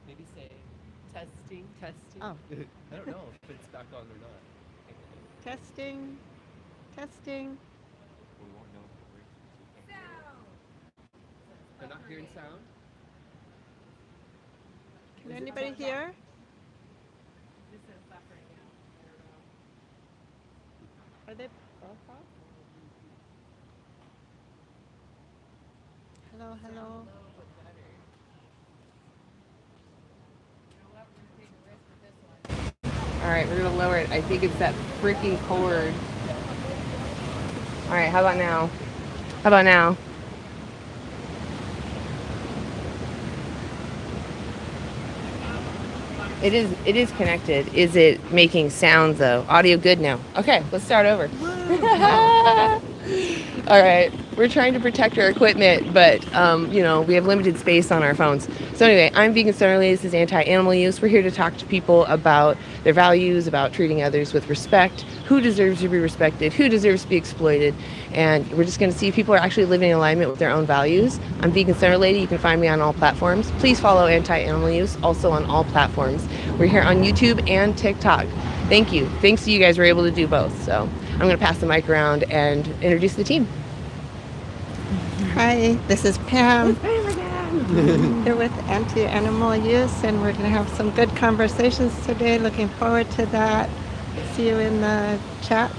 Maybe say testing. Oh. I don't know if it's back on or not. Testing. Testing. We won't know if it works. They're not hearing sound? Can anybody hear? Are they both off? Hello, hello. All right, we're gonna lower it. I think it's that freaking cord. All right, how about now? How about now? It is connected. Is it making sounds though? Audio good now. Okay, let's start over. All right, we're trying to protect our equipment, but we have limited space on our phones. So anyway, I'm Vegan Stoner Lady. This is anti-animal use. We're here to talk to people about their values, about treating others with respect, who deserves to be respected, who deserves to be exploited, and we're just going to see if people are actually living in alignment with their own values. I'm Vegan Stoner Lady. You can find me on all platforms. Please follow anti-animal use, also on all platforms. We're here on YouTube and TikTok. Thank you. Thanks to you guys, we're able to do both. So I'm going to pass the mic around and introduce the team. Hi, this is Pam. Here with Anti-Animal Use, and we're going to have some good conversations today. Looking forward to that. See you in the chat.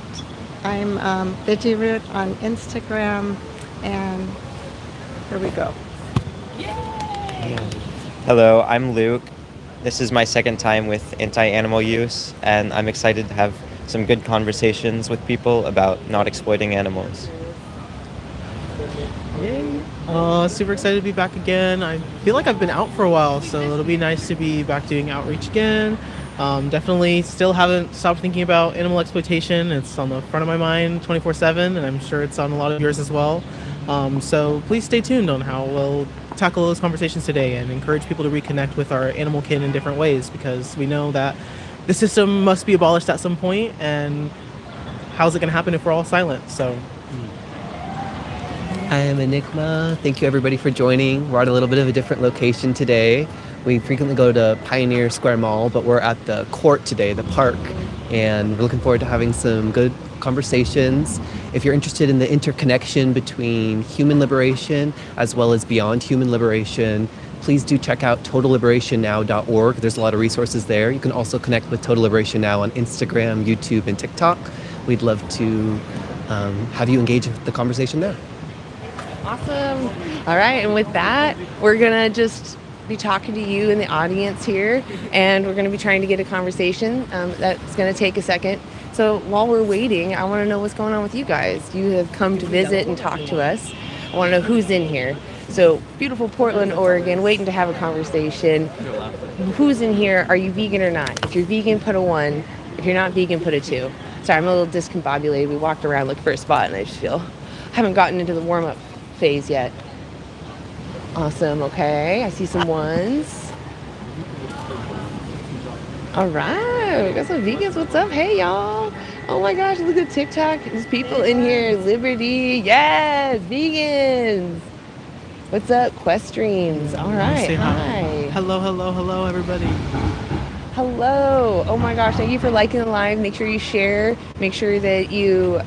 I'm VeggieRoot on Instagram, and here we go. Hello, I'm Luke. This is my second time with Anti-Animal Use, and I'm excited to have some good conversations with people about not exploiting animals. Yay! Super excited to be back again. I feel like I've been out for a while, so it'll be nice to be back doing outreach again. Definitely still haven't stopped thinking about animal exploitation. It's on the front of my mind 24/7, and I'm sure it's on a lot of yours as well. So please stay tuned on how we'll tackle those conversations today and encourage people to reconnect with our animal kin in different ways, because we know that the system must be abolished at some point, and how's it going to happen if we're all silent? So. I am Enigma. Thank you everybody for joining. We're at a little bit of a different location today. We frequently go to Pioneer Square Mall, but we're at the court today, the park, and we're looking forward to having some good conversations. If you're interested in the interconnection between human liberation as well as beyond human liberation, please do check out totalliberationnow.org. There's a lot of resources there. You can also connect with Total Liberation Now on Instagram, YouTube, and TikTok. We'd love to have you engage in the conversation there. Awesome. All right, and with that, we're gonna just be talking to you in the audience here, and we're gonna be trying to get a conversation. That's gonna take a second. So while we're waiting, I want to know what's going on with you guys. You have come to visit and talk to us. I want to know who's in here. So beautiful Portland, Oregon, waiting to have a conversation. Who's in here? Are you vegan or not? If you're vegan, put a 1. If you're not vegan, put a 2. Sorry, I'm a little discombobulated. We walked around looking for a spot, and I just feel I haven't gotten into the warm-up phase yet. Awesome. Okay, I see some 1s. All right, we got some vegans. What's up? Hey, y'all. Oh my gosh, look at TikTok. There's people in here. Liberty. Yes, vegans. What's up, Questreams? All right. Hi. Hello, everybody. Hello. Oh my gosh, thank you for liking the live. Make sure you share. Make sure that you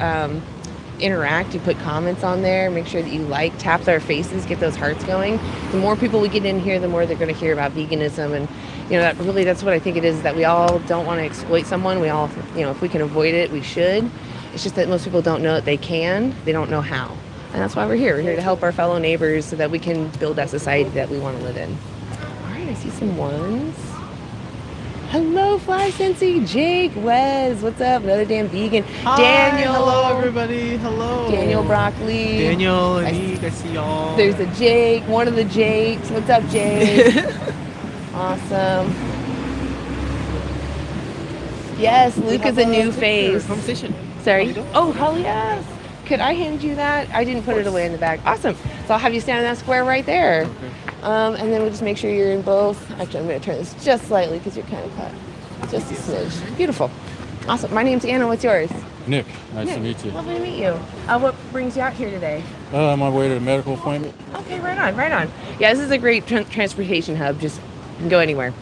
interact, you put comments on there, make sure that you tap their faces, get those hearts going. The more people we get in here, the more they're going to hear about veganism. And that's what I think it is, that we all don't want to exploit someone. We all, if we can avoid it, we should. It's just that most people don't know that they can. They don't know how. And that's why we're here. We're here to help our fellow neighbors so that we can build that society that we want to live in. All right, I see some ones. Hello, Fly Cincy, Jake, Wes, what's up? Another damn vegan. Hi, Daniel. hello everybody. Hello. Daniel Broccoli. Daniel, Anik, I see y'all. There's a Jake, one of the Jakes. What's up, Jake? Awesome. Yes, Luke is a new face. Conversation. Sorry. Oh, hell yes. Could I hand you that? I didn't put it away in the bag. Awesome. So I'll have you stand in that square right there. And then we'll just make sure you're in both. Actually, I'm going to turn this just slightly because you're kind of cut. Just a smidge. Beautiful. Awesome. My name's Anna. What's yours? Nick, nice to meet you. Lovely to meet you. What brings you out here today? On my way to a medical appointment. Okay, right on, right on. Yeah, this is a great transportation hub. Just you can go anywhere.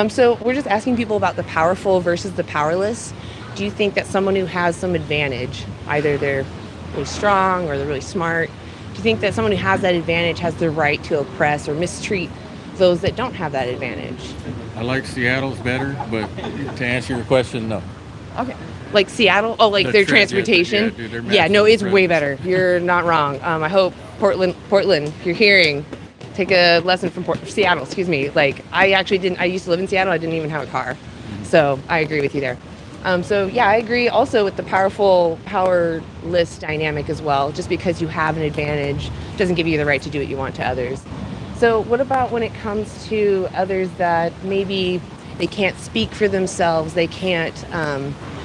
So we're just asking people about the powerful versus the powerless. Do you think that someone who has some advantage, either they're really strong or they're really smart, do you think that someone who has that advantage has the right to oppress or mistreat those that don't have that advantage? I like Seattle's better, but to answer your question, no. Okay. Like Seattle? Oh, like their transportation? Yeah, dude, they're Yeah, no, it's way massive. better. You're not wrong. I hope Portland, if you're hearing, take a lesson from Seattle, excuse me. Like, I used to live in Seattle. I didn't even have a car. So I agree with you there. So yeah, I agree also with the powerless dynamic as well. Just because you have an advantage doesn't give you the right to do what you want to others. So what about when it comes to others that maybe they can't speak for themselves, they can't,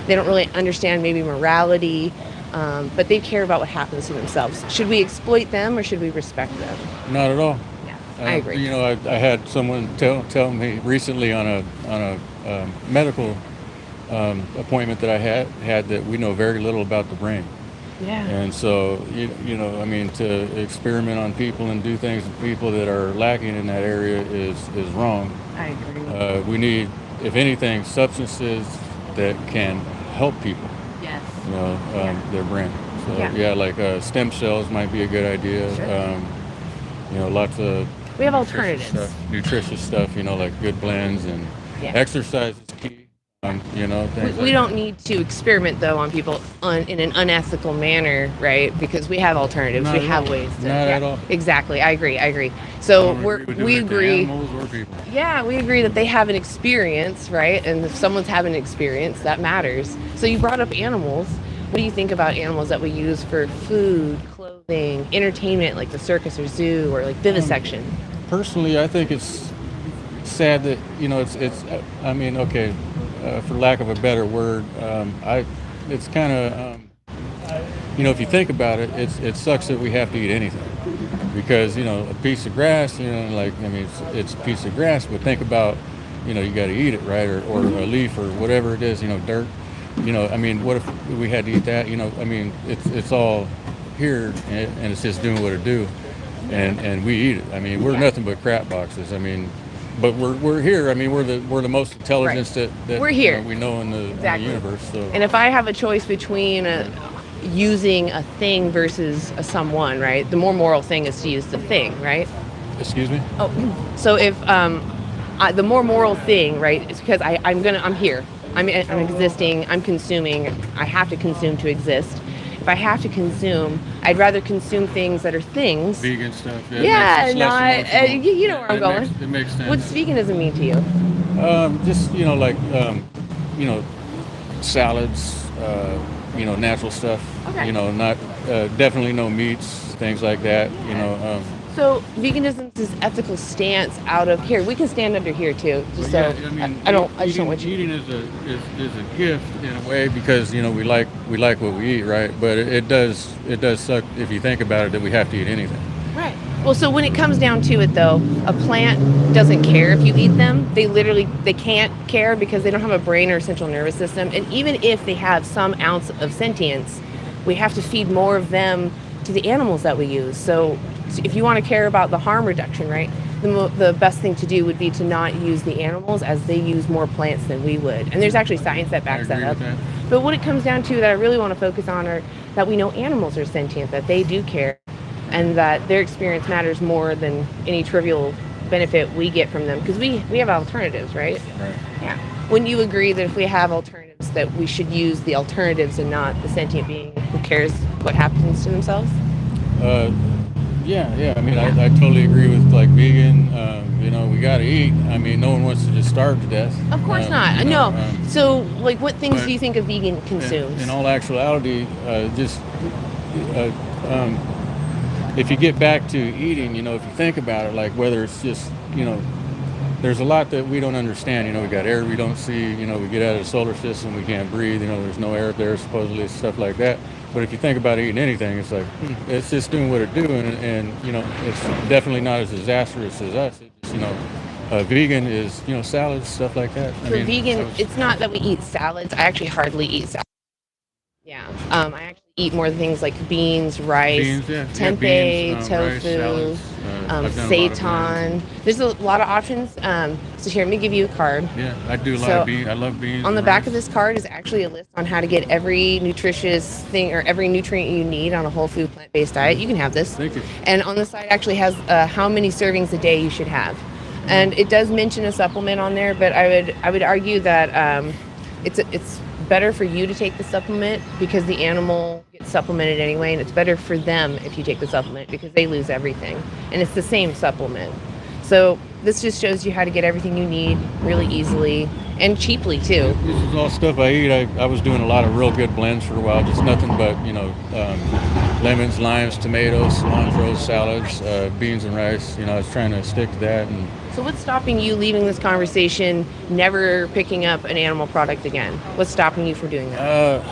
they don't really understand maybe morality, but they care about what happens to themselves. Should we exploit them or should we respect them? Not at all. Yeah, I agree. You know, I had someone tell me recently on a medical appointment that I had that we know very little about the brain. Yeah. And so, you know, I mean, to experiment on people and do things with people that are lacking in that area is wrong. I agree. We need, if anything, substances that can help people, Yes. you know, their brain. So, Yeah. like stem cells might be a good idea. Sure. You know, lots of We have nutritious alternatives. nutritious stuff, you know, like good blends and Yeah. exercise is key. You know, things We like don't need to experiment though on people in an unethical manner, right? Because we have alternatives. Not We at have all. ways to. Not at all. Exactly. I agree. So we agree. Animals or people. Yeah, we agree that they have an experience, right? And if someone's having an experience, that matters. So you brought up animals. What do you think about animals that we use for food, clothing, entertainment, like the circus or zoo, or like vivisection? Personally, I think it's sad that, you know, it's I mean, okay, for lack of a better word, it's kind of, you know, if you think about it, it sucks that we have to eat anything. Because, you know, a piece of grass, you know, like, I mean, it's a piece of grass, but think about, you know, you got to eat it, right? Or a leaf or whatever it is, you know, dirt. You know, I mean, what if we had to eat that? You know, I mean, it's all here and it's just doing what it do. And we eat it. I mean, we're nothing but crap boxes. I mean, but we're here. I mean, we're the most intelligence that We're here. You know, we know in the Exactly. universe. So. And if I have a choice between using a thing versus a someone, right? The more moral thing is to use the thing, right? Excuse me? Oh, so if the more moral thing, right, is because I'm here. I'm existing, I'm consuming, I have to consume to exist. If I have to consume, I'd rather consume things that are things. Vegan stuff. Yeah, it makes not, less emotional. you know where I'm going. It makes sense. What's veganism mean to you? Just, you know, like, you know, salads, you know, natural stuff. Okay. You know, not definitely no meats, things like that. You know. So veganism is ethical stance out of here. We can stand under here too. Just Yeah, so I mean, I just don't want you. Eating is a gift in a way because, you know, we like what we eat, right? But it does suck if you think about it that we have to eat anything. Right. Well, so when it comes down to it, though, a plant doesn't care if you eat them. They can't care because they don't have a brain or central nervous system. And even if they have some ounce of sentience, we have to feed more of them to the animals that we use. So if you want to care about the harm reduction, right, the best thing to do would be to not use the animals as they use more plants than we would. And there's actually science that backs that up. But what it comes down to that I really want to focus on are that we know animals are sentient, that they do care, and that their experience matters more than any trivial benefit we get from them, because we have alternatives, right? Right. Yeah. Wouldn't you agree that if we have alternatives that we should use the alternatives and not the sentient being who cares what happens to themselves? Yeah. I mean, I totally agree with like vegan. You know, we got to eat. I mean, no one wants to just starve to death. Of course not. You know, No. So, like, what things but do you think a vegan consumes? in all actuality, uh, um, if you get back to eating, you know, if you think about it, like whether it's just, you know, there's a lot that we don't understand. You know, we got air we don't see. You know, we get out of the solar system, we can't breathe. You know, there's no air up there, supposedly, stuff like that. But if you think about eating anything, it's like it's just doing what it's doing, and you know, it's definitely not as disastrous as us. It's, you know, vegan is, you know, salads, stuff like that. For vegan, it's not that we eat salads. I actually hardly eat salads. Yeah. I actually eat more things like beans, rice, tempeh, beans, tofu, rice, salads. I've done a lot of seitan. There's a lot of options. So here, let me give you a card. Yeah, I do a lot So, of beans. I love beans. On the and back rice. of this card is actually a list on how to get every nutritious thing or every nutrient you need on a whole food plant-based diet. You can have this. Thank you. And on the side actually has how many servings a day you should have. And it does mention a supplement on there, but I would argue that it's better for you to take the supplement because the animal gets supplemented anyway, and it's better for them if you take the supplement because they lose everything. And it's the same supplement. So this just shows you how to get everything you need really easily and cheaply too. This is all stuff I eat. I was doing a lot of real good blends for a while, just nothing but, you know, lemons, limes, tomatoes, cilantro, salads, beans and rice. You know, I was trying to stick to that. And So what's stopping you leaving this conversation, never picking up an animal product again? What's stopping you from doing that?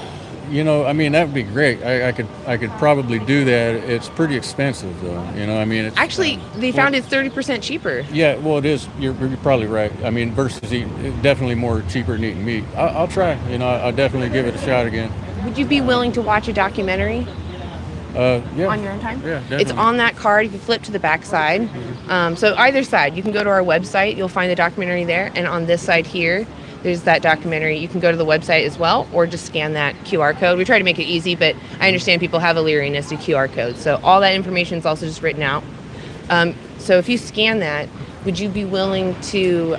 you know, I mean, that would be great. I could probably do that. It's pretty expensive, though. You know, I mean, it's, Actually, they found it's 30% cheaper. yeah, well, it is. You're probably right. I mean, versus eating, definitely more cheaper than eating meat. I'll try. You know, I'll definitely give it a shot again. Would you be willing to watch a documentary Yeah. on your own time? Yeah, definitely. It's on that card. You can flip to the back side. So either side, you can go to our website. You'll find the documentary there. And on this side here, there's that documentary. You can go to the website as well, or just scan that QR code. We try to make it easy, but I understand people have a leeriness to QR codes. So all that information is also just written out. So if you scan that, would you be willing to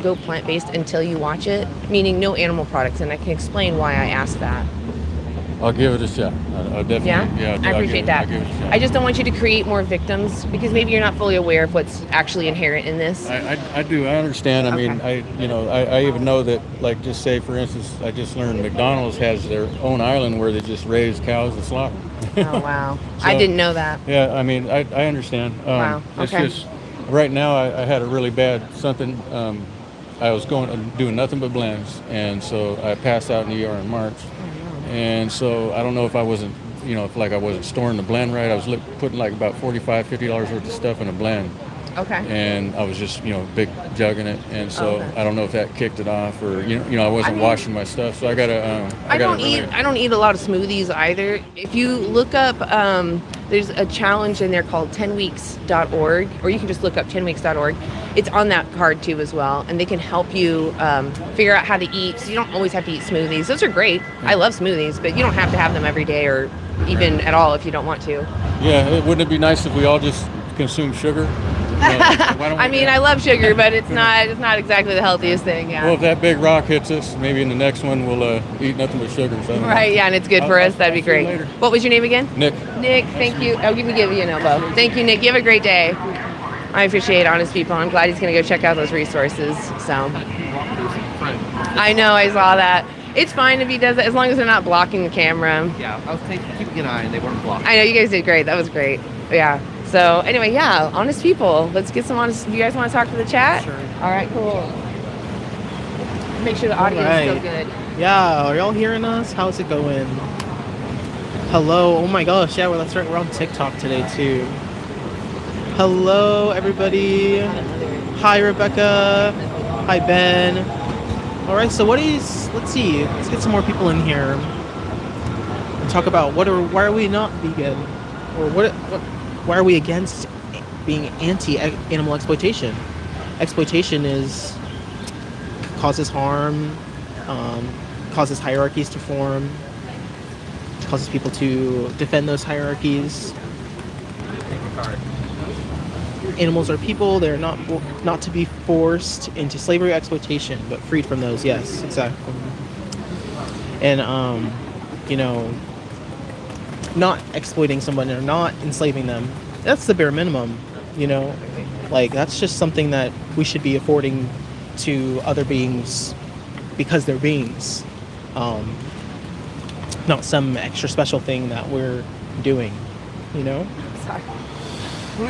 go plant-based until you watch it? Meaning no animal products, and I can explain why I asked that. I'll give it a shot. I'll definitely. Yeah? I appreciate that. I'll give it a shot. I just don't want you to create more victims because maybe you're not fully aware of what's actually inherent in this. I do. I understand. I mean, I even know that, like, just say, for instance, I just learned McDonald's has their own island where they just raise cows and slaughter. Oh, wow. So, I didn't know that. Yeah, I mean, I understand. Wow, okay. It's just, right now, I had a really bad something. I was doing nothing but blends, and so I passed out in the ER in March. And so I don't know if I wasn't, you know, if like I wasn't storing the blend right. I was putting like about $45, $50 worth of stuff in a blend. Okay. And I was just, you know, big jugging it. And so Okay. I don't know if that kicked it off, or you know, I wasn't washing my stuff. So I gotta. I don't eat a lot of smoothies either. If you look up, there's a challenge in there called 10weeks.org, or you can just look up 10weeks.org. It's on that card too as well, and they can help you figure out how to eat. So you don't always have to eat smoothies. Those are great. I love smoothies, but you don't have to have them every day or even at all if you don't want to. Yeah, wouldn't it be nice if we all just consumed sugar? I mean, I love sugar, but it's not exactly the healthiest thing. Yeah. Well, if that big rock hits us, maybe in the next one we'll eat nothing but sugar. So I don't know. Right, yeah, and it's good for us. That'd be I'll see you great. later. What was your name again? Nick. Nick, thank you. I'll give you an elbow. Thank you, Nick. You have a great day. I appreciate honest people. I'm glad he's going to go check out those resources. So I know, I saw that. It's fine if he does it as long as they're not blocking the camera. Yeah, I was keeping an eye and they weren't blocked. I know you guys did great. That was great. Yeah. So anyway, yeah, honest people. Let's get some honest. Do you guys want to talk to the chat? Sure. All right, cool. Make sure the audio is still good. Yeah, are y'all hearing us? How's it going? Hello. Oh my gosh, yeah, well, that's right. We're on TikTok today too. Hello, everybody. Hi, Rebecca. Hi, Ben. All right, so let's see. Let's get some more people in here and talk about why are we not vegan, or why are we against being anti-animal exploitation? Exploitation causes harm, causes hierarchies to form, causes people to defend those hierarchies. Animals are people. They're not to be forced into slavery or exploitation, but freed from those. Yes, exactly. and you know, not exploiting someone or not enslaving them. That's the bare minimum, you know. Like that's just something that we should be affording to other beings because they're beings, not some extra special thing that we're doing, you know. Sorry.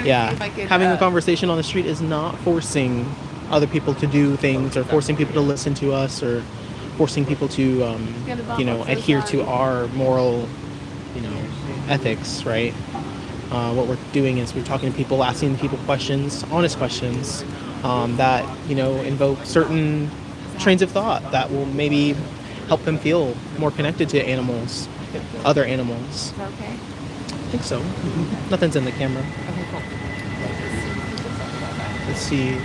Yeah, having a conversation on the street is not forcing other people to do things or forcing people to listen to us or forcing people to you know, adhere to our moral, you know, ethics, right? What we're doing is we're talking to people, asking people questions, honest questions, that, you know, invoke certain trains of thought that will maybe help them feel more connected to animals, other animals. Okay. I think so. Nothing's in the camera. Okay, cool. Let's see.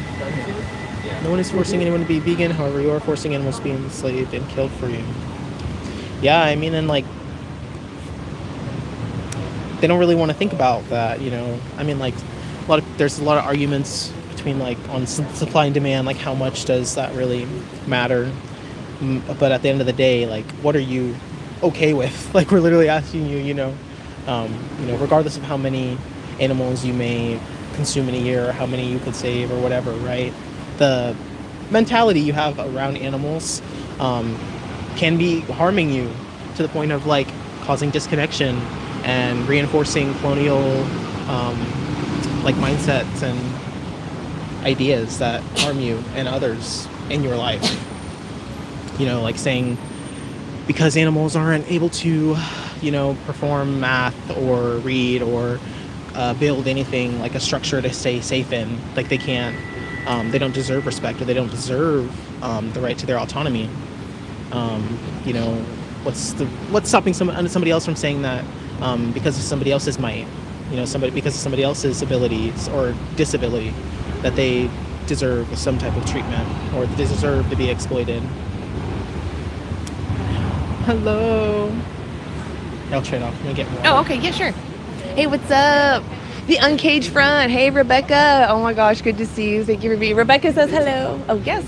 No one is forcing anyone to be vegan, however, you are forcing animals to be enslaved and killed for you. Yeah, I mean, and like, they don't really want to think about that, you know. I mean, like, there's a lot of arguments between, like, on supply and demand, like, how much does that really matter? But at the end of the day, like, what are you okay with? Like, we're literally asking you, you know, regardless of how many animals you may consume in a year or how many you could save or whatever, right? The mentality you have around animals can be harming you to the point of, like, causing disconnection and reinforcing colonial like mindsets and ideas that harm you and others in your life. You know, like saying because animals aren't able to, you know, perform math or read or build anything like a structure to stay safe in, like they can't, they don't deserve respect or they don't deserve the right to their autonomy. You know, what's stopping somebody else from saying that because of somebody else's might, you know, because of somebody else's abilities or disability, that they deserve some type of treatment or they deserve to be exploited. Hello. I'll trade off. Let me get more. Oh, okay, yeah, sure. Hey, what's up? The Uncaged Front. Hey, Rebecca. Oh my gosh, good to see you. Thank you for being. Rebecca says hello. Oh, yes.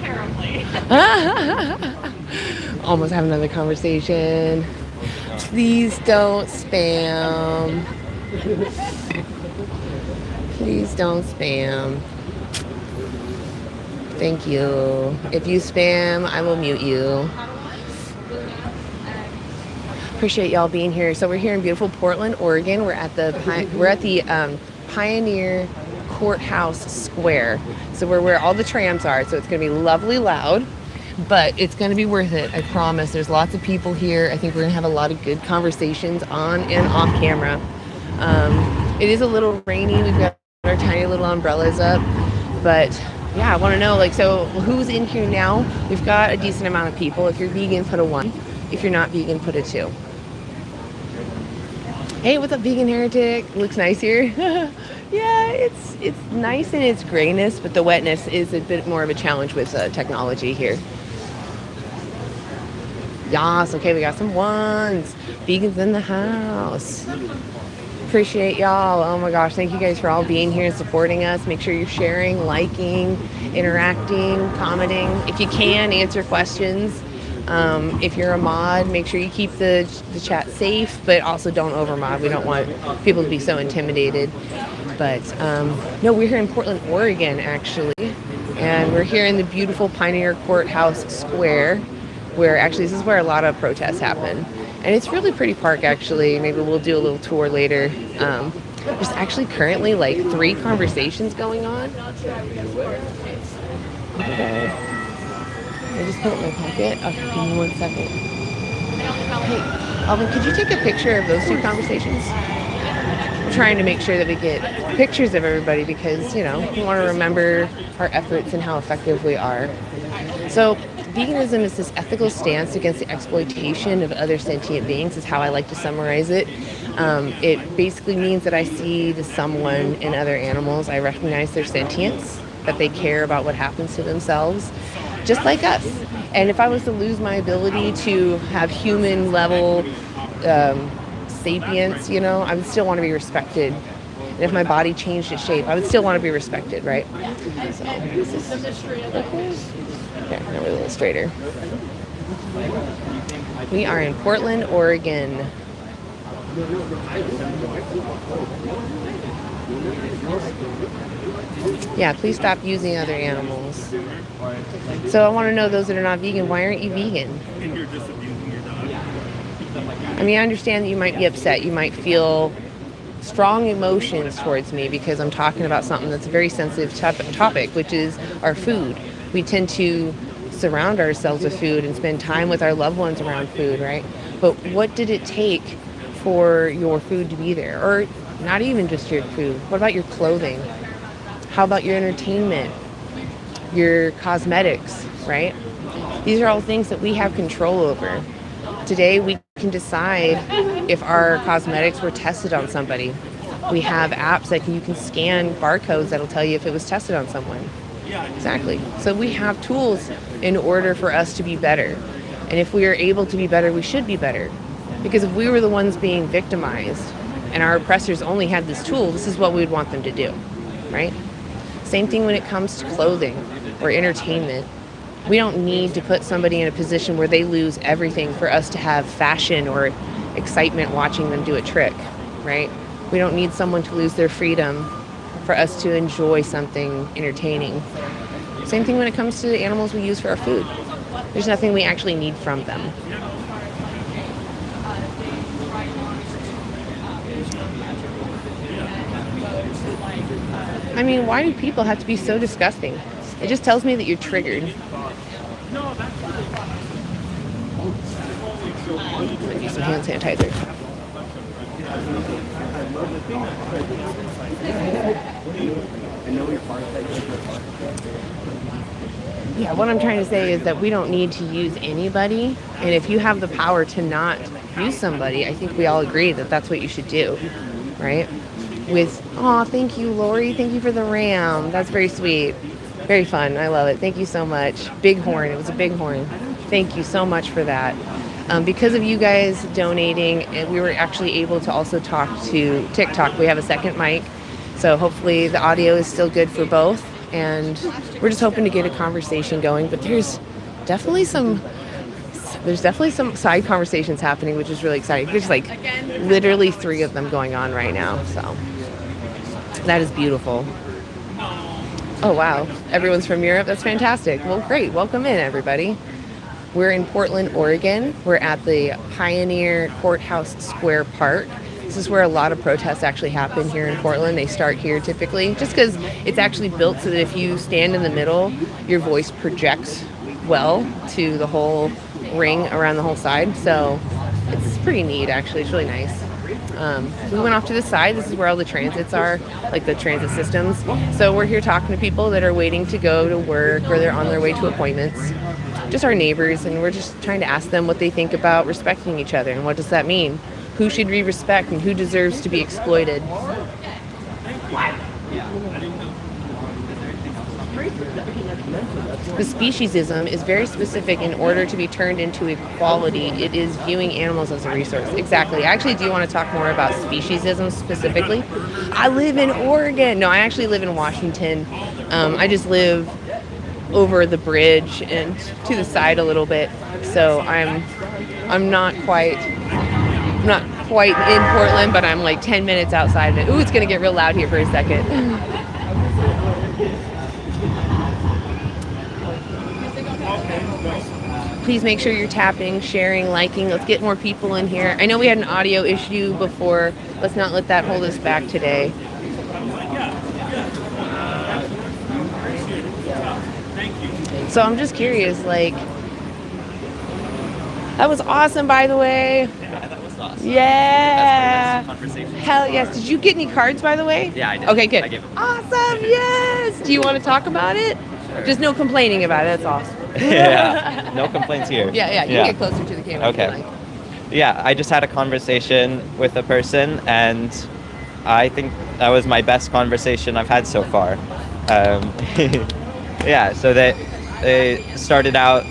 Terribly. Almost have another conversation. Please don't spam. Please don't spam. Thank you. If you spam, I will mute you. Appreciate y'all being here. So we're here in beautiful Portland, Oregon. We're at the Pioneer Courthouse Square. So we're where all the trams are. So it's going to be lovely loud, but it's going to be worth it. I promise. There's lots of people here. I think we're going to have a lot of good conversations on and off camera. It is a little rainy. We've got our tiny little umbrellas up, but yeah, I want to know, like, so who's in here now? We've got a decent amount of people. If you're vegan, put a 1. If you're not vegan, put a 2. Hey, what's up, vegan heretic? Looks nice here. Yeah, it's nice in its grayness, but the wetness is a bit more of a challenge with technology here. Yas, okay, we got some 1s. Vegans in the house. Appreciate y'all. Oh my gosh, thank you guys for all being here and supporting us. Make sure you're sharing, liking, interacting, commenting. If you can, answer questions. If you're a mod, make sure you keep the chat safe, but also don't over mod. We don't want people to be so intimidated. But no, we're here in Portland, Oregon, actually. And we're here in the beautiful Pioneer Courthouse Square, where actually this is where a lot of protests happen. And it's really pretty park, actually. Maybe we'll do a little tour later. There's actually currently like 3 conversations going on. Okay. I just put it in my pocket. Okay, give me 1 second. Hey, Elvin, could you take a picture of those 2 conversations? I'm trying to make sure that we get pictures of everybody because, you know, we want to remember our efforts and how effective we are. So, veganism is this ethical stance against the exploitation of other sentient beings, is how I like to summarize it. It basically means that I see the someone in other animals. I recognize their sentience, that they care about what happens to themselves, just like us. And if I was to lose my ability to have human level sapience, you know, I would still want to be respected. And if my body changed its shape, I would still want to be respected, right? So, okay, now we're a little straighter. We are in Portland, Oregon. Yeah, please stop using other animals. So I want to know, those that are not vegan, why aren't you vegan? I mean, I understand that you might be upset. You might feel strong emotions towards me because I'm talking about something that's a very sensitive topic, which is our food. We tend to surround ourselves with food and spend time with our loved ones around food, right? But what did it take for your food to be there? Or not even just your food. What about your clothing? How about your entertainment? Your cosmetics, right? These are all things that we have control over. Today, we can decide if our cosmetics were tested on somebody. We have apps that you can scan barcodes that'll tell you if it was tested on someone. Exactly. So we have tools in order for us to be better. And if we are able to be better, we should be better. Because if we were the ones being victimized and our oppressors only had this tool, this is what we would want them to do, right? Same thing when it comes to clothing or entertainment. We don't need to put somebody in a position where they lose everything for us to have fashion or excitement watching them do a trick, right? We don't need someone to lose their freedom for us to enjoy something entertaining. Same thing when it comes to the animals we use for our food. There's nothing we actually need from them. I mean, why do people have to be so disgusting? It just tells me that you're triggered. I'm gonna do some hand sanitizer. Yeah, what I'm trying to say is that we don't need to use anybody. And if you have the power to not use somebody, I think we all agree that that's what you should do, right? Thank you, Lori. Thank you for the ram. That's very sweet. Very fun. I love it. Thank you so much. Bighorn. It was a bighorn. Thank you so much for that. Because of you guys donating, we were actually able to also talk to TikTok. We have a second mic, so hopefully the audio is still good for both. And we're just hoping to get a conversation going. But there's definitely some side conversations happening, which is really exciting. There's like literally 3 of them going on right now. So that is beautiful. Oh, wow. Everyone's from Europe. That's fantastic. Well, great. Welcome in, everybody. We're in Portland, Oregon. We're at the Pioneer Courthouse Square Park. This is where a lot of protests actually happen here in Portland. They start here typically, just because it's actually built so that if you stand in the middle, your voice projects well to the whole ring around the whole side. So it's pretty neat, actually. It's really nice. We went off to the side. This is where all the transits are, like the transit systems. So we're here talking to people that are waiting to go to work or they're on their way to appointments. Just our neighbors, and we're just trying to ask them what they think about respecting each other and what does that mean? Who should we respect and who deserves to be exploited? The speciesism is very specific in order to be turned into equality. It is viewing animals as a resource. Exactly. Actually, do you want to talk more about speciesism specifically? I live in Oregon. No, I actually live in Washington. I just live over the bridge and to the side a little bit. So I'm not quite in Portland, but I'm like 10 minutes outside of it. Ooh, it's gonna get real loud here for a second. Please make sure you're tapping, sharing, liking. Let's get more people in here. I know we had an audio issue before. Let's not let that hold us back today. So I'm just curious, like, that was awesome, by the way. Yeah, that was awesome. Yeah. That's my best conversation. Hell yes. Did you get any cards, by the way? Yeah, I did. Okay, good. I gave them. Awesome. Yes. Do you want to talk about it? Sure. Just no complaining about it. That's awesome. Yeah, no complaints here. Yeah. You can get closer to the camera. Okay. If you like. Yeah, I just had a conversation with a person, and I think that was my best conversation I've had so far. Yeah, so they started out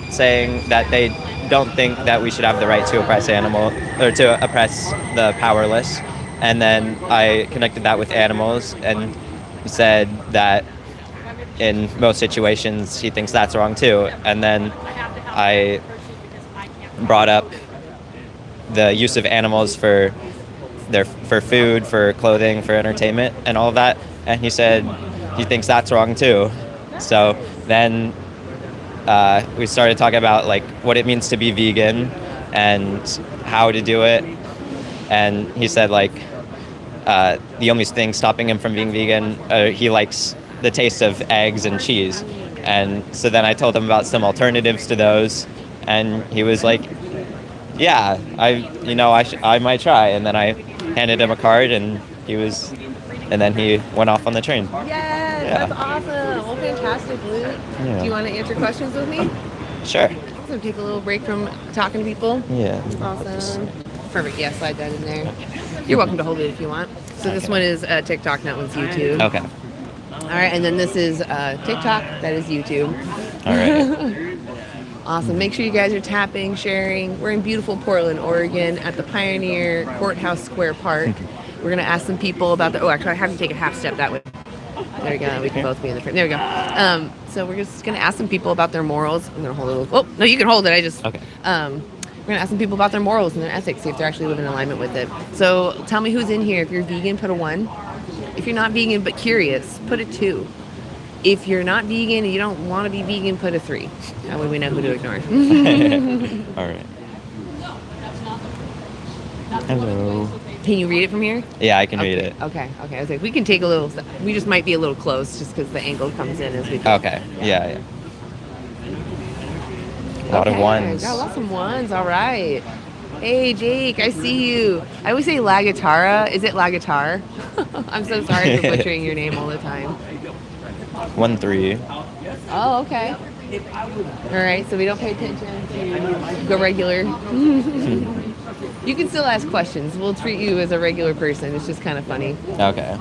saying that they don't think that we should have the right to oppress to oppress the powerless, and then I connected that with animals and said that in most situations he thinks that's wrong too, and then I brought up the use of animals for food, for clothing, for entertainment, and all of that. And he said he thinks that's wrong too. So then we started talking about like what it means to be vegan and how to do it. And he said like the only thing stopping him from being vegan, he likes the taste of eggs and cheese. And so then I told him about some alternatives to those, and he was like, yeah, I might try. And then I handed him a card, and then he went off on the train. Yes, Yeah. that's awesome. Well, fantastic, Luke. Yeah. Do you want to answer questions with me? Sure. So take a little break from talking to people. Yeah. Awesome. Perfect. Yeah, slide that in there. You're welcome to hold it if you want. So this one is TikTok, that one's YouTube. Okay. All right, and then this is TikTok, that is YouTube. All right. Awesome. Make sure you guys are tapping, sharing. We're in beautiful Portland, Oregon at the Pioneer Courthouse Square Park. We're going to ask some people about actually, I have to take a half step that way. There we go. We can both be in the front. There we go. So we're just going to ask some people about their morals. I'm going to hold it a little. Oh, no, you can hold it. Okay. We're going to ask some people about their morals and their ethics, see if they're actually living in alignment with it. So tell me who's in here. If you're vegan, put a 1. If you're not vegan but curious, put a 2. If you're not vegan and you don't want to be vegan, put a 3. That way we know who to ignore. All right. Hello. Can you read it from here? Yeah, I can read it. Okay. I was like, we can take a little. We just might be a little close, just because the angle comes in as we go. Okay. Yeah. A lot of ones. Got lots of ones. All right. Hey, Jake, I see you. I always say Lagatara. Is it Lagatar? I'm so sorry for butchering your name all the time. 1, 3. Oh, okay. All right, so we don't pay attention to go regular. You can still ask questions. We'll treat you as a regular person. It's just kind of funny. Okay.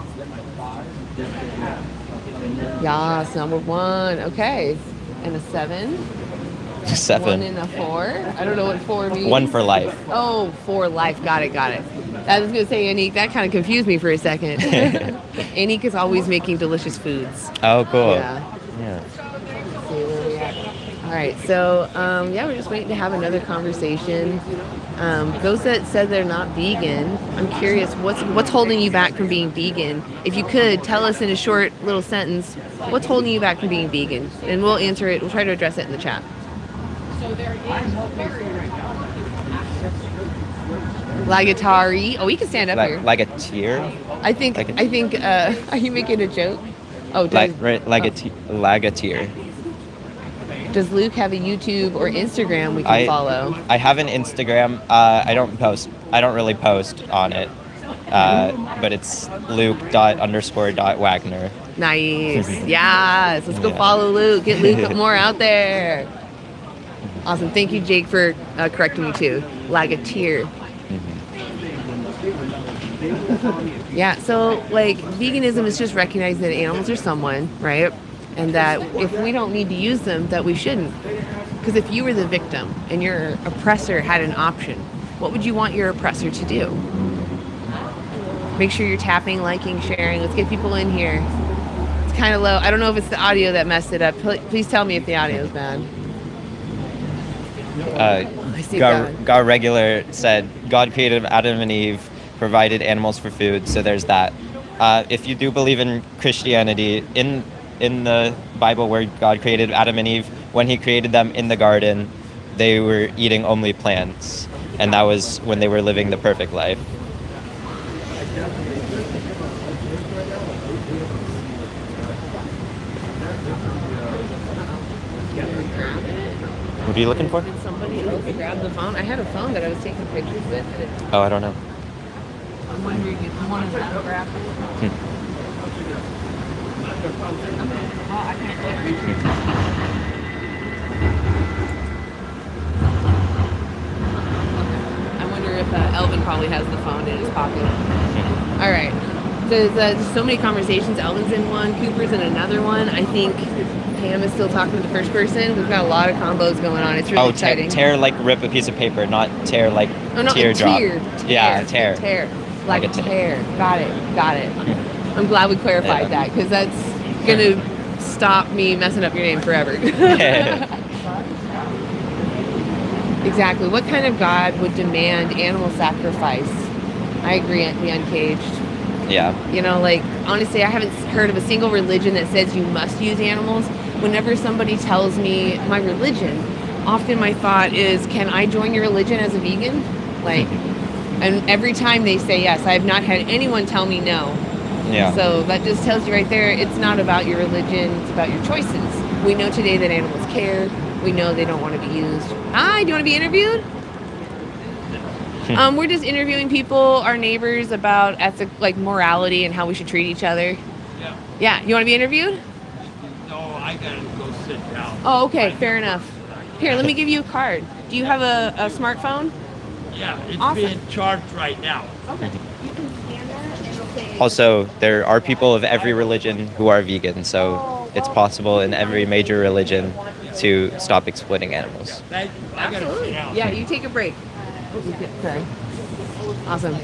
Yes, number 1. Okay. And a 7. 7. 1 and a 4. I don't know what 4 means. 1 for life. Oh, for life. Got it. I was going to say, Anik, that kind of confused me for a second. Anik is always making delicious foods. Oh, cool. Yeah. Yeah. See where we at. All right. So, we're just waiting to have another conversation. Those that said they're not vegan, I'm curious, what's holding you back from being vegan? If you could, tell us in a short little sentence, what's holding you back from being vegan? And we'll answer it. We'll try to address it in the chat. Lagatari. Oh, we can stand up here. Like a tear? I think. Are you making a joke? Oh, Like a tear. Does Luke have a YouTube or Instagram we can follow? I have an Instagram. I don't post. I don't really post on it. But it's luke._.wagner. Nice. Yes. Let's go follow Luke. Get Luke more out there. Awesome. Thank you, Jake, for correcting me too. Lagateer. Yeah. So, like, veganism is just recognizing that animals are someone, right? And that if we don't need to use them, that we shouldn't. Because if you were the victim and your oppressor had an option, what would you want your oppressor to do? Make sure you're tapping, liking, sharing. Let's get people in here. It's kind of low. I don't know if it's the audio that messed it up. Please tell me if the audio is bad. I see God Regular said, God created Adam and Eve, provided animals for food, so there's that. If you do believe in Christianity, in the Bible where God created Adam and Eve, when he created them in the garden, they were eating only plants, and that was when they were living the perfect life. What are you looking for? Did somebody else grab the phone? I had a phone that I was taking pictures with. Oh, I don't know. I'm wondering if one of them grabbed it. I wonder if Elvin probably has the phone in his pocket. All right. There's so many conversations. Elvin's in one, Cooper's in another one. I think Pam is still talking to the first person. We've got a lot of combos going on. It's really exciting. Tear like rip a piece of paper, not tear like teardrop. Yeah, tear. Tear. Like a tear. Got it. I'm glad we clarified that, because that's going to stop me messing up your name forever. Exactly. What kind of God would demand animal sacrifice? I agree, the Uncaged. Yeah. You know, like, honestly, I haven't heard of a single religion that says you must use animals. Whenever somebody tells me my religion, often my thought is, can I join your religion as a vegan? Like, and every time they say yes, I have not had anyone tell me no. Yeah. So that just tells you right there, it's not about your religion, it's about your choices. We know today that animals care. We know they don't want to be used. Hi, do you want to be interviewed? We're just interviewing people, our neighbors, about like morality and how we should treat each other. Yeah. Yeah, you want to be interviewed? No, I gotta go sit down. Oh, okay, fair enough. Here, let me give you a card. Do you have a smartphone? Yeah, it's Awesome. being charged right now. Okay. You can scan that and it'll say... Also, there are people of every religion who are vegan, so it's possible in every major religion to stop exploiting animals. Thank you. I gotta sit Absolutely. down. Yeah, you take a break. Sorry. Awesome.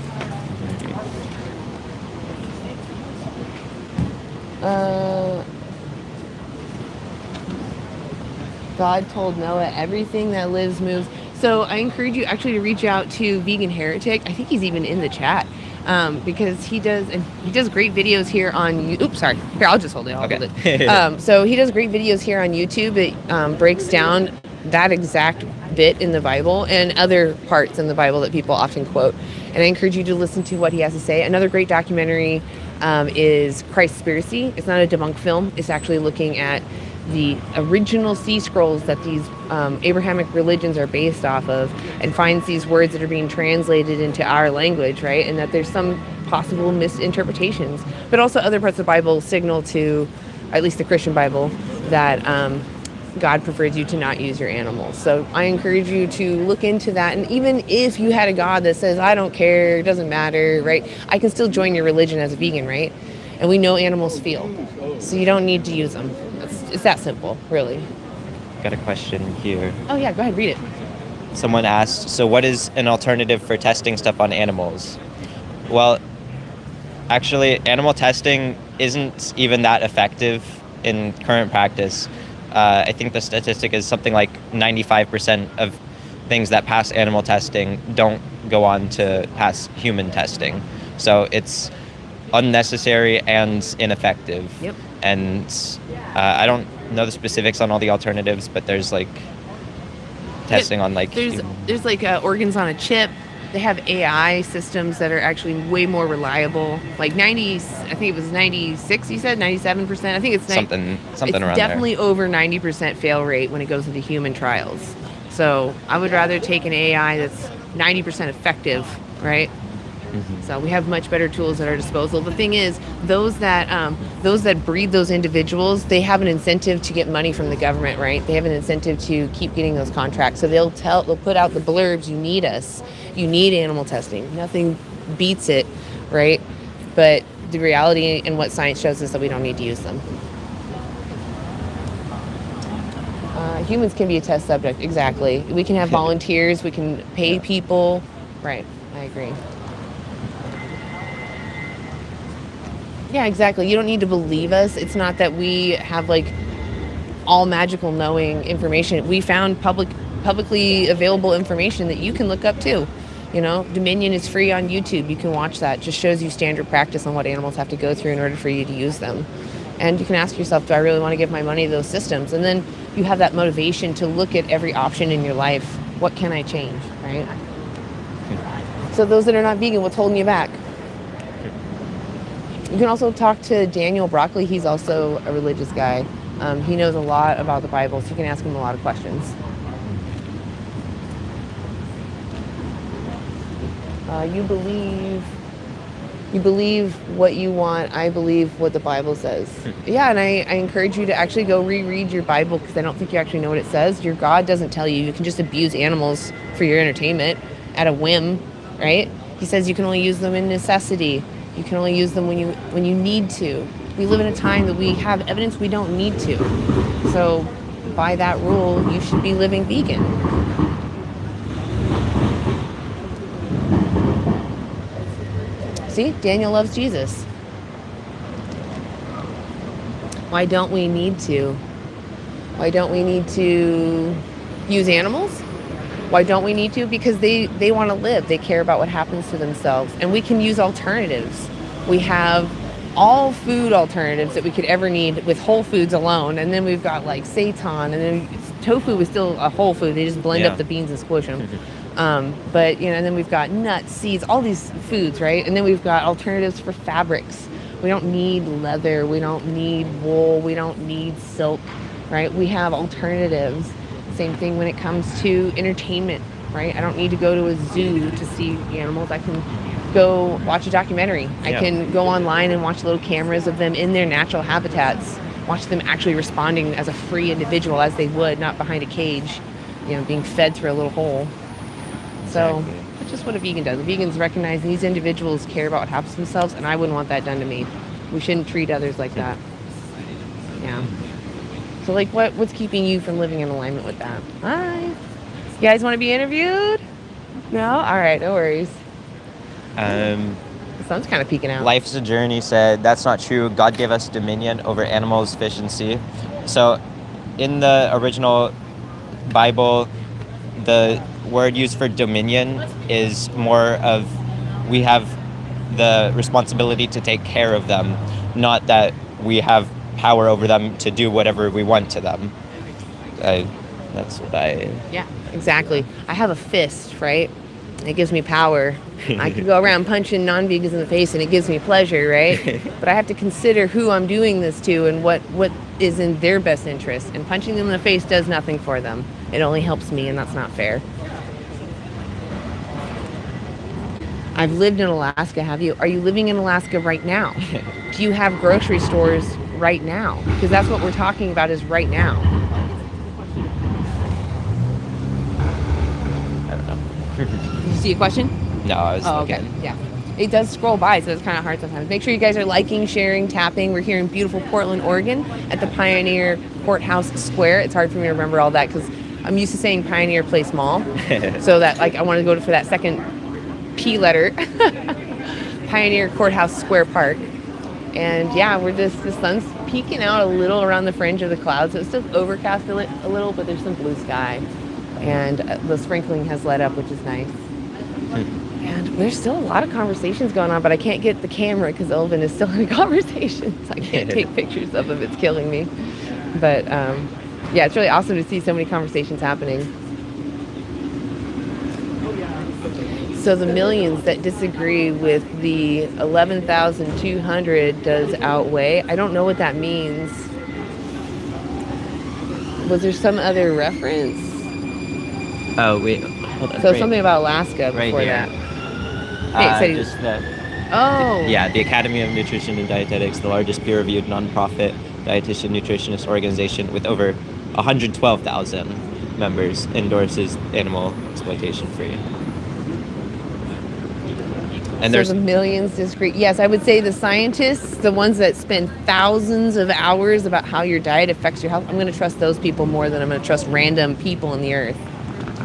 God told Noah, everything that lives moves. So I encourage you actually to reach out to Vegan Heretic. I think he's even in the chat because he does great videos here on. Oops, sorry. Here, I'll just hold it. I'll hold it. So he does great videos here on YouTube. It breaks down that exact bit in the Bible and other parts in the Bible that people often quote. And I encourage you to listen to what he has to say. Another great documentary is Christspiracy. It's not a debunked film. It's actually looking at the original sea scrolls that these Abrahamic religions are based off of, and finds these words that are being translated into our language, right? And that there's some possible misinterpretations, but also other parts of the Bible signal to, at least the Christian Bible, that God prefers you to not use your animals. So I encourage you to look into that. And even if you had a God that says, I don't care, it doesn't matter, right? I can still join your religion as a vegan, right? And we know animals feel, so you don't need to use them. It's that simple, really. Got a question here. Oh yeah, go ahead, read it. Someone asked, so what is an alternative for testing stuff on animals? Well, actually, animal testing isn't even that effective in current practice. I think the statistic is something like 95% of things that pass animal testing don't go on to pass human testing. So it's unnecessary and ineffective. Yep. And I don't know the specifics on all the alternatives, but there's like testing on like there's like organs on a chip. They have AI systems that are actually way more reliable. Like 90, I think it was 96. You said 97%. I think it's something it's around definitely there. Over 90% fail rate when it goes into human trials. So I would rather take an AI that's 90% effective, right? Mm-hmm. So we have much better tools at our disposal. The thing is, those that breed those individuals, they have an incentive to get money from the government, right? They have an incentive to keep getting those contracts. So they'll put out the blurbs, you need us. You need animal testing. Nothing beats it, right? But the reality and what science shows is that we don't need to use them. Humans can be a test subject, exactly. We can have volunteers, we can pay people. Right, I agree. Yeah, exactly. You don't need to believe us. It's not that we have like all magical knowing information. We found publicly available information that you can look up too. You know, Dominion is free on YouTube. You can watch that. It just shows you standard practice on what animals have to go through in order for you to use them. And you can ask yourself, do I really want to give my money to those systems? And then you have that motivation to look at every option in your life. What can I change, right? So those that are not vegan, what's holding you back? You can also talk to Daniel Broccoli. He's also a religious guy. He knows a lot about the Bible, so you can ask him a lot of questions. You believe what you want. I believe what the Bible says. Yeah, and I encourage you to actually go reread your Bible, because I don't think you actually know what it says. Your God doesn't tell you. You can just abuse animals for your entertainment at a whim, right? He says you can only use them in necessity. You can only use them when you need to. We live in a time that we have evidence we don't need to. So by that rule, you should be living vegan. See, Daniel loves Jesus. Why don't we need to? Why don't we need to use animals? Why don't we need to? Because they want to live. They care about what happens to themselves. And we can use alternatives. We have all food alternatives that we could ever need with whole foods alone. And then we've got like seitan, and then tofu is still a whole food. They just blend Yeah. up the beans and squish them. But, you know, and then we've got nuts, seeds, all these foods, right? And then we've got alternatives for fabrics. We don't need leather. We don't need wool. We don't need silk, right? We have alternatives. Same thing when it comes to entertainment, right? I don't need to go to a zoo to see animals. I can go watch a documentary. I Yeah. can go online and watch little cameras of them in their natural habitats, watch them actually responding as a free individual as they would, not behind a cage, you know, being fed through a little hole. So Exactly. that's just what a vegan does. Vegans recognize these individuals care about what happens to themselves, and I wouldn't want that done to me. We shouldn't treat others like that. Yeah. So, like, what's keeping you from living in alignment with that? Hi. You guys want to be interviewed? No? All right, no worries. The sun's kind of peeking out. Life's a journey said, that's not true. God gave us dominion over animals' efficiency. So in the original Bible, the word used for dominion is more of we have the responsibility to take care of them, not that we have power over them to do whatever we want to them. That's what I... Yeah, exactly. I have a fist, right? It gives me power. I could go around punching non-vegans in the face and it gives me pleasure, right? But I have to consider who I'm doing this to and what is in their best interest. And punching them in the face does nothing for them. It only helps me, and that's not fair. I've lived in Alaska, have you? Are you living in Alaska right now? Do you have grocery stores right now? Because that's what we're talking about, is right now. I don't know. Did you see a question? No, I was Okay. looking. Yeah. It does scroll by, so it's kind of hard sometimes. Make sure you guys are liking, sharing, tapping. We're here in beautiful Portland, Oregon at the Pioneer Courthouse Square. It's hard for me to remember all that because I'm used to saying Pioneer Place Mall. So that, like, I wanted to go for that second P letter. Pioneer Courthouse Square Park. And yeah, the sun's peeking out a little around the fringe of the clouds. So it's still overcast a little, but there's some blue sky. And the sprinkling has let up, which is nice. And there's still a lot of conversations going on, but I can't get the camera because Elvin is still in a conversation. So I can't take pictures of him. It's killing me. But yeah, it's really awesome to see so many conversations happening. So the millions that disagree with the 11,200 does outweigh. I don't know what that means. Was there some other reference? Oh, wait. Hold on. So Right- something about Alaska right before here. that. Hey, it said he- Just that. Oh. Yeah, the Academy of Nutrition and Dietetics, the largest peer-reviewed nonprofit dietitian nutritionist organization with over 112,000 members, endorses animal exploitation free. And So there's the millions disagree. Yes, I would say the scientists, the ones that spend thousands of hours about how your diet affects your health, I'm going to trust those people more than I'm going to trust random people on the earth.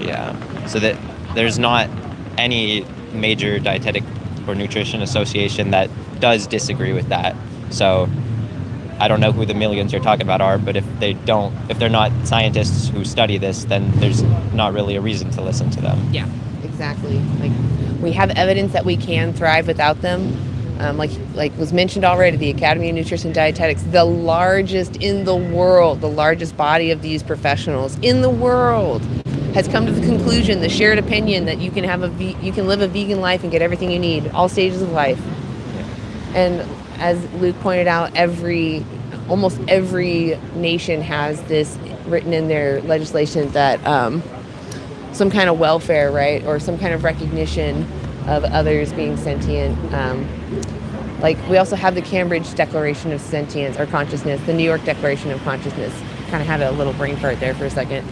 yeah, so that there's not any major dietetic or nutrition association that does disagree with that. So I don't know who the millions you're talking about are, but if they're not scientists who study this, then there's not really a reason to listen to them. Yeah, exactly. Like, we have evidence that we can thrive without them. Like was mentioned already, the Academy of Nutrition and Dietetics, the largest in the world, the largest body of these professionals in the world, has come to the conclusion, the shared opinion, that you can live a vegan life and get everything you need, all stages of life. And as Luke pointed out, almost every nation has this written in their legislation that some kind of welfare, right, or some kind of recognition of others being sentient. Like, we also have the Cambridge Declaration of Sentience or Consciousness, the New York Declaration of Consciousness. Kind of had a little brain fart there for a second.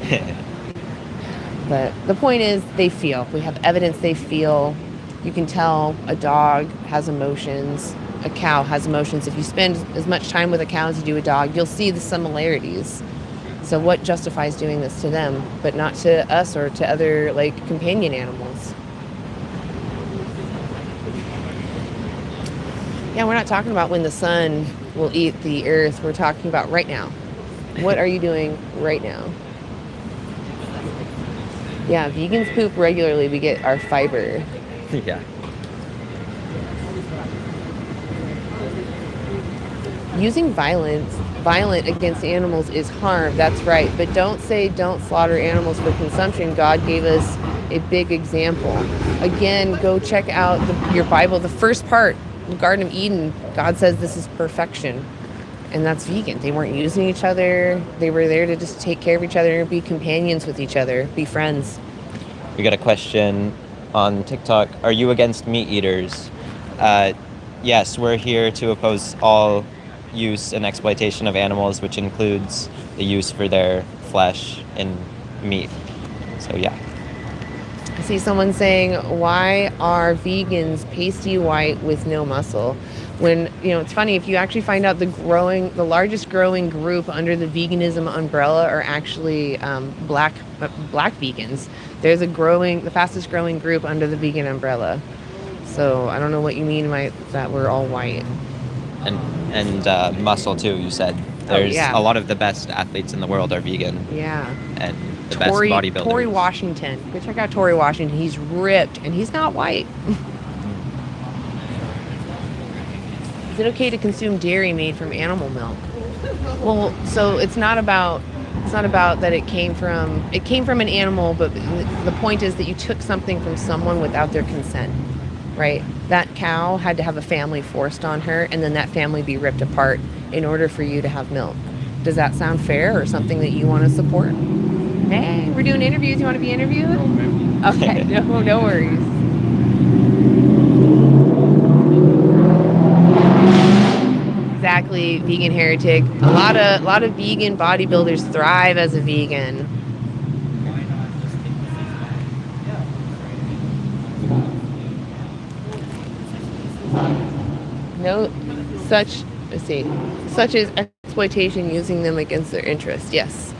But the point is, they feel. We have evidence they feel. You can tell a dog has emotions. A cow has emotions. If you spend as much time with a cow as you do a dog, you'll see the similarities. So what justifies doing this to them, but not to us or to other, like, companion animals? Yeah, we're not talking about when the sun will eat the earth. We're talking about right now. What are you doing right now? Yeah, vegans poop regularly. We get our fiber. Yeah. Using violent against animals is harm. That's right. But don't say don't slaughter animals for consumption. God gave us a big example. Again, go check out your Bible. The first part, the Garden of Eden, God says this is perfection. And that's vegan. They weren't using each other. They were there to just take care of each other and be companions with each other, be friends. We got a question on TikTok. Are you against meat eaters? Yes, we're here to oppose all use and exploitation of animals, which includes the use for their flesh in meat. So yeah. I see someone saying, why are vegans pasty white with no muscle? When, it's funny, if you actually find out the largest growing group under the veganism umbrella are actually black vegans. They're the fastest growing group under the vegan umbrella. So I don't know what you mean by that we're all white. And muscle too, you said. There's a lot of the best athletes in the world are vegan. Yeah. And the best bodybuilders. Tory Washington. Go check out Tory Washington. He's ripped and he's not white. Is it okay to consume dairy made from animal milk? Well, so it's not about that it came from an animal, but the point is that you took something from someone without their consent, right? That cow had to have a family forced on her, and then that family be ripped apart in order for you to have milk. Does that sound fair or something that you want to support? Hey, we're doing interviews. You want to be interviewed? Okay, no worries. Exactly, vegan heretic. A lot of vegan bodybuilders thrive as a vegan. No, such as exploitation, using them against their interests. Yes.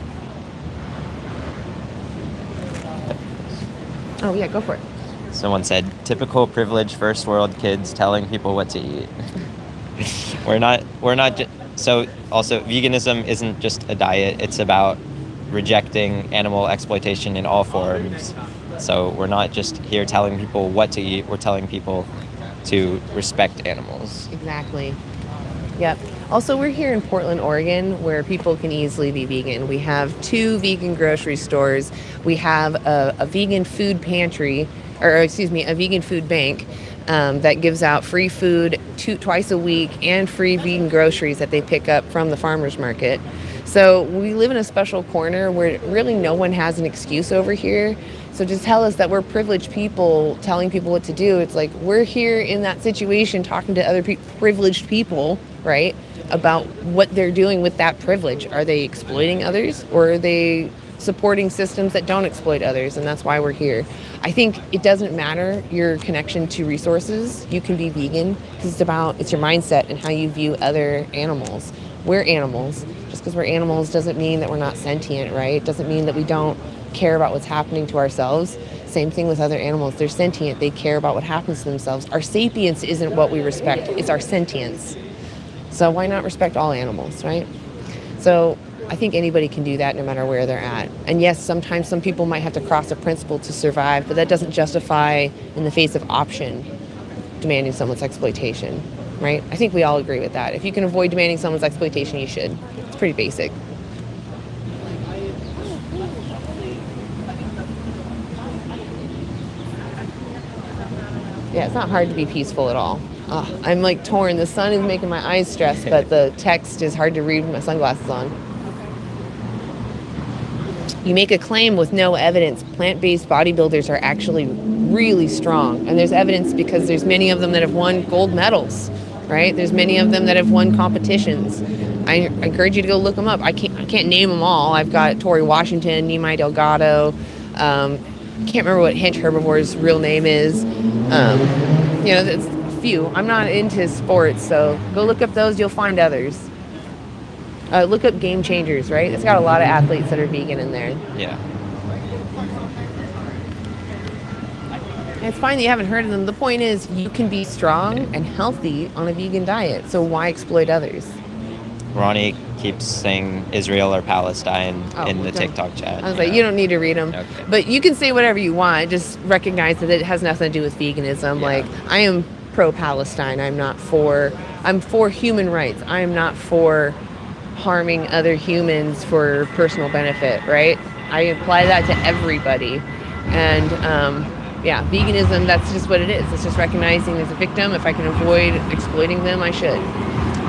Oh yeah, go for it. Someone said, typical privileged first world kids telling people what to eat. So also veganism isn't just a diet, it's about rejecting animal exploitation in all forms. So we're not just here telling people what to eat, we're telling people to respect animals. Exactly. Yep. Also, we're here in Portland, Oregon, where people can easily be vegan. We have 2 vegan grocery stores. We have a vegan food pantry, a vegan food bank that gives out free food twice a week and free vegan groceries that they pick up from the farmers market. So we live in a special corner where really no one has an excuse over here. So to tell us that we're privileged people telling people what to do, it's like we're here in that situation talking to other privileged people, right, about what they're doing with that privilege. Are they exploiting others, or are they supporting systems that don't exploit others? And that's why we're here. I think it doesn't matter your connection to resources. You can be vegan because it's your mindset and how you view other animals. We're animals. Just because we're animals doesn't mean that we're not sentient, right? Doesn't mean that we don't care about what's happening to ourselves. Same thing with other animals. They're sentient. They care about what happens to themselves. Our sapience isn't what we respect. It's our sentience. So why not respect all animals, right? So I think anybody can do that no matter where they're at. And yes, sometimes some people might have to cross a principle to survive, but that doesn't justify, in the face of option, demanding someone's exploitation, right? I think we all agree with that. If you can avoid demanding someone's exploitation, you should. It's pretty basic. Yeah, it's not hard to be peaceful at all. I'm like torn. The sun is making my eyes stressed, but the text is hard to read with my sunglasses on. You make a claim with no evidence. Plant-based bodybuilders are actually really strong. And there's evidence because there's many of them that have won gold medals, right? There's many of them that have won competitions. I encourage you to go look them up. I can't name them all. I've got Tory Washington, Nimai Delgado. Can't remember what Hinch Herbivore's real name is. It's a few. I'm not into sports, so go look up those. You'll find others. Look up Game Changers, right? It's got a lot of athletes that are vegan in there. Yeah. And it's fine that you haven't heard of them. The point is you can be strong and healthy on a vegan diet, so why exploit others? Ronnie keeps saying Israel or Palestine Oh, in the don't- TikTok chat. I was like, you don't need to read them. Okay. But you can say whatever you want. Just recognize that it has nothing to do with veganism. Yeah. Like, I am pro-Palestine. I'm for human rights. I am not for harming other humans for personal benefit, right? I apply that to everybody. And yeah, veganism, that's just what it is. It's just recognizing as a victim. If I can avoid exploiting them, I should.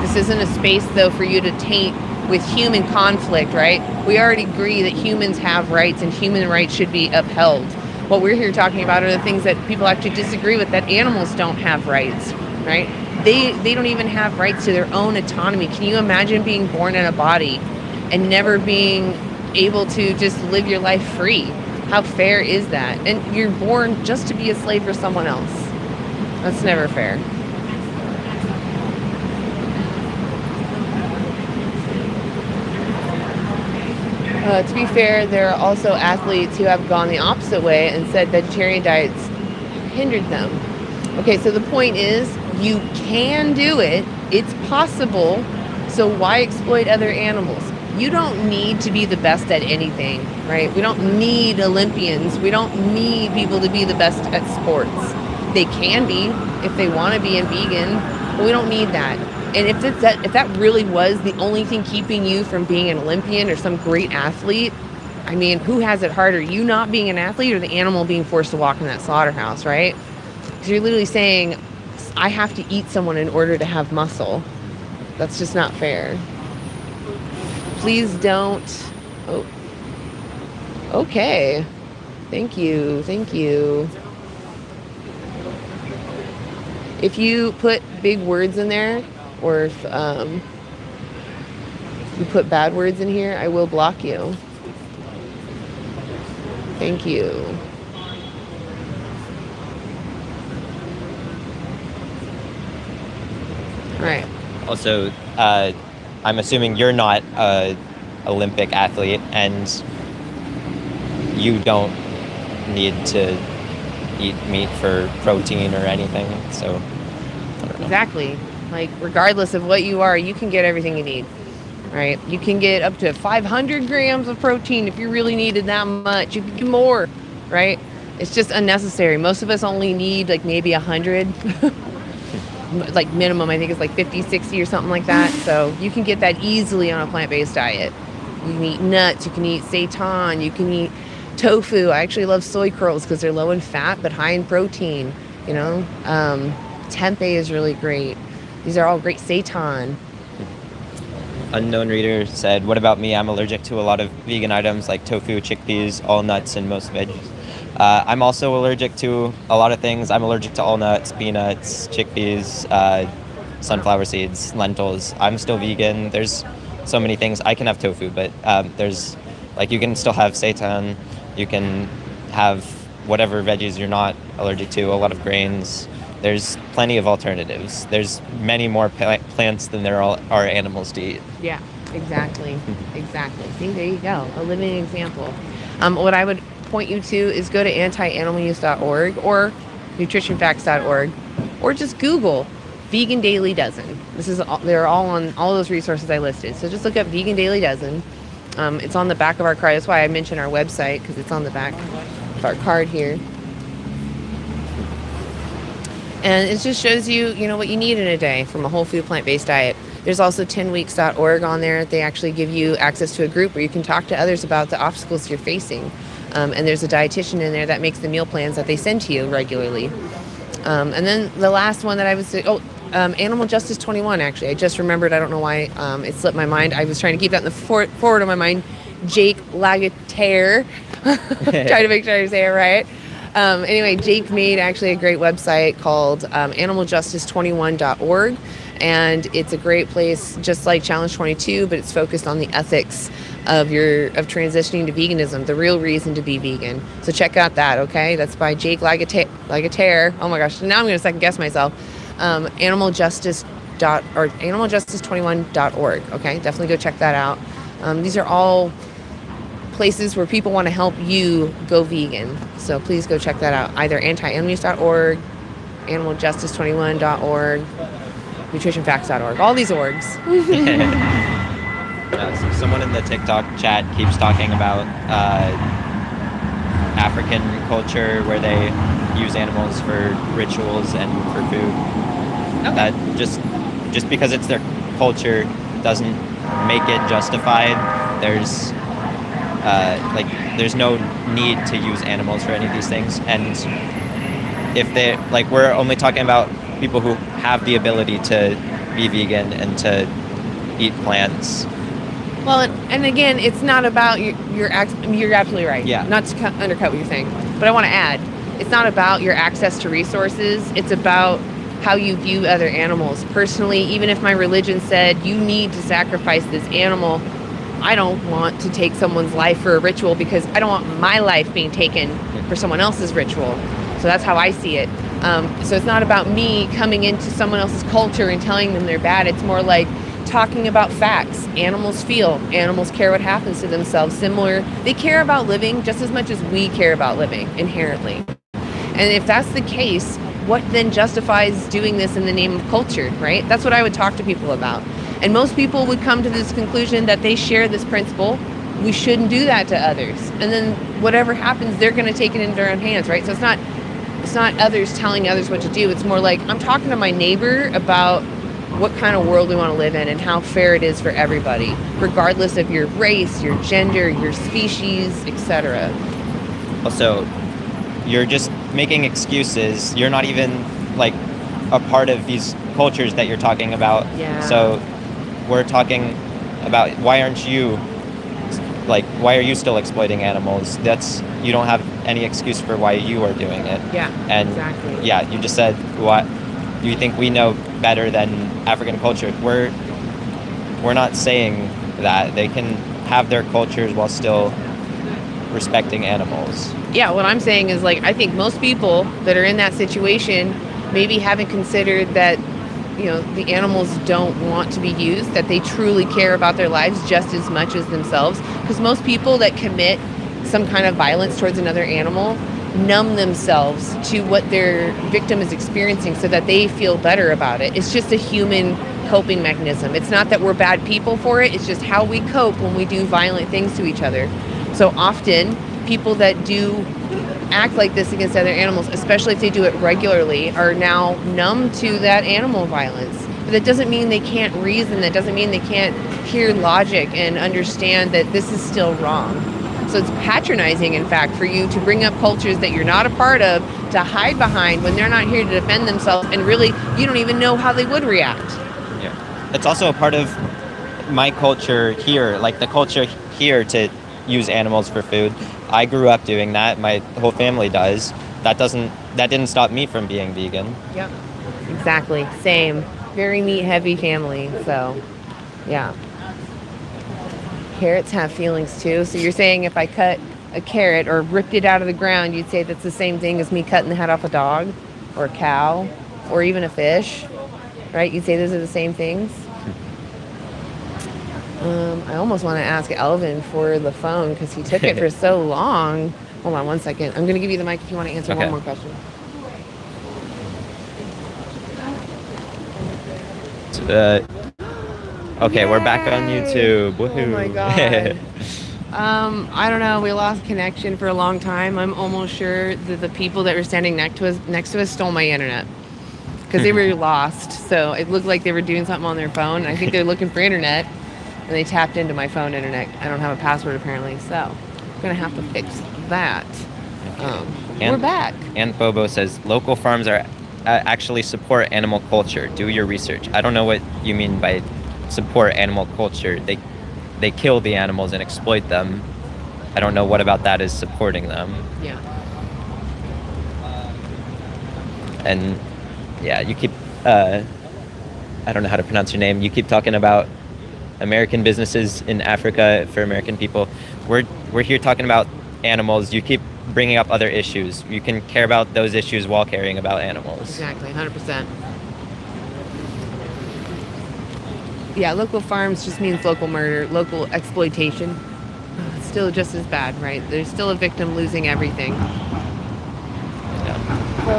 This isn't a space, though, for you to taint with human conflict, right? We already agree that humans have rights and human rights should be upheld. What we're here talking about are the things that people actually disagree with, that animals don't have rights, right? They don't even have rights to their own autonomy. Can you imagine being born in a body and never being able to just live your life free? How fair is that? And you're born just to be a slave for someone else. That's never fair. To be fair, there are also athletes who have gone the opposite way and said vegetarian diets hindered them. Okay, so the point is, you can do it. It's possible. So why exploit other animals? You don't need to be the best at anything, right? We don't need Olympians. We don't need people to be the best at sports. They can be if they want to be a vegan, but we don't need that. And if that really was the only thing keeping you from being an Olympian or some great athlete, I mean, who has it harder? You not being an athlete or the animal being forced to walk in that slaughterhouse, right? Because you're literally saying, I have to eat someone in order to have muscle. That's just not fair. Please don't. Oh. Okay. Thank you. Thank you. If you put big words in there, or if you put bad words in here, I will block you. Thank you. All right. Also, I'm assuming you're not a Olympic athlete, and you don't need to eat meat for protein or anything. So, I don't know. Exactly. Like, regardless of what you are, you can get everything you need, right? You can get up to 500 grams of protein if you really needed that much. You can do more, right? It's just unnecessary. Most of us only need like maybe 100. Like minimum, I think it's like 50, 60 or something like that. So you can get that easily on a plant-based diet. You can eat nuts, you can eat seitan, you can eat tofu. I actually love soy curls because they're low in fat but high in protein, you know. Tempeh is really great. These are all great. Seitan. Unknown reader said, what about me? I'm allergic to a lot of vegan items like tofu, chickpeas, all nuts, and most veggies. I'm also allergic to a lot of things. I'm allergic to all nuts, peanuts, chickpeas, sunflower seeds, lentils. I'm still vegan. There's so many things. I can have tofu, but there's, like, you can still have seitan. You can have whatever veggies you're not allergic to, a lot of grains. There's plenty of alternatives. There's many more plants than there are animals to eat. Yeah, exactly. Exactly. See, there you go. A living example. What I would point you to is go to antianimaluse.org or nutritionfacts.org, or just Google Vegan Dailey Dozen. They're all on all those resources I listed. So just look up Vegan Dailey Dozen. It's on the back of our card. That's why I mentioned our website, because it's on the back of our card here. And it just shows you, you know, what you need in a day from a whole food plant-based diet. There's also 10weeks.org on there. They actually give you access to a group where you can talk to others about the obstacles you're facing. And there's a dietitian in there that makes the meal plans that they send to you regularly. And then the last one that I would say, Animal Justice 21, actually. I just remembered. I don't know why it slipped my mind. I was trying to keep that in the forward of my mind. Jake Lagatere. Trying to make sure I say it right. Anyway, Jake made actually a great website called animaljustice21.org. And it's a great place, just like Challenge 22, but it's focused on the ethics of transitioning to veganism, the real reason to be vegan. So check out that, okay? That's by Jake Lagatere. Oh my gosh, now I'm going to second guess myself. Animaljustice21.org, okay? Definitely go check that out. These are all places where people want to help you go vegan. So please go check that out. Either antianimaluse.org, animaljustice21.org. nutritionfacts.org, all these orgs. So someone in the TikTok chat keeps talking about African culture where they use animals for rituals and for food. That just because it's their culture doesn't make it justified. There's there's no need to use animals for any of these things. And if they we're only talking about people who have the ability to be vegan and to eat plants. Well, and again, it's not about you're absolutely right. Yeah. Not to undercut what you're saying, but I want to add, it's not about your access to resources. It's about how you view other animals. Personally, even if my religion said you need to sacrifice this animal, I don't want to take someone's life for a ritual because I don't want my life being taken for someone else's ritual. So that's how I see it. So it's not about me coming into someone else's culture and telling them they're bad. It's more like talking about facts. Animals feel. Animals care what happens to themselves. Similar, they care about living just as much as we care about living inherently. And if that's the case, what then justifies doing this in the name of culture, right? That's what I would talk to people about. And most people would come to this conclusion that they share this principle. We shouldn't do that to others. And then whatever happens, they're going to take it into their own hands, right? So it's not others telling others what to do. It's more like I'm talking to my neighbor about what kind of world we want to live in and how fair it is for everybody, regardless of your race, your gender, your species, etc. Also, you're just making excuses. You're not even a part of these cultures that you're talking about. Yeah. So we're talking about why are you still exploiting animals? You don't have any excuse for why you are doing it. Yeah, and exactly. Yeah, you just said what you think we know better than African culture. We're not saying that. They can have their cultures while still respecting animals. Yeah, what I'm saying is I think most people that are in that situation maybe haven't considered that the animals don't want to be used, that they truly care about their lives just as much as themselves. Because most people that commit some kind of violence towards another animal numb themselves to what their victim is experiencing so that they feel better about it. It's just a human coping mechanism. It's not that we're bad people for it. It's just how we cope when we do violent things to each other. So often, people that do act like this against other animals, especially if they do it regularly, are now numb to that animal violence. But that doesn't mean they can't reason. That doesn't mean they can't hear logic and understand that this is still wrong. So it's patronizing, in fact, for you to bring up cultures that you're not a part of to hide behind when they're not here to defend themselves, and really, you don't even know how they would react. Yeah. It's also a part of my culture here, the culture here to use animals for food. I grew up doing that. My whole family does. That didn't stop me from being vegan. Yep. Exactly. Same. Very meat heavy family. So, yeah. Carrots have feelings too. So you're saying if I cut a carrot or ripped it out of the ground, you'd say that's the same thing as me cutting the head off a dog or a cow or even a fish, right? You'd say those are the same things. I almost want to ask Elvin for the phone because he took it for so long. Hold on one second. I'm going to give you the mic if you want to answer one more question. Okay, we're back on YouTube. Oh Woohoo. my God. I don't know. We lost connection for a long time. I'm almost sure that the people that were standing next to us stole my internet because they were lost. So it looked like they were doing something on their phone. I think they're looking for internet. And they tapped into my phone internet. I don't have a password apparently, so I'm gonna have to fix that. We're back. And Bobo says local farms are actually support animal culture. Do your research. I don't know what you mean by support animal culture. They kill the animals and exploit them. I don't know what about that is supporting them. Yeah. And yeah, you keep I don't know how to pronounce your name. You keep talking about American businesses in Africa for American people. We're here talking about animals. You keep bringing up other issues. You can care about those issues while caring about animals. Exactly, 100%. Yeah, local farms just means local murder, local exploitation. It's still just as bad, right? There's still a victim losing everything. Yeah. So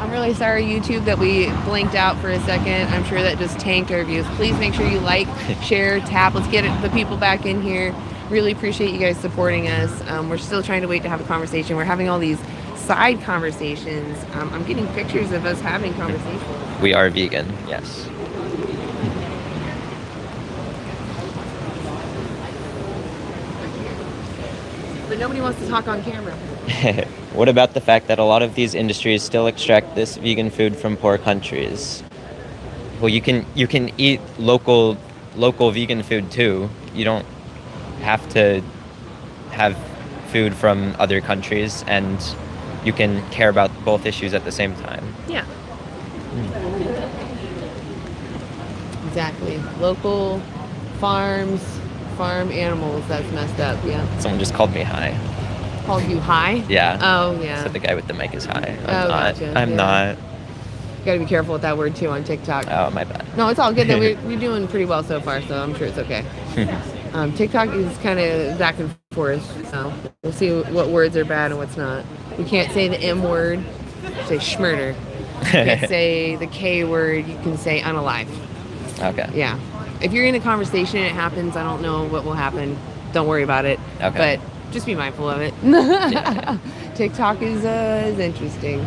I I'm really sorry, YouTube, that we blinked out for a second. I'm sure that just tanked our views. Please make sure you like, share, tap. Let's get the people back in here. Really appreciate you guys supporting us. We're still trying to wait to have a conversation. We're having all these side conversations. I'm getting pictures of us having conversations. We are vegan, yes. But nobody wants to talk on camera. What about the fact that a lot of these industries still extract this vegan food from poor countries? Well, you can eat local vegan food too. You don't have to have food from other countries, and you can care about both issues at the same time. Yeah. Exactly. Local farms, farm animals. That's messed up. Yeah. Someone just called me high. Called you high? Yeah. Oh, yeah. So the guy with the mic is high. Gotcha. I'm Yeah. not. You gotta be careful with that word too on TikTok. Oh, my bad. No, it's all good. That we're doing pretty well so far, so I'm sure it's okay. TikTok is kind of back and forth, so we'll see what words are bad and what's not. We can't say the M word. Say schmurder. You can't say the K word. You can say unalive. Okay. Yeah. If you're in a conversation and it happens, I don't know what will happen. Don't worry about it. Okay. But just be mindful of it. Yeah. TikTok is interesting.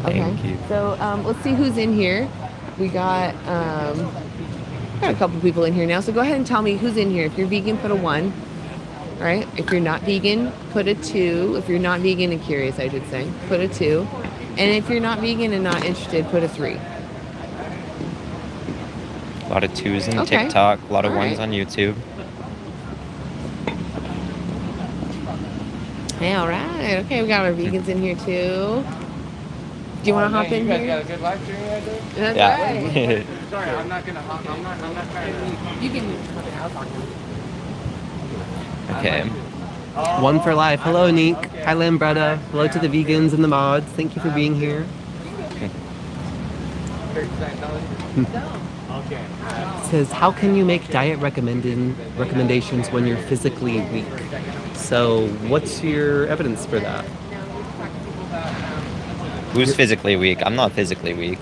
Thank you. So let's see who's in here. We got a couple people in here now. So go ahead and tell me who's in here. If you're vegan, put a 1. All right. If you're not vegan, put a 2. If you're not vegan and curious, I should say, put a 2. And if you're not vegan and not interested, put a 3. A lot of 2s in Okay. TikTok, a lot of All 1s right. on YouTube. Hey, all right. Okay, we got our vegans in here too. Do you want to hop in You guys here? got a good live stream right there? That's Yeah. right. Sorry, I'm not gonna hop. I'm not trying to. You can. I'll talk to Okay. One for life. Hello, Neek. Hi, Lambretta. Hello to the vegans and the mods. Thank you for being here. Okay. It says, how can you make diet recommendations when you're physically weak? So what's your evidence for that? Who's physically weak? I'm not physically weak.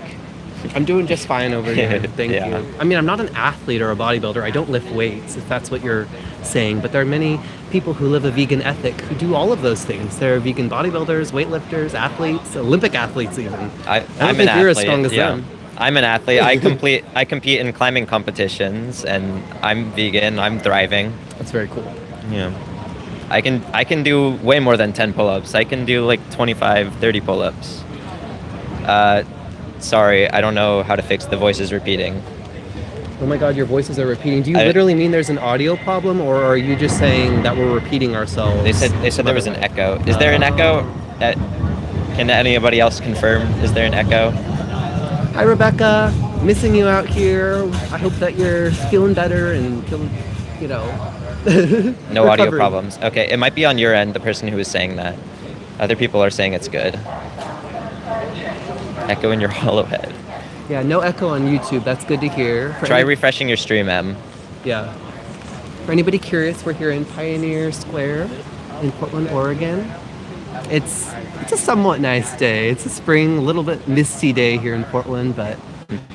I'm doing just fine over here. Thank Yeah. you. I mean, I'm not an athlete or a bodybuilder. I don't lift weights, if that's what you're saying. But there are many people who live a vegan ethic who do all of those things. There are vegan bodybuilders, weightlifters, athletes, Olympic athletes even. I don't I'm think an you're athlete. as strong as yeah. them. I'm an athlete. I compete in climbing competitions, and I'm vegan. I'm thriving. That's very cool. Yeah. I can do way more than 10 pull-ups. I can do like 25, 30 pull-ups. Sorry, I don't know how to fix the voices repeating. Oh my God, your voices are repeating. Do you I- literally mean there's an audio problem, or are you just saying that we're repeating ourselves? They said there was an echo. Is there an echo? Can anybody else confirm? Is there an echo? Hi, Rebecca. Missing you out here. I hope that you're feeling better and feeling, No audio recovering. problems. Okay, it might be on your end, the person who was saying that. Other people are saying it's good. Echo in your hollow head. Yeah, no echo on YouTube. That's good to hear. Try refreshing your stream, Em. Yeah. For anybody curious, we're here in Pioneer Square in Portland, Oregon. It's a somewhat nice day. It's a spring, a little bit misty day here in Portland, but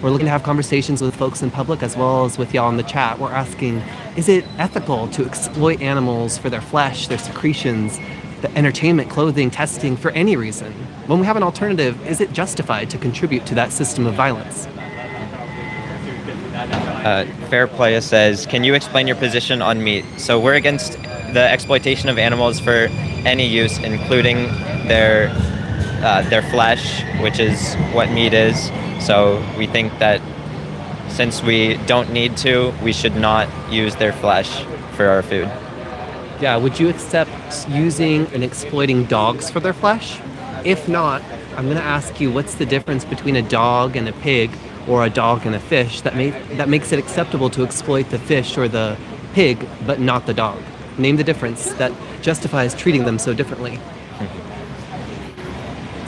we're looking to have conversations with folks in public as well as with y'all in the chat. We're asking, is it ethical to exploit animals for their flesh, their secretions, the entertainment, clothing, testing, for any reason? When we have an alternative, is it justified to contribute to that system of violence? Fair Playa says, can you explain your position on meat? So we're against the exploitation of animals for any use, including their flesh, which is what meat is. So we think that since we don't need to, we should not use their flesh for our food. Yeah, would you accept using and exploiting dogs for their flesh? If not, I'm going to ask you, what's the difference between a dog and a pig, or a dog and a fish, that makes it acceptable to exploit the fish or the pig, but not the dog? Name the difference that justifies treating them so differently.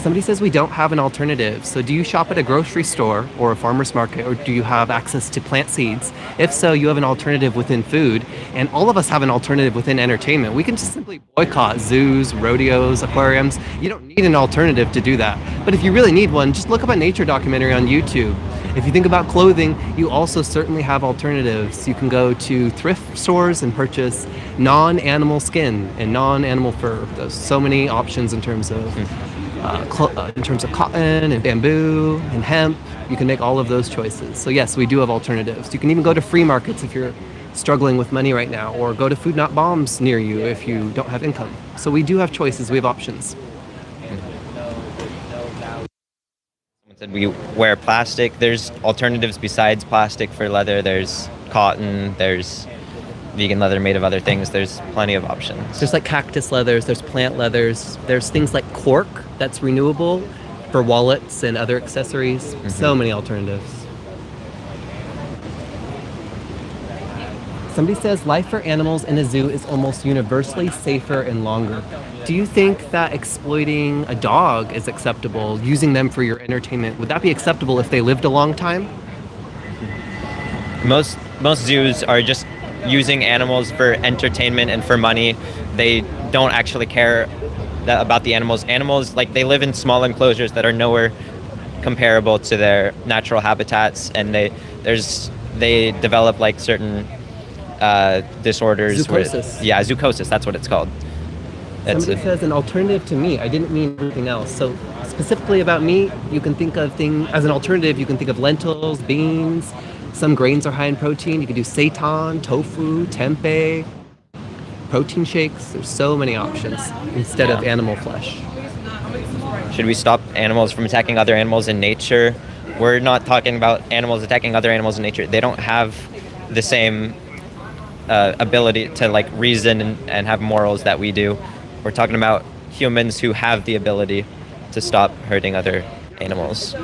Somebody says we don't have an alternative. So do you shop at a grocery store or a farmer's market, or do you have access to plant seeds? If so, you have an alternative within food, and all of us have an alternative within entertainment. We can just simply boycott zoos, rodeos, aquariums. You don't need an alternative to do that. But if you really need one, just look up a nature documentary on YouTube. If you think about clothing, you also certainly have alternatives. You can go to thrift stores and purchase non-animal skin and non-animal fur. There's so many options in terms of cotton and bamboo and hemp. You can make all of those choices. So yes, we do have alternatives. You can even go to free markets if you're struggling with money right now, or go to Food Not Bombs near you if you don't have income. So we do have choices, we have options. Someone said we wear plastic. There's alternatives besides plastic for leather. There's cotton, there's vegan leather made of other things. There's plenty of options. There's like cactus leathers, there's plant leathers, there's things like cork that's renewable for wallets and other accessories. So many alternatives. Somebody says life for animals in a zoo is almost universally safer and longer. Do you think that exploiting a dog is acceptable, using them for your entertainment? Would that be acceptable if they lived a long time? Most zoos are just using animals for entertainment and for money. They don't actually care about the animals. Animals, like, they live in small enclosures that are nowhere comparable to their natural habitats, and they develop like certain disorders. Zoochosis. Zoochosis, that's what it's called. Somebody says an alternative to meat. I didn't mean anything else. So specifically about meat, you can think of as an alternative, you can think of lentils, beans. Some grains are high in protein. You can do seitan, tofu, tempeh, protein shakes. There's so many options instead of animal flesh. Should we stop animals from attacking other animals in nature? We're not talking about animals attacking other animals in nature. They don't have the same ability to like reason and have morals that we do. We're talking about humans who have the ability to stop hurting other animals.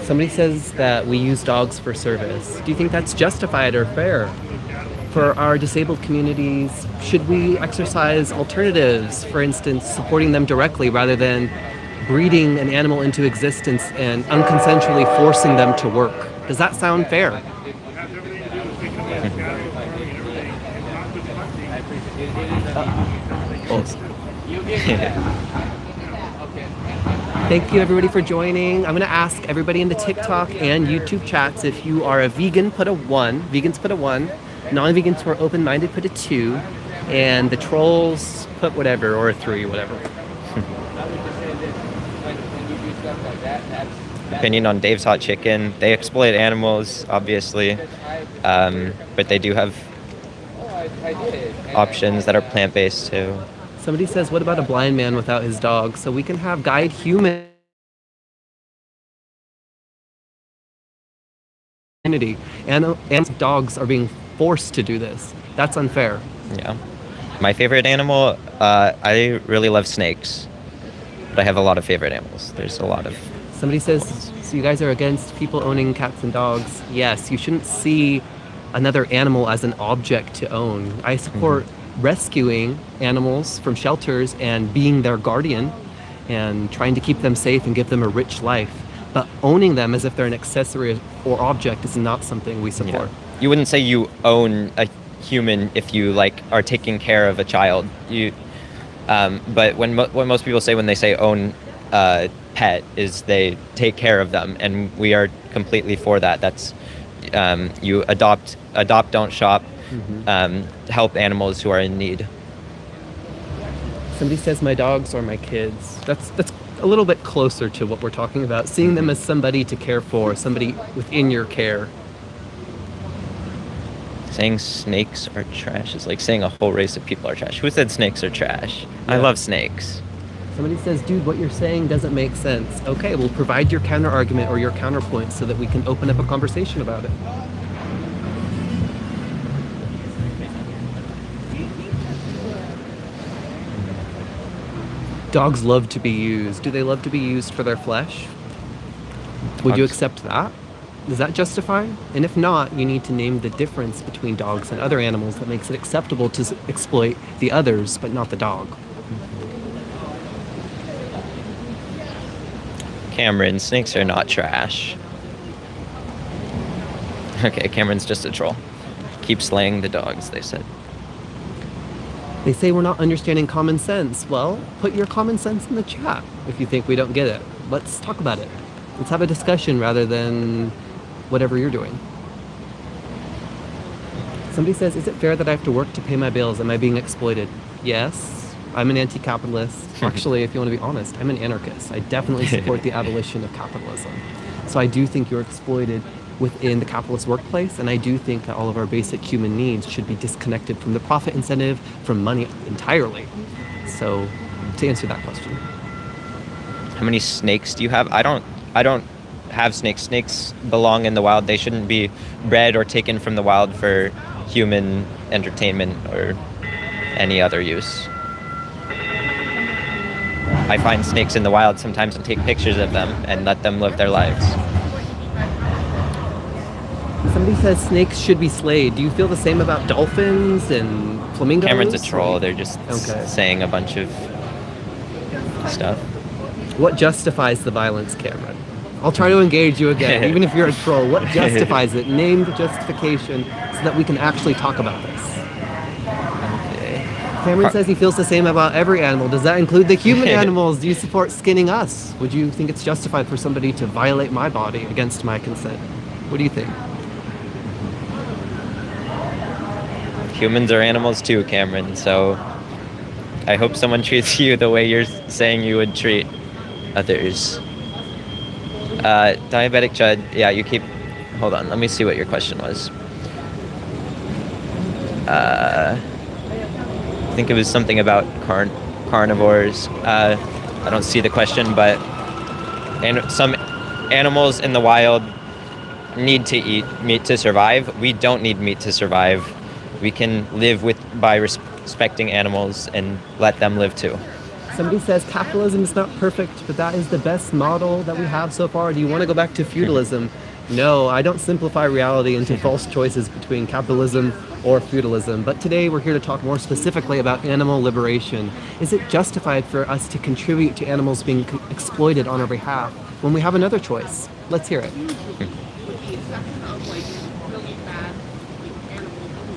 Somebody says that we use dogs for service. Do you think that's justified or fair? For our disabled communities, should we exercise alternatives, for instance, supporting them directly rather than breeding an animal into existence and unconsensually forcing them to work? Does that sound fair? Thank you everybody for joining. I'm going to ask everybody in the TikTok and YouTube chats, if you are a vegan, put a 1. Vegans put a 1. Non-vegans who are open-minded put a 2. And the trolls put whatever, or a 3, whatever. Opinion on Dave's Hot Chicken. They exploit animals, obviously, but they do have options that are plant-based too. Somebody says, what about a blind man without his dog? So we can have guide human and dogs are being forced to do this. That's unfair. Yeah. My favorite animal, I really love snakes, but I have a lot of favorite animals. There's a lot of... Somebody says, so you guys are against people owning cats and dogs. Yes, you shouldn't see another animal as an object to own. I support rescuing animals from shelters and being their guardian and trying to keep them safe and give them a rich life. But owning them as if they're an accessory or object is not something we support. Yeah. You wouldn't say you own a human if you like are taking care of a child. But when what most people say when they say own a pet is they take care of them, and we are completely for that. That's you adopt, don't shop. Help animals who are in need. Somebody says my dogs are my kids. That's a little bit closer to what we're talking about. Seeing them as somebody to care for, somebody within your care. Saying snakes are trash is like saying a whole race of people are trash. Who said snakes are trash? Yeah. I love snakes. Somebody says, dude, what you're saying doesn't make sense. Okay, we'll provide your counter argument or your counterpoint so that we can open up a conversation about it. Dogs love to be used. Do they love to be used for their flesh? Would you accept that? Is that justified? And if not, you need to name the difference between dogs and other animals that makes it acceptable to exploit the others, but not the dog. Cameron, snakes are not trash. Okay, Cameron's just a troll. Keep slaying the dogs, they said. They say we're not understanding common sense. Well, put your common sense in the chat if you think we don't get it. Let's talk about it. Let's have a discussion rather than whatever you're doing. Somebody says, is it fair that I have to work to pay my bills? Am I being exploited? Yes, I'm an anti-capitalist. Actually, if you want to be honest, I'm an anarchist. I definitely support the abolition of capitalism. So I do think you're exploited within the capitalist workplace, and I do think that all of our basic human needs should be disconnected from the profit incentive, from money entirely. So, to answer that question. How many snakes do you have? I don't have snakes. Snakes belong in the wild. They shouldn't be bred or taken from the wild for human entertainment or any other use. I find snakes in the wild sometimes and take pictures of them and let them live their lives. Somebody says snakes should be slayed. Do you feel the same about dolphins and flamingos? Cameron's a troll. They're just Okay. saying a bunch of stuff. What justifies the violence, Cameron? I'll try to engage you again, even if you're a troll. What justifies it? Name the justification so that we can actually talk about this. Okay. Cameron says he feels the same about every animal. Does that include the human animals? Do you support skinning us? Would you think it's justified for somebody to violate my body against my consent? What do you think? Humans are animals too, Cameron, so I hope someone treats you the way you're saying you would treat others. Diabetic Judd, yeah, you keep... Hold on, let me see what your question was. I think it was something about carnivores. I don't see the question, but some animals in the wild need to eat meat to survive. We don't need meat to survive. We can live by respecting animals and let them live too. Somebody says capitalism is not perfect, but that is the best model that we have so far. Do you want to go back to feudalism? No, I don't simplify reality into false choices between capitalism or feudalism. But today we're here to talk more specifically about animal liberation. Is it justified for us to contribute to animals being exploited on our behalf when we have another choice? Let's hear it.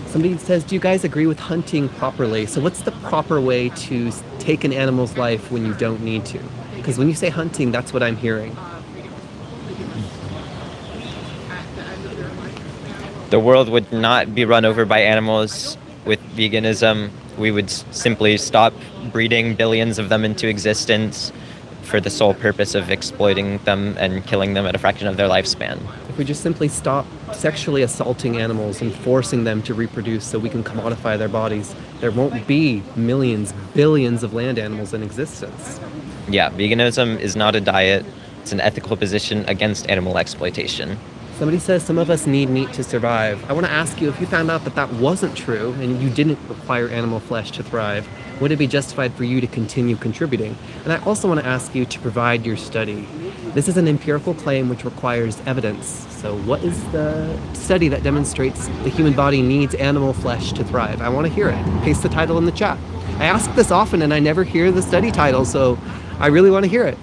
Somebody says, do you guys agree with hunting properly? So what's the proper way to take an animal's life when you don't need to? Because when you say hunting, that's what I'm hearing. The world would not be run over by animals with veganism. We would simply stop breeding billions of them into existence for the sole purpose of exploiting them and killing them at a fraction of their lifespan. If we just simply stop sexually assaulting animals and forcing them to reproduce so we can commodify their bodies, there won't be millions, billions of land animals in existence. Yeah, veganism is not a diet. It's an ethical position against animal exploitation. Somebody says some of us need meat to survive. I want to ask you, if you found out that that wasn't true and you didn't require animal flesh to thrive, would it be justified for you to continue contributing? And I also want to ask you to provide your study. This is an empirical claim which requires evidence. So what is the study that demonstrates the human body needs animal flesh to thrive? I want to hear it. Paste the title in the chat. I ask this often and I never hear the study title, so I really want to hear it.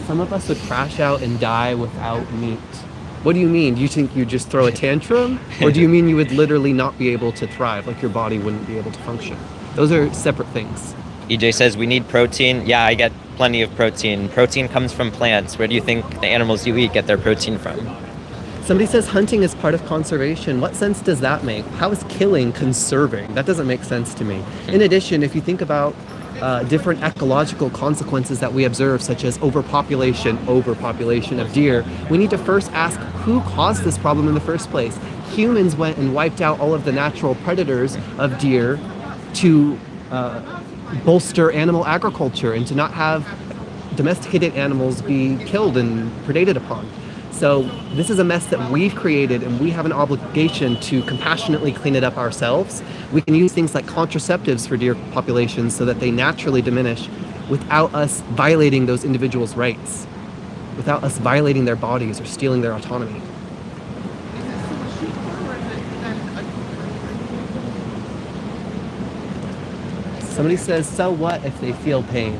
Some of us would crash out and die without meat. What do you mean? Do you think you just throw a tantrum? Or do you mean you would literally not be able to thrive, like your body wouldn't be able to function? Those are separate things. EJ says we need protein. Yeah, I get plenty of protein. Protein comes from plants. Where do you think the animals you eat get their protein from? Somebody says hunting is part of conservation. What sense does that make? How is killing conserving? That doesn't make sense to me. In addition, if you think about different ecological consequences that we observe, such as overpopulation of deer, we need to first ask who caused this problem in the first place. Humans went and wiped out all of the natural predators of deer to bolster animal agriculture and to not have domesticated animals be killed and predated upon. So this is a mess that we've created, and we have an obligation to compassionately clean it up ourselves. We can use things like contraceptives for deer populations so that they naturally diminish without us violating those individuals' rights, without us violating their bodies or stealing their autonomy. Somebody says, so what if they feel pain?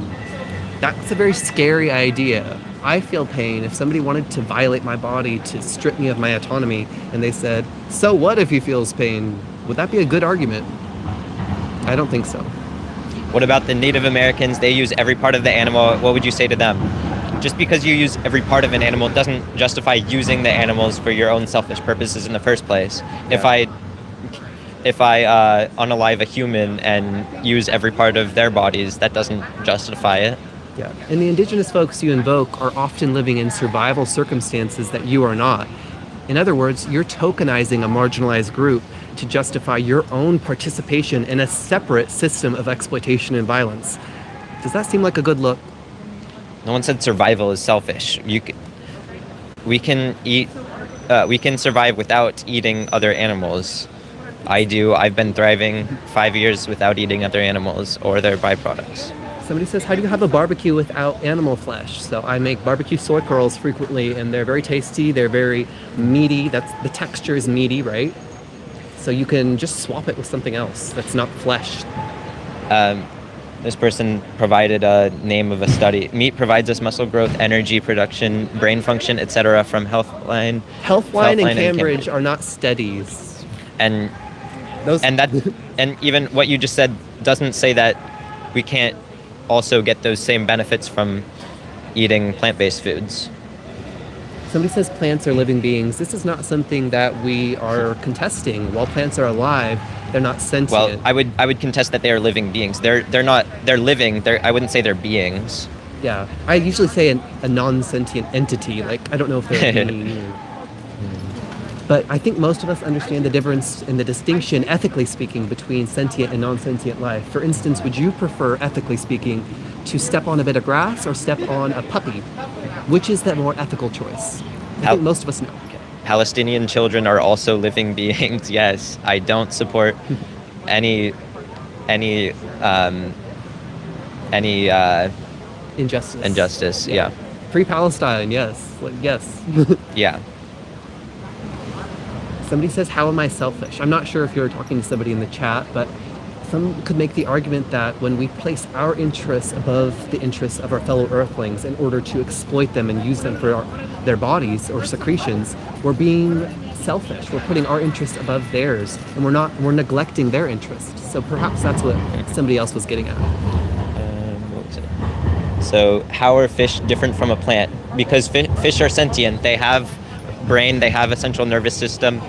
That's a very scary idea. I feel pain. If somebody wanted to violate my body to strip me of my autonomy and they said, so what if he feels pain? Would that be a good argument? I don't think so. What about the Native Americans? They use every part of the animal. What would you say to them? Just because you use every part of an animal doesn't justify using the animals for your own selfish purposes in the first place. Yeah. If I unalive a human and use every part of their bodies, that doesn't justify it. Yeah. And the indigenous folks you invoke are often living in survival circumstances that you are not. In other words, you're tokenizing a marginalized group to justify your own participation in a separate system of exploitation and violence. Does that seem like a good look? No one said survival is selfish. We can survive without eating other animals. I've been thriving 5 years without eating other animals or their byproducts. Somebody says, how do you have a barbecue without animal flesh? So I make barbecue soy curls frequently, and they're very tasty. They're very meaty. The texture is meaty, right? So you can just swap it with something else that's not flesh. This person provided a name of a study. Meat provides us muscle growth, energy production, brain function, etc. from Healthline. Healthline and Cambridge are not studies. And Those and even what you just said doesn't say that we can't also get those same benefits from eating plant-based foods. Somebody says plants are living beings. This is not something that we are contesting. While plants are alive, they're not sentient. Well, I would contest that they are living beings. They're living. I wouldn't say they're beings. Yeah, I usually say a non-sentient entity. Like, I don't know if they're a being. But I think most of us understand the difference in the distinction, ethically speaking, between sentient and non-sentient life. For instance, would you prefer, ethically speaking, to step on a bit of grass or step on a puppy? Which is the more ethical choice? I think most of us know. Palestinian children are also living beings. Yes, I don't support any injustice. Yeah. Free Palestine, yes. Yes. Yeah. Somebody says, how am I selfish? I'm not sure if you're talking to somebody in the chat, but some could make the argument that when we place our interests above the interests of our fellow earthlings in order to exploit them and use them for their bodies or secretions, we're being selfish. We're putting our interests above theirs, and we're neglecting their interests. So perhaps that's what somebody else was getting at. What was it? So how are fish different from a plant? Because fish are sentient. They have brain. They have a central nervous system.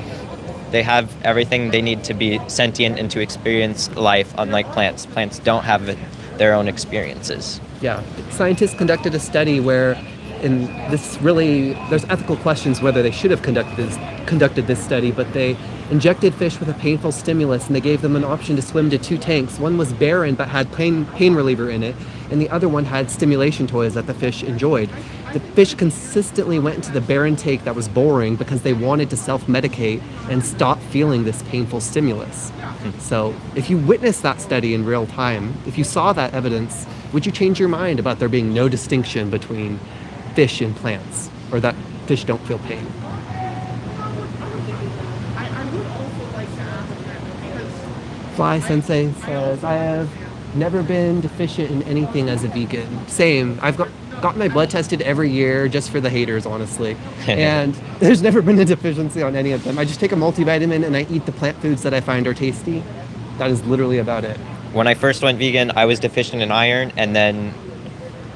They have everything they need to be sentient and to experience life, unlike plants. Plants don't have their own experiences. Yeah. Scientists conducted a study where there's ethical questions whether they should have conducted this study, but they injected fish with a painful stimulus and they gave them an option to swim to 2 tanks. One was barren but had pain reliever in it, and the other one had stimulation toys that the fish enjoyed. The fish consistently went into the barren tank that was boring because they wanted to self-medicate and stop feeling this painful stimulus. So if you witnessed that study in real time, if you saw that evidence, would you change your mind about there being no distinction between fish and plants, or that fish don't feel pain? I would also like to ask that because Fly Sensei says, I have never been deficient in anything as a vegan. Same. I've gotten my blood tested every year just for the haters, honestly. And there's never been a deficiency on any of them. I just take a multivitamin and I eat the plant foods that I find are tasty. That is literally about it. When I first went vegan, I was deficient in iron, and then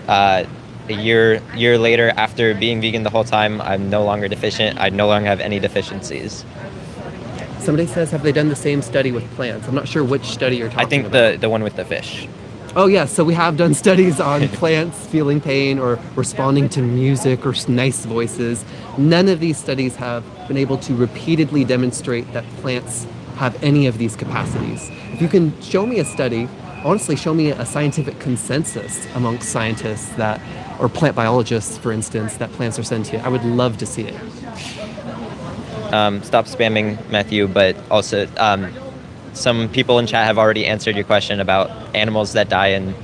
a year later, after being vegan the whole time, I'm no longer deficient. I no longer have any deficiencies. Somebody says, have they done the same study with plants? I'm not sure which study you're talking about. I think the one with the fish. Oh yeah, so we have done studies on plants feeling pain or responding to music or nice voices. None of these studies have been able to repeatedly demonstrate that plants have any of these capacities. If you can show me a study, honestly show me a scientific consensus amongst scientists or plant biologists, for instance, that plants are sentient, I would love to see it. Stop spamming, Matthew, but also some people in chat have already answered your question about animals that die in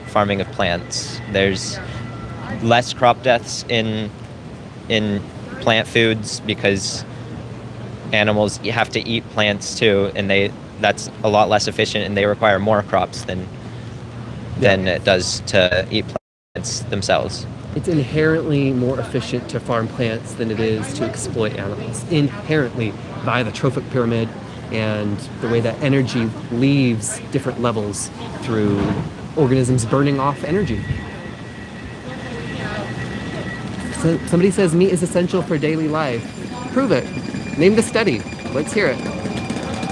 farming of plants. There's less crop deaths in plant foods because animals have to eat plants too, and that's a lot less efficient, and they require more crops than it does to eat plants themselves. It's inherently more efficient to farm plants than it is to exploit animals. Inherently, via the trophic pyramid and the way that energy leaves different levels through organisms burning off energy. So somebody says meat is essential for daily life. Prove it. Name the study. Let's hear it.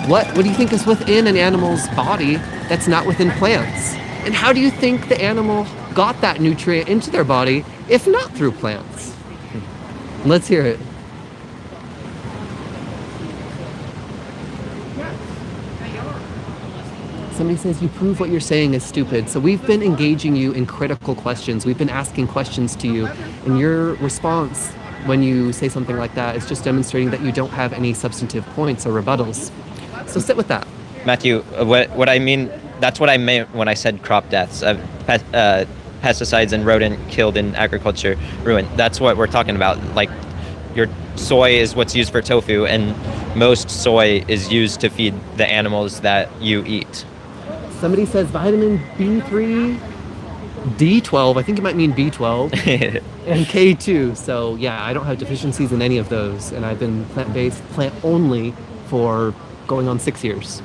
What do you think is within an animal's body that's not within plants? And how do you think the animal got that nutrient into their body if not through plants? Let's hear it. Somebody says you prove what you're saying is stupid. So we've been engaging you in critical questions. We've been asking questions to you, and your response when you say something like that is just demonstrating that you don't have any substantive points or rebuttals. So sit with that. Matthew, what I mean, that's what I meant when I said crop deaths, pesticides and rodent killed in agriculture ruin. That's what we're talking about. Like, your soy is what's used for tofu, and most soy is used to feed the animals that you eat. Somebody says vitamin B3, D12, I think it might mean B12, and K2. So yeah, I don't have deficiencies in any of those, and I've been plant-based, plant-only for going on 6 years.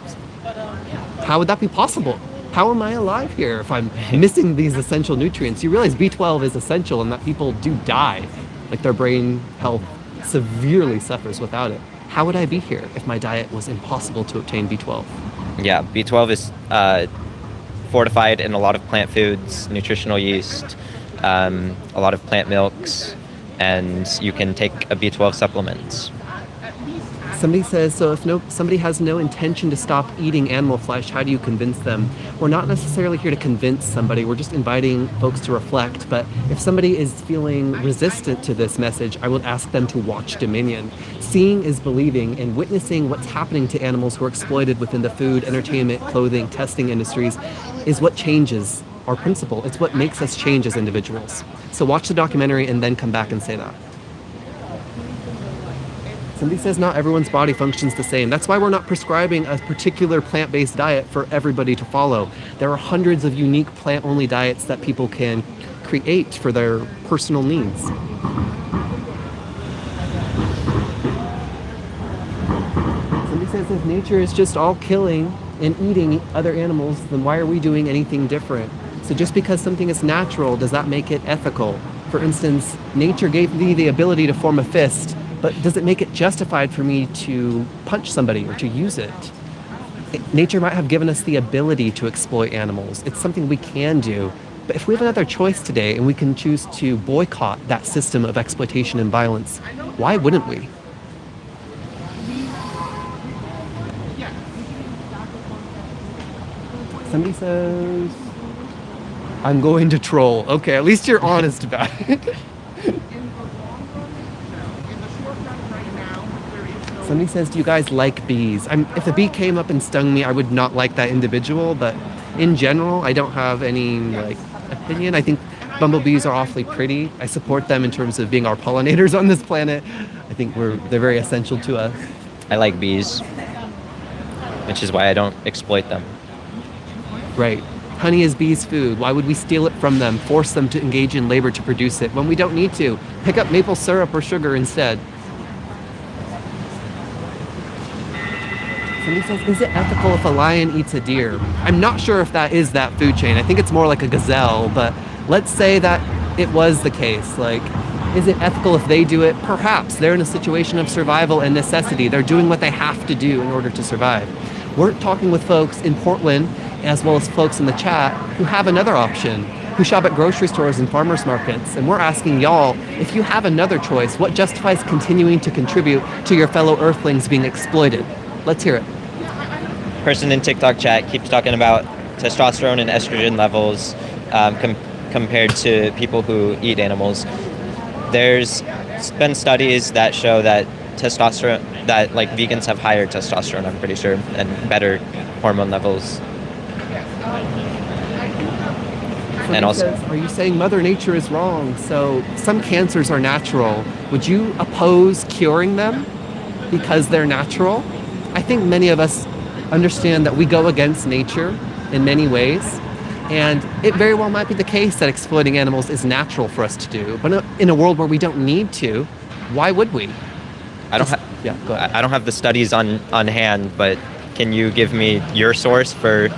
How would that be possible? How am I alive here if I'm missing these essential nutrients? You realize B12 is essential and that people do die, like their brain health severely suffers without it. How would I be here if my diet was impossible to obtain B12? Yeah, B12 is fortified in a lot of plant foods, nutritional yeast, a lot of plant milks, and you can take a B12 supplement. Somebody says, so if somebody has no intention to stop eating animal flesh, how do you convince them? We're not necessarily here to convince somebody. We're just inviting folks to reflect. But if somebody is feeling resistant to this message, I would ask them to watch Dominion. Seeing is believing, and witnessing what's happening to animals who are exploited within the food, entertainment, clothing, testing industries is what changes our principle. It's what makes us change as individuals. So watch the documentary and then come back and say that. Somebody says not everyone's body functions the same. That's why we're not prescribing a particular plant-based diet for everybody to follow. There are hundreds of unique plant-only diets that people can create for their personal needs. Somebody says if nature is just all killing and eating other animals, then why are we doing anything different? So just because something is natural, does that make it ethical? For instance, nature gave me the ability to form a fist, but does it make it justified for me to punch somebody or to use it? Nature might have given us the ability to exploit animals. It's something we can do. But if we have another choice today and we can choose to boycott that system of exploitation and violence, why wouldn't we? Somebody says, I'm going to troll. Okay, at least you're honest about it. Somebody says, do you guys like bees? If a bee came up and stung me, I would not like that individual, but in general, I don't have any opinion. I think bumblebees are awfully pretty. I support them in terms of being our pollinators on this planet. I think they're very essential to us. I like bees, which is why I don't exploit them. Right. Honey is bees' food. Why would we steal it from them, force them to engage in labor to produce it when we don't need to? Pick up maple syrup or sugar instead. Somebody says, is it ethical if a lion eats a deer? I'm not sure if that is that food chain. I think it's more like a gazelle, but let's say that it was the case. Like, is it ethical if they do it? Perhaps. They're in a situation of survival and necessity. They're doing what they have to do in order to survive. We're talking with folks in Portland, as well as folks in the chat, who have another option, who shop at grocery stores and farmers markets. And we're asking y'all, if you have another choice, what justifies continuing to contribute to your fellow earthlings being exploited? Let's hear it. Person in TikTok chat keeps talking about testosterone and estrogen levels compared to people who eat animals. There's been studies that show that testosterone, that like vegans have higher testosterone, I'm pretty sure, and better hormone levels. And also, are you saying Mother Nature is wrong? So some cancers are natural. Would you oppose curing them because they're natural? I think many of us understand that we go against nature in many ways. And it very well might be the case that exploiting animals is natural for us to do. But in a world where we don't need to, why would we? I don't Yeah, go ahead. I don't have the studies on hand, but can you give me your source for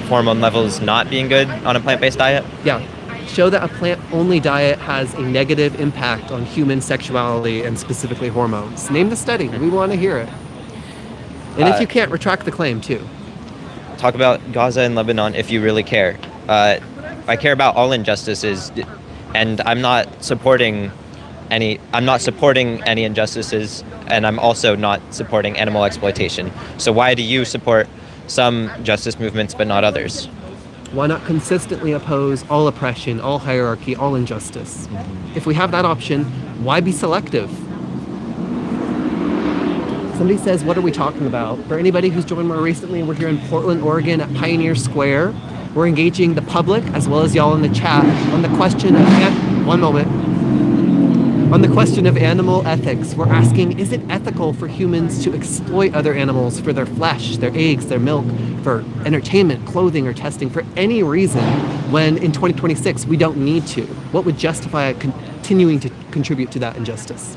hormone levels not being good on a plant-based diet? Yeah. Show that a plant-only diet has a negative impact on human sexuality and specifically hormones. Name the study. We want to hear it. And if you can't, retract the claim too. Talk about Gaza and Lebanon if you really care. I care about all injustices, and I'm not supporting any injustices, and I'm also not supporting animal exploitation. So why do you support some justice movements but not others? Why not consistently oppose all oppression, all hierarchy, all injustice? If we have that option, why be selective? Somebody says, what are we talking about? For anybody who's joined more recently, we're here in Portland, Oregon at Pioneer Square. We're engaging the public as well as y'all in the chat on the question of, on the question of animal ethics. We're asking, is it ethical for humans to exploit other animals for their flesh, their eggs, their milk, for entertainment, clothing, or testing for any reason when in 2026 we don't need to? What would justify continuing to contribute to that injustice?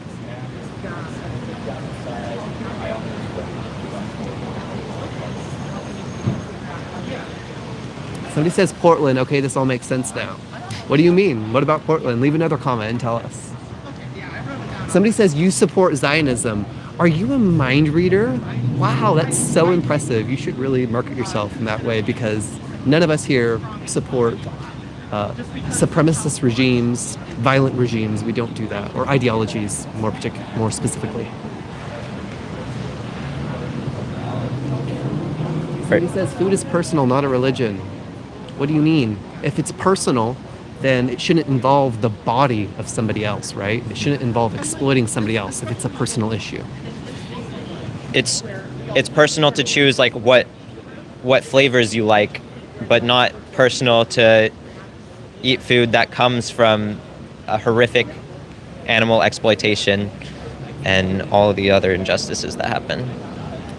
Somebody says Portland. Okay, this all makes sense now. What do you mean? What about Portland? Leave another comment and tell us. Somebody says you support Zionism. Are you a mind reader? Wow, that's so impressive. You should really market yourself in that way because none of us here support supremacist regimes, violent regimes. We don't do that, or ideologies more specifically. Somebody says food is personal, not a religion. What do you mean? If it's personal, then it shouldn't involve the body of somebody else, right? It shouldn't involve exploiting somebody else if it's a personal issue. It's personal to choose like what flavors you like, but not personal to eat food that comes from a horrific animal exploitation and all of the other injustices that happen.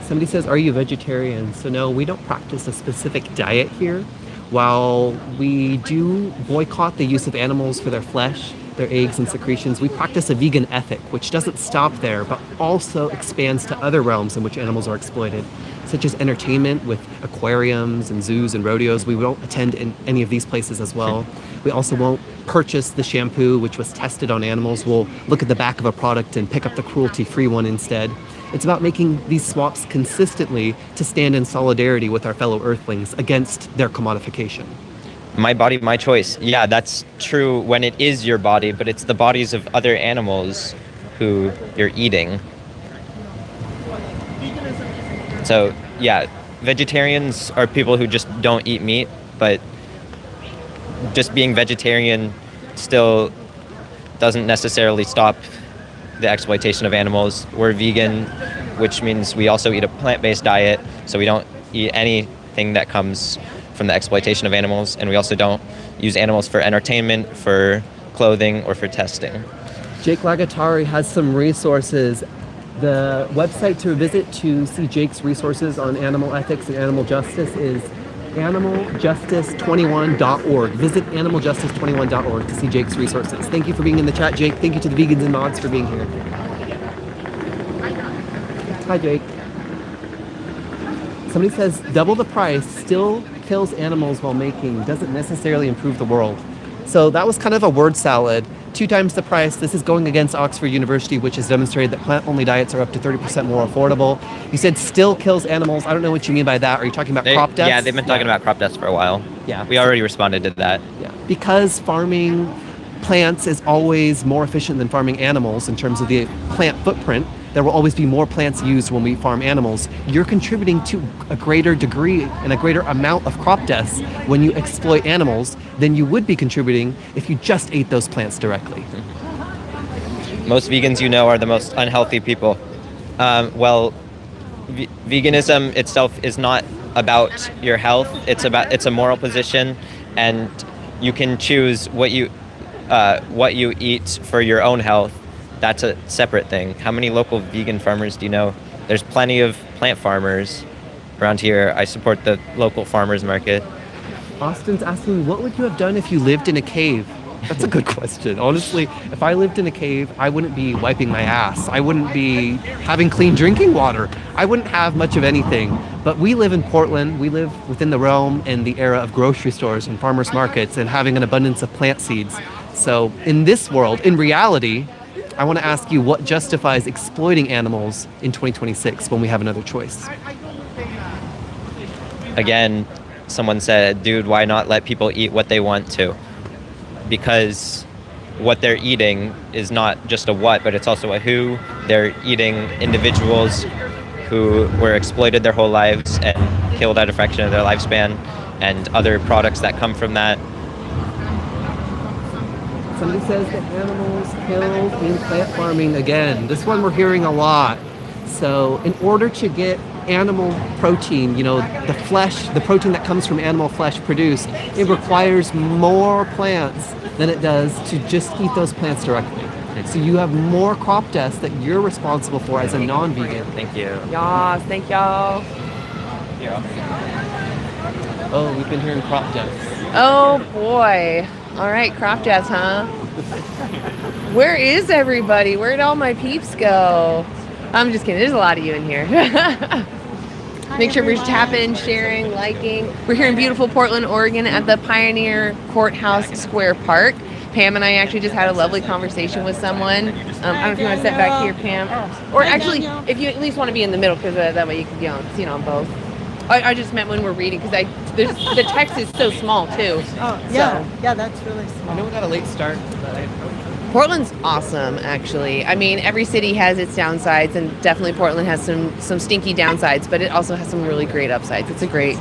Somebody says, are you vegetarian? So no, we don't practice a specific diet here. While we do boycott the use of animals for their flesh, their eggs and secretions, we practice a vegan ethic, which doesn't stop there, but also expands to other realms in which animals are exploited, such as entertainment with aquariums and zoos and rodeos. We won't attend in any of these places as well. We also won't purchase the shampoo, which was tested on animals. We'll look at the back of a product and pick up the cruelty-free one instead. It's about making these swaps consistently to stand in solidarity with our fellow Earthlings against their commodification. My body, my choice. Yeah, that's true when it is your body, but it's the bodies of other animals who you're eating. So, yeah, vegetarians are people who just don't eat meat, but just being vegetarian still doesn't necessarily stop the exploitation of animals. We're vegan, which means we also eat a plant-based diet, so we don't eat anything that comes from the exploitation of animals, and we also don't use animals for entertainment, for clothing, or for testing. Jake Lagatari has some resources. The website to visit to see Jake's resources on animal ethics and animal justice is animaljustice21.org. Visit animaljustice21.org to see Jake's resources. Thank you for being in the chat, Jake. Thank you to the vegans and mods for being here. Hi, Jake. Somebody says, double the price, still kills animals while making, doesn't necessarily improve the world. So that was kind of a word salad. 2 times the price. This is going against Oxford University, which has demonstrated that plant-only diets are up to 30% more affordable. You said still kills animals. I don't know what you mean by that. Are you talking about crop deaths? Yeah, they've been talking about crop deaths for a while. Yeah. We already responded to that. Yeah. Because farming plants is always more efficient than farming animals in terms of the plant footprint, there will always be more plants used when we farm animals. You're contributing to a greater degree and a greater amount of crop deaths when you exploit animals than you would be contributing if you just ate those plants directly. Most vegans are the most unhealthy people. Veganism itself is not about your health. It's a moral position, and you can choose what you eat for your own health. That's a separate thing. How many local vegan farmers do you know? There's plenty of plant farmers around here. I support the local farmers market. Austin's asking, what would you have done if you lived in a cave? That's a good question. Honestly, if I lived in a cave, I wouldn't be wiping my ass. I wouldn't be having clean drinking water. I wouldn't have much of anything. But we live in Portland. We live within the realm and the era of grocery stores and farmers markets and having an abundance of plant seeds. So in this world, in reality, I want to ask you what justifies exploiting animals in 2026 when we have another choice? Again, someone said, dude, why not let people eat what they want to? Because what they're eating is not just a what, but it's also a who. They're eating individuals who were exploited their whole lives and killed at a fraction of their lifespan, and other products that come from that. Somebody says that animals killed in plant farming again. This one we're hearing a lot. So in order to get animal protein, the flesh, the protein that comes from animal flesh produced, it requires more plants than it does to just eat those plants directly. So you have more crop deaths that you're responsible for as a non-vegan. Thank you. Yas, thank y'all. Oh, we've been hearing crop deaths. Oh boy. All right, crop deaths, huh? Where is everybody? Where'd all my peeps go? I'm just kidding. There's a lot of you in here. Make sure we're tapping, sharing, liking. We're here in beautiful Portland, Oregon at the Pioneer Courthouse Square Park. Pam and I actually just had a lovely conversation with someone. I don't know if you want to sit back here, Pam. Or actually, if you at least want to be in the middle, because that way you can be on both. I just meant when we're reading, because the text is so small, too. Oh, yeah. So. Yeah, that's really small. I know we got a late start, but Portland's awesome, actually. I mean, every city has its downsides, and definitely Portland has some stinky downsides, but it also has some really great upsides. It's a great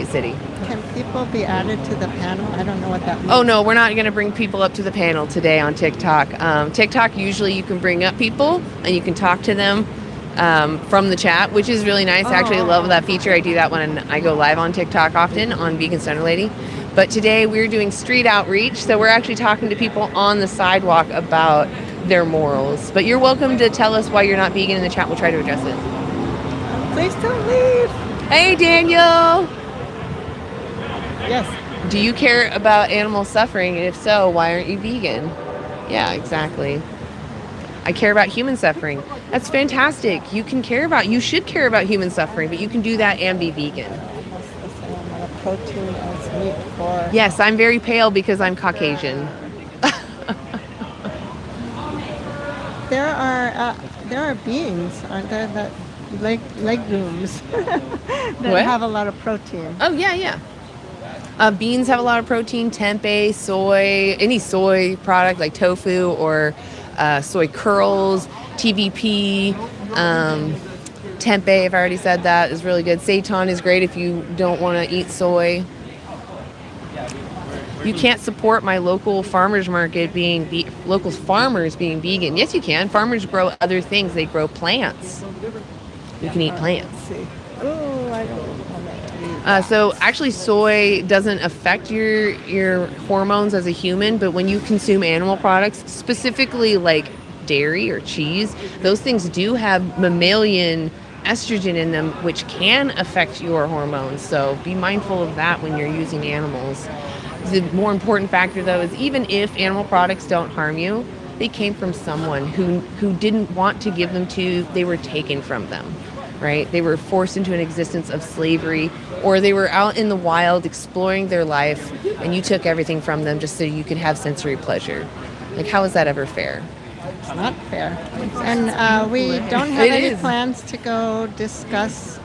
city. Can people be added to the panel? I don't know what that means. Oh, no, we're not going to bring people up to the panel today on TikTok. TikTok, usually you can bring up people, and you can talk to them from the chat, which is really nice. I actually love that feature. I do that when I go live on TikTok often on Vegan Center Lady. But today we're doing street outreach, so we're actually talking to people on the sidewalk about their morals. But you're welcome to tell us why you're not vegan in the chat. We'll try to address it. Please don't leave. Hey, Daniel. Yes. Do you care about animal suffering? And if so, why aren't you vegan? Yeah, exactly. I care about human suffering. That's fantastic. You should care about human suffering, but you can do that and be vegan. Protein as meat for... Yes, I'm very pale because I'm Caucasian. There are beans, aren't there, that legumes that What? have a lot of protein. Oh, yeah. Beans have a lot of protein, tempeh, soy, any soy product like tofu or soy curls, TVP, tempeh, if I already said that, is really good. Seitan is great if you don't want to eat soy. You can't support my local farmers market local farmers being vegan. Yes, you can. Farmers grow other things. They grow plants. You can eat plants. Oh, I don't. So actually, soy doesn't affect your hormones as a human, but when you consume animal products, specifically like dairy or cheese, those things do have mammalian estrogen in them, which can affect your hormones. So be mindful of that when you're using animals. The more important factor, though, is even if animal products don't harm you, they came from someone who didn't want to give them to you. They were taken from them, right? They were forced into an existence of slavery, or they were out in the wild exploring their life, and you took everything from them just so you could have sensory pleasure. Like, how is that ever fair? It's not fair. And we don't have any plans to go discuss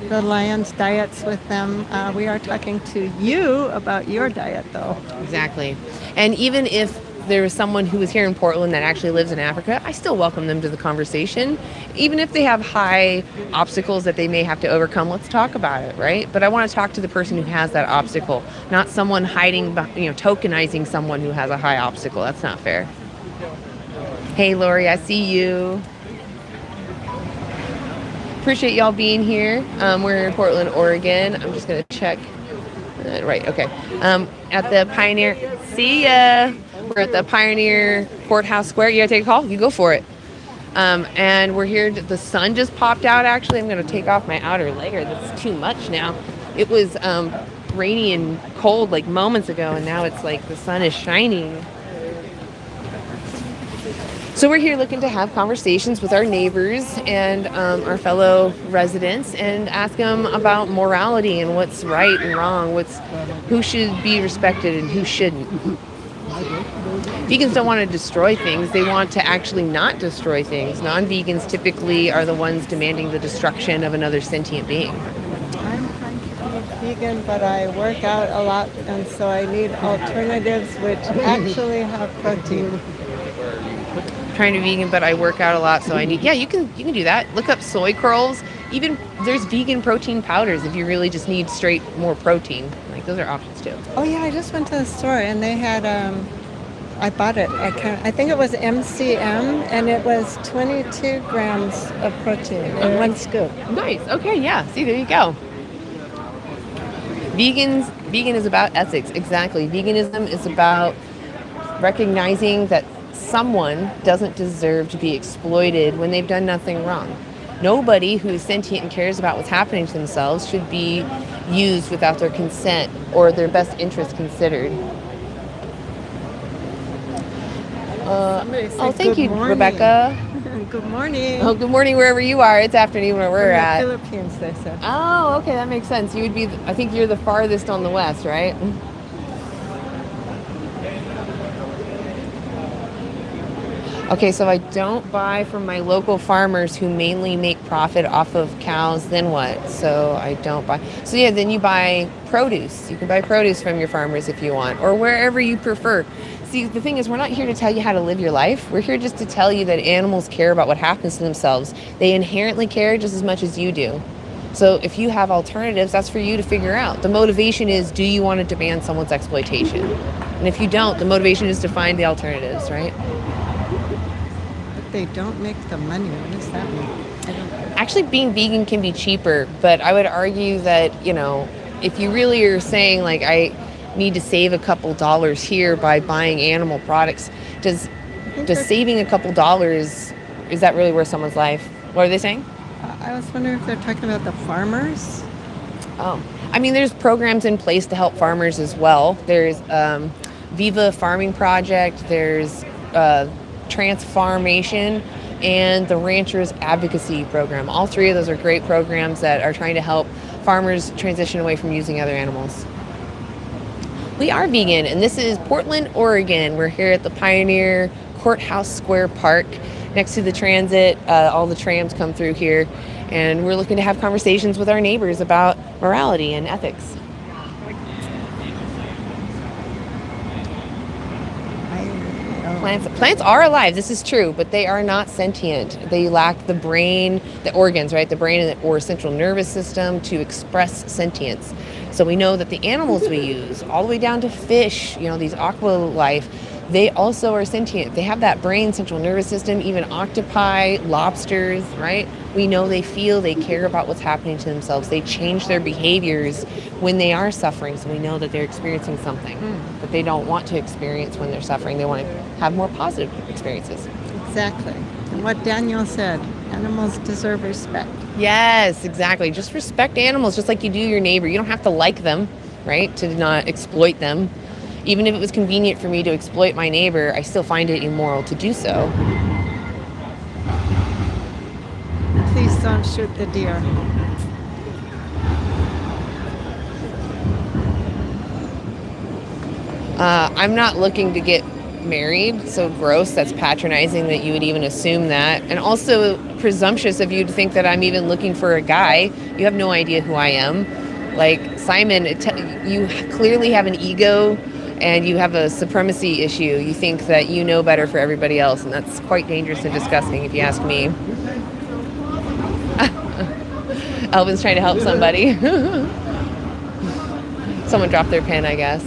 the lions' diets with them. We are talking to you about your diet, though. Exactly. And even if there is someone who is here in Portland that actually lives in Africa, I still welcome them to the conversation. Even if they have high obstacles that they may have to overcome, let's talk about it, right? But I want to talk to the person who has that obstacle, not someone hiding, tokenizing someone who has a high obstacle. That's not fair. Hey, Lori, I see you. Appreciate y'all being here. We're in Portland, Oregon. I'm just going to check. Right, okay. At the Pioneer. See ya. We're at the Pioneer Courthouse Square. You got to take a call? You go for it. And we're here. The sun just popped out. Actually, I'm going to take off my outer layer. That's too much now. It was rainy and cold like moments ago, and now it's like the sun is shining. So we're here looking to have conversations with our neighbors and our fellow residents and ask them about morality and what's right and wrong, who should be respected and who shouldn't. Vegans don't want to destroy things. They want to actually not destroy things. Non-vegans typically are the ones demanding the destruction of another sentient being. I'm trying to be vegan, but I work out a lot, and so I need alternatives which actually have protein. Trying to be vegan, but I work out a lot, so I need. Yeah, you can do that. Look up soy curls. Even there's vegan protein powders if you really just need straight more protein. Like those are options too. Oh yeah, I just went to the store and they had. I bought it. I think it was MCM, and it was 22 grams of protein in one scoop. Nice. Okay. Yeah. See, there you go. Vegan is about ethics. Exactly. Veganism is about recognizing that someone doesn't deserve to be exploited when they've done nothing wrong. Nobody who is sentient and cares about what's happening to themselves should be used without their consent or their best interest considered. Thank you, morning. Rebecca. Good morning. Oh, good morning wherever you are. It's afternoon where we're at. Philippines, they said. Oh, okay, that makes sense. You would be, I think you're the farthest on the west, right? Okay, so I don't buy from my local farmers who mainly make profit off of cows, then what? So I don't buy. So yeah, then you buy produce. You can buy produce from your farmers if you want, or wherever you prefer. See, the thing is, we're not here to tell you how to live your life. We're here just to tell you that animals care about what happens to themselves. They inherently care just as much as you do. So if you have alternatives, that's for you to figure out. The motivation is, do you want to demand someone's exploitation? And if you don't, the motivation is to find the alternatives, right? They don't make the money. What does that mean? Actually, being vegan can be cheaper, but I would argue that, if you really are saying, like, I need to save a couple dollars here by buying animal products, does saving a couple dollars, is that really worth someone's life? What are they saying? I was wondering if they're talking about the farmers. Oh, I mean, there's programs in place to help farmers as well. There's Viva Farming Project, there's Transformation, and the Ranchers Advocacy Program. All three of those are great programs that are trying to help farmers transition away from using other animals. We are vegan, and this is Portland, Oregon. We're here at the Pioneer Courthouse Square Park next to the transit. All the trams come through here, and we're looking to have conversations with our neighbors about morality and ethics. Plants are alive, this is true, but they are not sentient. They lack the brain, the organs, right? The brain or central nervous system to express sentience. So we know that the animals we use, all the way down to fish, these aqua life, they also are sentient. They have that brain, central nervous system, even octopi, lobsters, right? We know they feel, they care about what's happening to themselves. They change their behaviors when they are suffering. So we know that they're experiencing something that they don't want to experience when they're suffering. They want to have more positive experiences. Exactly. And what Daniel said, animals deserve respect. Yes, exactly. Just respect animals just like you do your neighbor. You don't have to like them, right? To not exploit them. Even if it was convenient for me to exploit my neighbor, I still find it immoral to do so. Please don't shoot the deer. I'm not looking to get married, so gross, that's patronizing that you would even assume that. And also presumptuous of you to think that I'm even looking for a guy. You have no idea who I am. Like, Simon, you clearly have an ego and you have a supremacy issue. You think that you know better for everybody else, and that's quite dangerous and disgusting if you ask me. Elvin's trying to help somebody. Someone dropped their pen, I guess.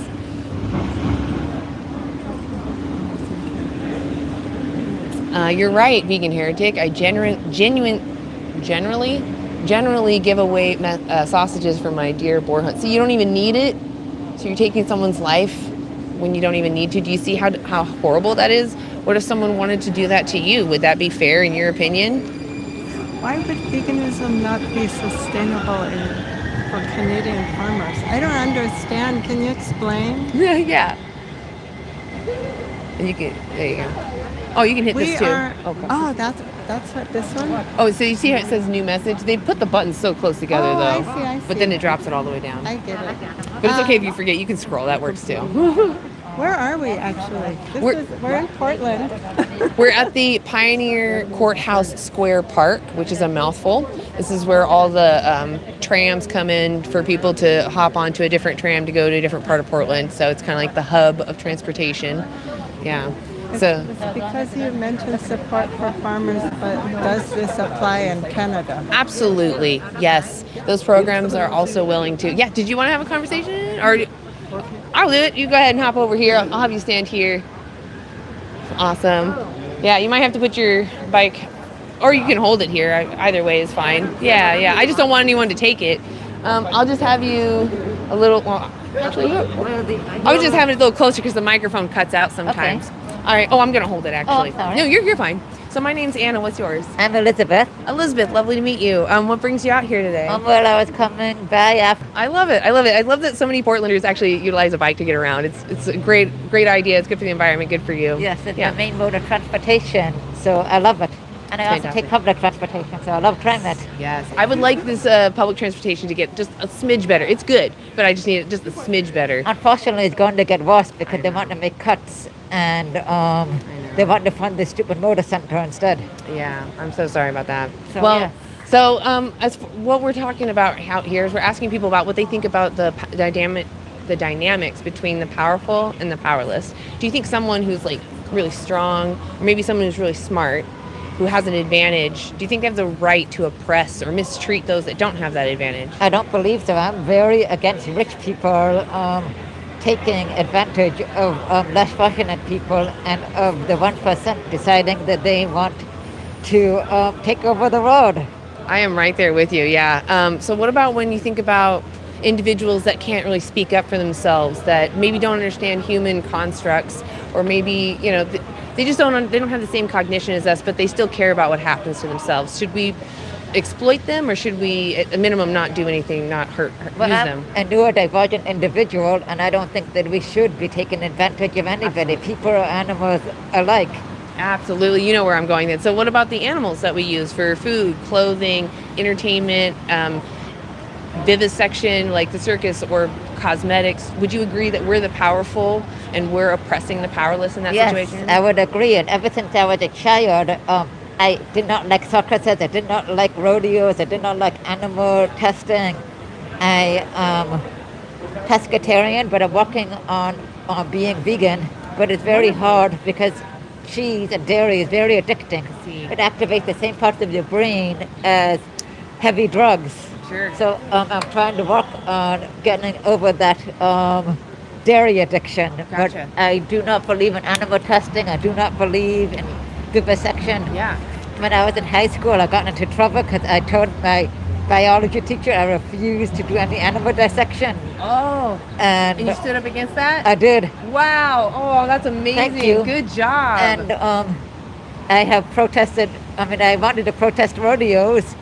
You're right, vegan heretic. I generally give away sausages for my deer boar hunt. So you don't even need it. So you're taking someone's life when you don't even need to. Do you see how horrible that is? What if someone wanted to do that to you? Would that be fair in your opinion? Why would veganism not be sustainable for Canadian farmers? I don't understand. Can you explain? Yeah. And you can, there you go. Oh, you can hit We this too. are. Okay. Oh, that's what this one. Oh, so you see how it says new message? They put the buttons so close together Oh, though. I see. But then it drops it all the way down. I get it. But it's okay if you forget. You can scroll. That works too. Where are we actually? We're in Portland. We're at the Pioneer Courthouse Square Park, which is a mouthful. This is where all the trams come in for people to hop onto a different tram to go to a different part of Portland. So it's kind of like the hub of transportation. Yeah. So It's because you mentioned support for farmers, but does this apply in Canada? absolutely, yes. Those programs are also willing to. Yeah. Did you want to have a conversation, or I'll do it? You go ahead and hop over here. I'll have you stand here. Awesome. Yeah, you might have to put your bike, or you can hold it here. Either way is fine. Yeah. I just don't want anyone to take it. I'll just have you a little. Well, actually, I was just having it a little closer because the microphone cuts out sometimes. Okay. All right. Oh, I'm gonna hold it actually. Oh, sorry. No, you're fine. So my name's Anna. What's yours? I'm Elizabeth. Elizabeth. Lovely to meet you. What brings you out here today? Well, I was coming by after. I love it. I love that so many Portlanders actually utilize a bike to get around. It's a great idea. It's good for the environment. Good for you. Yes, it's Yeah. my main mode of transportation, so I love it. And I also Fantastic. take public transportation, so I love trying that. Yes, I would like this public transportation to get just a smidge better. It's good, but I just need it just a smidge better. Unfortunately, it's going to get worse because they want to make cuts and they want to fund the stupid motor center instead. Yeah, I'm so sorry about that. So, well, yeah. so what we're talking about out here is we're asking people about what they think about the dynamics between the powerful and the powerless. Do you think someone who's like really strong, or maybe someone who's really smart, who has an advantage, do you think they have the right to oppress or mistreat those that don't have that advantage? I don't believe so. I'm very against rich people taking advantage of less fortunate people and of the 1% deciding that they want to take over the road. I am right there with you, yeah. So what about when you think about individuals that can't really speak up for themselves, that maybe don't understand human constructs, or maybe, they just they don't have the same cognition as us, but they still care about what happens to themselves. Should we exploit them, or should we, at a minimum, not do anything, not use them? I'm a neurodivergent individual, and I don't think that we should be taking advantage of anybody, people or animals alike. Absolutely. You know where I'm going then. So what about the animals that we use for food, clothing, entertainment, vivisection, like the circus, or cosmetics? Would you agree that we're the powerful and we're oppressing the powerless in that situation? Yes, I would agree. And ever since I was a child, I did not like circuses. I did not like rodeos. I did not like animal testing. I am pescatarian, but I'm working on being vegan. But it's very hard because cheese and dairy is very addicting. It activates the same parts of your brain as heavy drugs. Sure. So I'm trying to work on getting over that dairy addiction. Gotcha. But I do not believe in animal testing. I do not believe in vivisection. Yeah. When I was in high school, I got into trouble because I told my biology teacher I refused to do any animal dissection. Oh. And you stood up against that? I did. Wow. Oh, that's amazing. Thank you. Good job. And I have protested. I wanted to protest rodeos.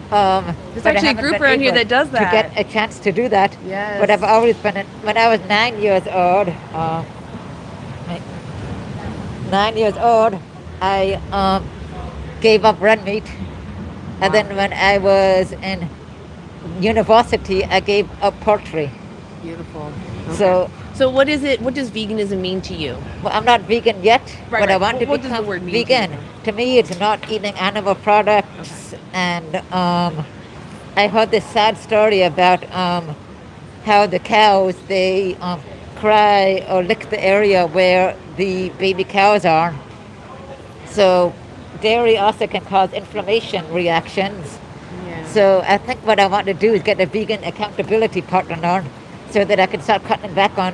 There's actually a group around here that does that. To get a chance to do that. Yes. But I've always been, when I was 9 years old, I gave up red meat. And then when I was in university, I gave up poultry. Beautiful. Okay. So what is it? What does veganism mean to you? Well, I'm not vegan yet, Right, but I right. want to What does the become word mean vegan. to you? To me, it's not eating animal products. And I heard this sad story about how the cows, they cry or lick the area where the baby cows are. So dairy also can cause inflammation reactions. Yeah. So I think what I want to do is get a vegan accountability partner so that I can start cutting back on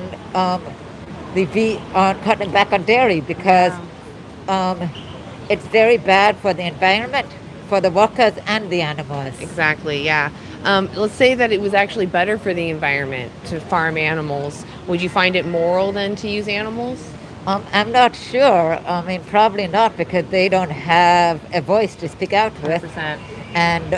cutting back on dairy, because it's very bad for the environment, for the workers and the animals. Exactly. Yeah. Let's say that it was actually better for the environment to farm animals. Would you find it moral then to use animals? I'm not sure. I mean, probably not because they don't have a voice to speak out with. 100%. And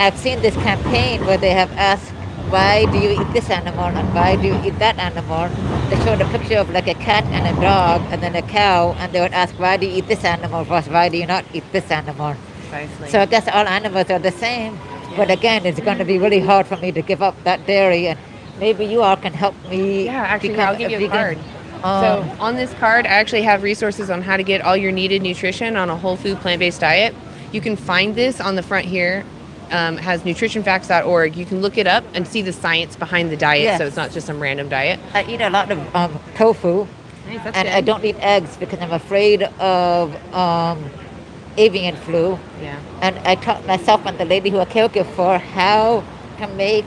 I've seen this campaign where they have asked, why do you eat this animal and why do you eat that animal? They showed a picture of like a cat and a dog and then a cow, and they would ask, why do you eat this animal versus why do you not eat this animal? Precisely. So I guess all animals are the same. But again, it's going to be really hard for me to give up that dairy, and maybe you all can help me. Yeah, actually, become I'll give you a vegan. card. So on this card, I actually have resources on how to get all your needed nutrition on a whole food plant-based diet. You can find this on the front here. Has nutritionfacts.org. You can look it up and see the science behind the diet, Yes. so it's not just some random diet. I eat a lot of tofu, Nice, that's and good. I don't eat eggs because I'm afraid of avian flu. Yeah. And I taught myself and the lady who I caregiver for how to make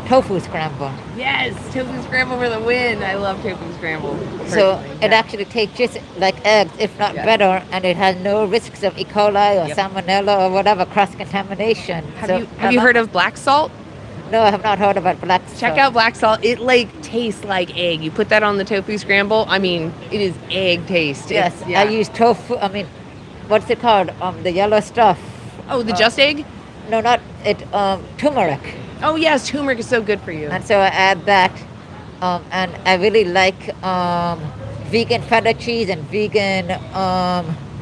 tofu scramble. Yes, tofu scramble for the win. I love tofu scramble. So personally. it Yeah. actually tastes just like eggs, if not Yeah. better, and it has no risks of E. coli or Yep. salmonella or whatever cross-contamination. Have you heard of black salt? No, I have not heard about black Check salt. out black salt. It like tastes like egg. You put that on the tofu scramble. I mean, it is egg taste. Yes, It's- yeah. I use tofu. I mean, what's it called? The yellow stuff. Oh, the just egg? No, not it. Turmeric. Oh yes, turmeric is so good for you. And so I add that, and I really like vegan feta cheese and vegan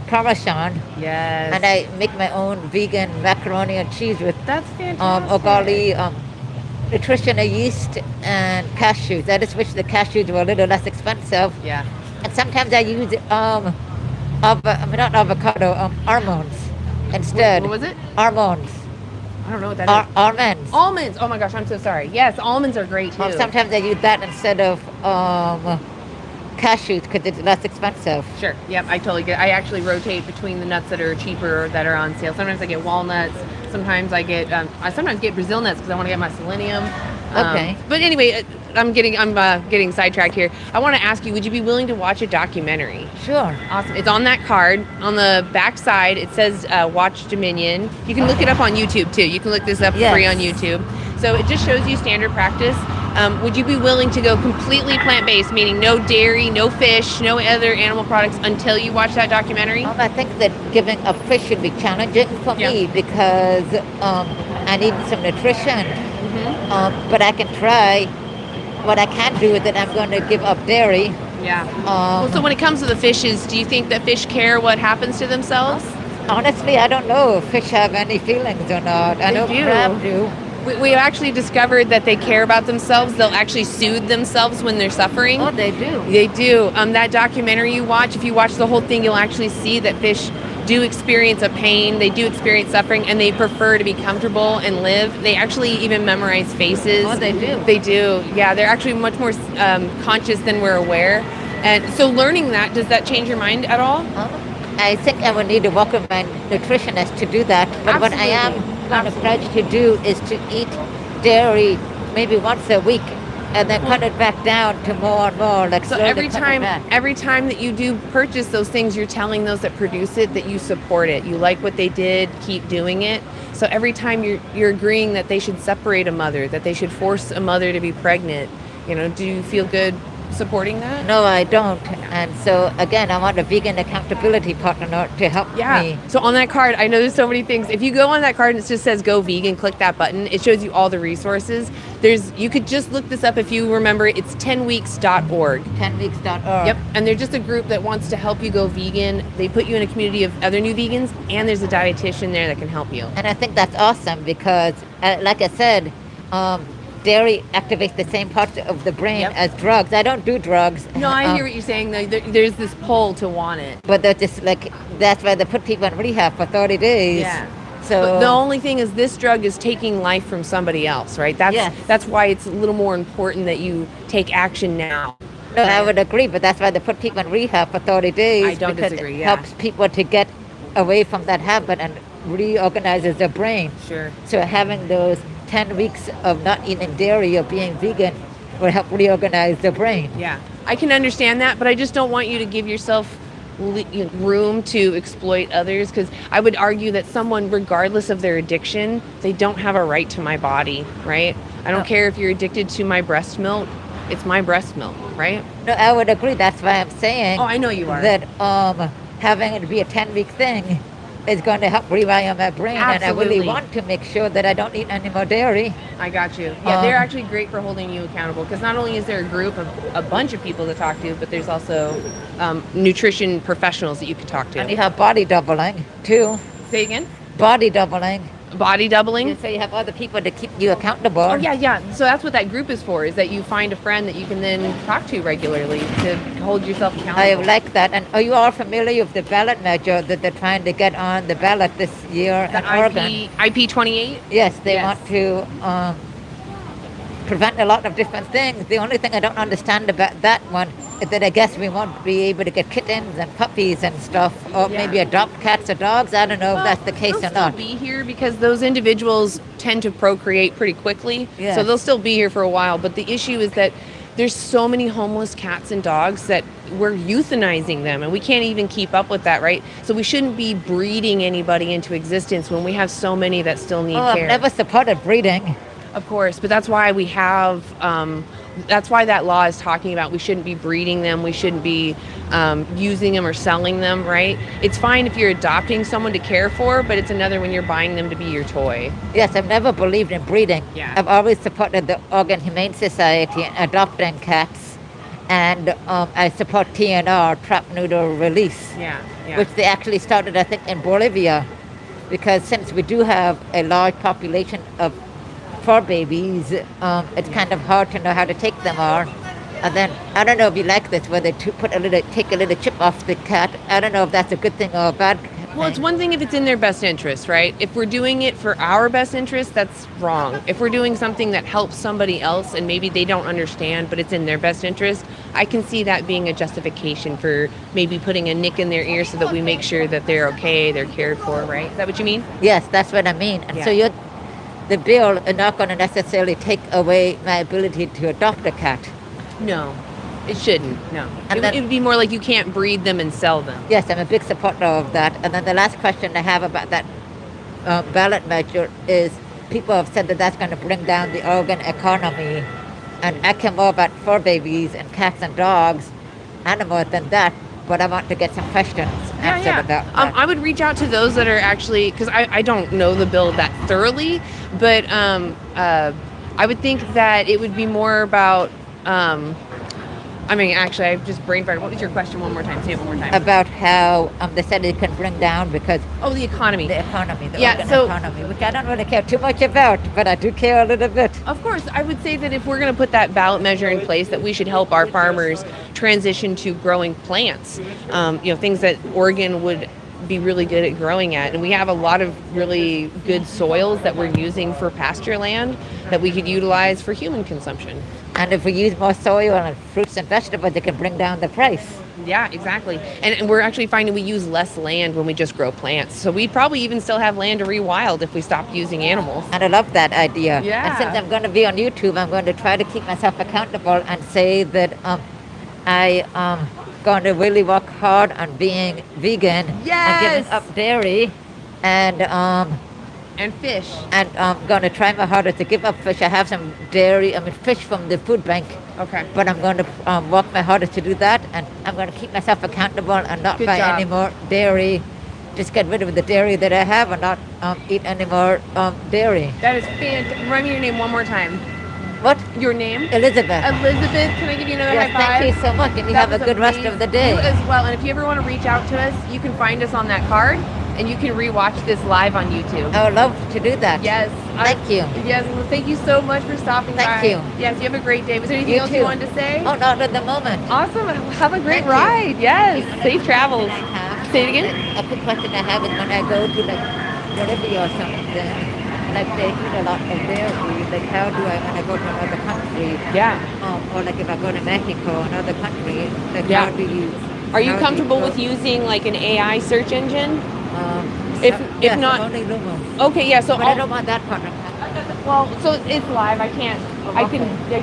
Parmesan, Yes. and I make my own vegan macaroni and cheese with That's fantastic. Ogali nutritional yeast and cashews. I just wish the cashews were a little less expensive. Yeah. And sometimes I use not avocado, almonds instead. What was it? Almonds. I don't know what that is. Almonds. Almonds. Oh my gosh, I'm so sorry. Yes, almonds are great too. Sometimes I use that instead of cashews because it's less expensive. Sure. Yep. I totally get. I actually rotate between the nuts that are cheaper that are on sale. Sometimes I get walnuts. Sometimes I get. I sometimes get Brazil nuts because I want to get my selenium. Okay. But anyway, I'm getting sidetracked here. I want to ask you: would you be willing to watch a documentary? Sure. Awesome. It's on that card. On the back side, it says Watch Dominion. You can look it up on YouTube too. You can look this up Yes. free on YouTube. So it just shows you standard practice. Would you be willing to go completely plant-based, meaning no dairy, no fish, no other animal products until you watch that documentary? I think that giving up fish should be challenging for me because I need some nutrition. But I can try. What I can't do is that I'm going to give up dairy. Yeah. Well, so when it comes to the fishes, do you think that fish care what happens to themselves? Honestly, I don't know if fish have any feelings or not. I know do. crab do. We actually discovered that they care about themselves. They'll actually soothe themselves when they're suffering. Oh, they do. They do. That documentary you watch, if you watch the whole thing, you'll actually see that fish do experience a pain. They do experience suffering, and they prefer to be comfortable and live. They actually even memorize faces. Oh, they do. They do. Yeah, they're actually much more conscious than we're aware. And so learning that, does that change your mind at all? I think I would need to work with my nutritionist to do that. But what I am going to pledge to do is to eat dairy maybe once a week and then cut it back down to more and more. Like So slowly every cut it time back. that you do purchase those things, you're telling those that produce it that you support it. You like what they did, keep doing it. So every time you're agreeing that they should separate a mother, that they should force a mother to be pregnant, do you feel good supporting that? No, I don't. And so again, I want a vegan accountability partner to help me. So on that card, I know there's so many things. If you go on that card and it just says go vegan, click that button. It shows you all the resources. You could just look this up if you remember. It's 10weeks.org. 10weeks.org. Yep. And they're just a group that wants to help you go vegan. They put you in a community of other new vegans, and there's a dietitian there that can help you. And I think that's awesome because, like I said, dairy activates the same parts of the brain as drugs. I don't do drugs. No, I hear what you're saying. Though. There's this pull to want it. But they're just that's why they put people in rehab for 30 days. Yeah. So But the only thing is this drug is taking life from somebody else, right? That's why it's a little more important that you take action now. No, I would agree, but that's why they put people in rehab for 30 days. I don't because disagree, it yeah. helps people to get away from that habit and reorganizes their brain. Sure. So having those 10 weeks of not eating dairy or being vegan will help reorganize the brain. Yeah, I can understand that, but I just don't want you to give yourself room to exploit others, because I would argue that someone, regardless of their addiction, they don't have a right to my body, right? I don't care if you're addicted to my breast milk. It's my breast milk, right? No, I would agree. That's why I'm saying. Oh, I know you are. That having it be a 10-week thing is going to help rewire my brain, and I Absolutely. really want to make sure that I don't eat any more dairy. I got you. Yeah, they're actually great for holding you accountable because not only is there a group of a bunch of people to talk to, but there's also nutrition professionals that you can talk And you to. have body doubling too. Say again? Body doubling. Body doubling? So you have other people to keep you accountable. Oh, yeah. So that's what that group is for, is that you find a friend that you can then talk to regularly to hold yourself accountable. I like that. And are you all familiar with the ballot measure that they're trying to get on the ballot this year The in Oregon? IP 28? Yes, they Yes. want to prevent a lot of different things. The only thing I don't understand about that one is that I guess we won't be able to get kittens and puppies and stuff, or Yeah. maybe adopt cats or dogs. I don't know if that's the case they'll or not. still be here because those individuals tend to procreate pretty quickly. Yes. So they'll still be here for a while. But the issue is that there's so many homeless cats and dogs that we're euthanizing them, and we can't even keep up with that, right? So we shouldn't be breeding anybody into existence when we have so many that still need Oh, care. I've never supported breeding. Of course, but that's why we have, that's why that law is talking about we shouldn't be breeding them, we shouldn't be using them or selling them, right? It's fine if you're adopting someone to care for, but it's another when you're buying them to be your toy. Yes, I've never believed in breeding. Yeah. I've always supported the Oregon Humane Society in adopting cats, and I support TNR, trap, neuter, release, Yeah. which they actually started, I think, in Bolivia, because since we do have a large population of fur babies, it's kind of hard to know how to take them all. And then, I don't know if you like this, where they take a little chip off the cat. I don't know if that's a good thing or a bad thing. Well, it's one thing if it's in their best interest, right? If we're doing it for our best interest, that's wrong. If we're doing something that helps somebody else and maybe they don't understand, but it's in their best interest, I can see that being a justification for maybe putting a nick in their ear so that we make sure that they're okay, they're cared for, right? Is that what you mean? Yes, that's what I mean. And Yeah. so the bill is not going to necessarily take away my ability to adopt a cat. No, it shouldn't. No. And It then- would be more like you can't breed them and sell them. Yes, I'm a big supporter of that. And then the last question I have about that ballot measure is people have said that that's going to bring down the Oregon economy. And I care more about fur babies and cats and dogs, animals than that. But I want to get some questions answered about that. I would reach out to those that are actually, because I don't know the bill that thoroughly, but I would think that it would be more about, actually, I just brain farted. What was your question one more time? Say it one more time. About how they said it can bring down because Oh, the economy. the economy, the Yeah, Oregon so- economy, which I don't really care too much about, but I do care a little bit. Of course, I would say that if we're going to put that ballot measure in place, that we should help our farmers transition to growing plants. Things that Oregon would be really good at growing at. And we have a lot of really good soils that we're using for pasture land that we could utilize for human consumption. And if we use more soil and fruits and vegetables, it can bring down the price. Yeah, exactly. And we're actually finding we use less land when we just grow plants. So we'd probably even still have land to rewild if we stopped using animals. And I love that idea. Yeah. And since I'm going to be on YouTube, I'm going to try to keep myself accountable and say that I am going to really work hard on being vegan and Yes! giving up dairy, and And fish. I'm going to try my hardest to give up fish. I have some fish from the food bank, Okay. but I'm going to work my hardest to do that, and I'm going to keep myself accountable and not Good buy job. any more dairy. Just get rid of the dairy that I have and not eat any more dairy. That is fantastic. Remind me your name one more time. What? Your name? Elizabeth. Elizabeth, can I give you another Yes, high five? thank you so much, and you That have a was good rest of the day. You as well. And if you ever want to reach out to us, you can find us on that card, and you can rewatch this live on YouTube. I would love to do that. Yes. Thank you. Yes. Well, thank you so much for stopping by. Thank you. Yes. You have a great day. Was there anything You else too. you wanted to say? Oh, not at the moment. Awesome. Have a great Thank you. ride. Yes. Safe travels. I have, Say it again. A quick question I have is when I go to like Bolivia or something, like they eat a lot of dairy, like how do I, when I go to another country, Yeah. or like if I go to Mexico, another country, like Yeah. how do you... Are you how do comfortable go- with using like an AI search engine? If if not- only Lumo. Okay. Yeah. So But I I'll- don't want that part. Well, so it's live. I can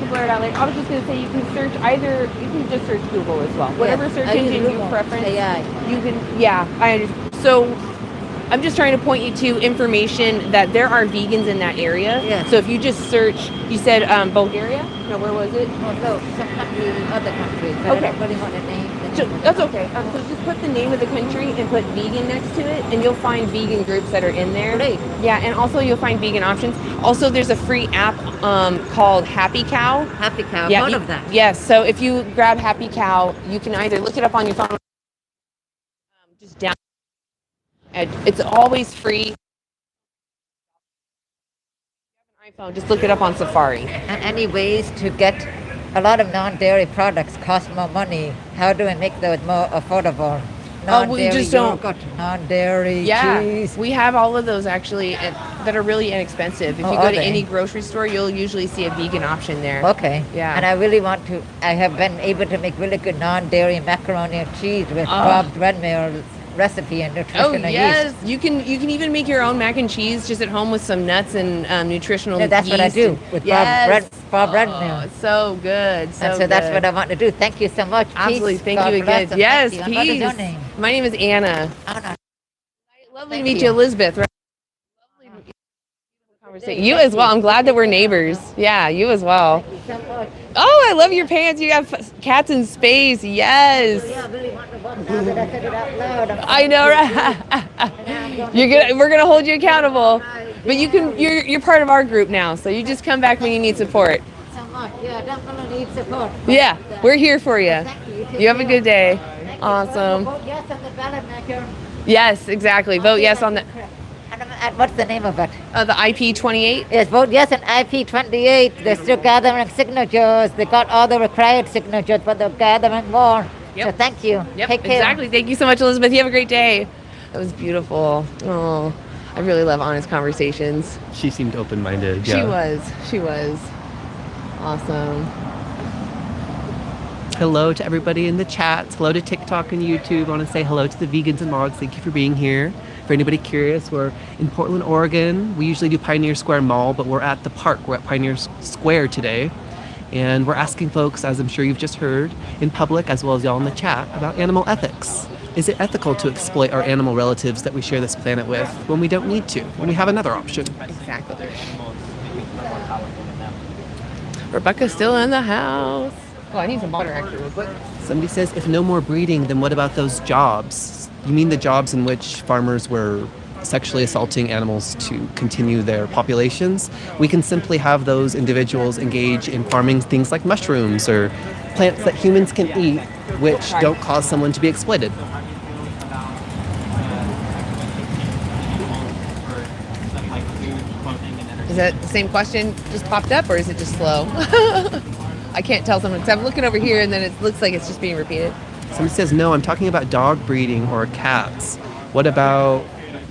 blur it out later. I was just gonna say you can search you can just search Google as well. Whatever search I use engine you Lumo, preference. AI. You can. Yeah, I understand. So I'm just trying to point you to information that there are vegans in that area. Yes. So if you just search, you said Bulgaria. No, where was it? Oh, no, some country, other countries, but I Okay. don't really want to name the name of That's the okay. So just put the name of the country and put vegan next to it, and you'll find vegan groups that are in there. Great. Yeah, and also you'll find vegan options. Also, there's a free app called Happy Cow. Happy Cow. Yeah, Heard of that? Yes. So if you grab Happy Cow, you can either look it up on your phone, just down. It's always free. iPhone, just look it up on Safari. And any ways to get a lot of non-dairy products cost more money. How do we make those more affordable? We just don't- Yogurt, non-dairy Yeah, cheese. we have all of those actually that are really inexpensive. If Oh, you are go to they? any grocery store, you'll usually see a vegan option there. Okay. Yeah. And I really want to. I have been able to make really good non-dairy macaroni and cheese with Oh. Bob Redmayer's recipe and Oh nutritional yes, yeast. you can even make your own mac and cheese just at home with some nuts and nutritional. Yeah, that's what I yeast. do with Yes. Bob Oh, Redmayne. it's so good. So And so that's good. what I want to do. Thank you so much. Absolutely. Peace. Thank God you bless again. and Yes, thank you. And what is peace. your name? My name is Anna. Anna. Lovely Thank to meet you. you, Elizabeth. Right? Conversation. You as well. I'm glad that we're neighbors. Yeah, you as well. Thank you so much. Oh, I love your pants. You have cats in space. Yes. Yeah, I really want to walk now that I said it out loud. I know, right? We're gonna hold you accountable. But you're part of our group now, so you just come back when you need support. So much. Yeah, definitely need support. Yeah, we're here for you. Thank you. take You have a care. good day. Thank you. Awesome. Vote yes on the ballot maker. Yes, exactly. Vote yes on the And what's the name of it? IP 28. Yes, vote yes on IP28. They're still gathering signatures. They got all the required signatures, but they're gathering more. Yep. So thank you. Yep, Take care. exactly. Thank you so much, Elizabeth. You have a great day. That was beautiful. Oh, I really love honest conversations. She seemed open-minded. Yeah. She was. Awesome. Hello to everybody in the chats. Hello to TikTok and YouTube. I want to say hello to the vegans and mods. Thank you for being here. For anybody curious, we're in Portland, Oregon. We usually do Pioneer Square Mall, but we're at the park. We're at Pioneer Square today. And we're asking folks, as I'm sure you've just heard, in public as well as y'all in the chat, about animal ethics. Is it ethical to exploit our animal relatives that we share this planet with when we don't need to, when we have another option? Exactly. Rebecca's still in the house. Oh, I need some water actually real quick. Somebody says, if no more breeding, then what about those jobs? You mean the jobs in which farmers were sexually assaulting animals to continue their populations? We can simply have those individuals engage in farming things like mushrooms or plants that humans can eat, which don't cause someone to be exploited. Is that the same question just popped up, or is it just slow? I can't tell someone because I'm looking over here and then it looks like it's just being repeated. Somebody says, no, I'm talking about dog breeding or cats. What about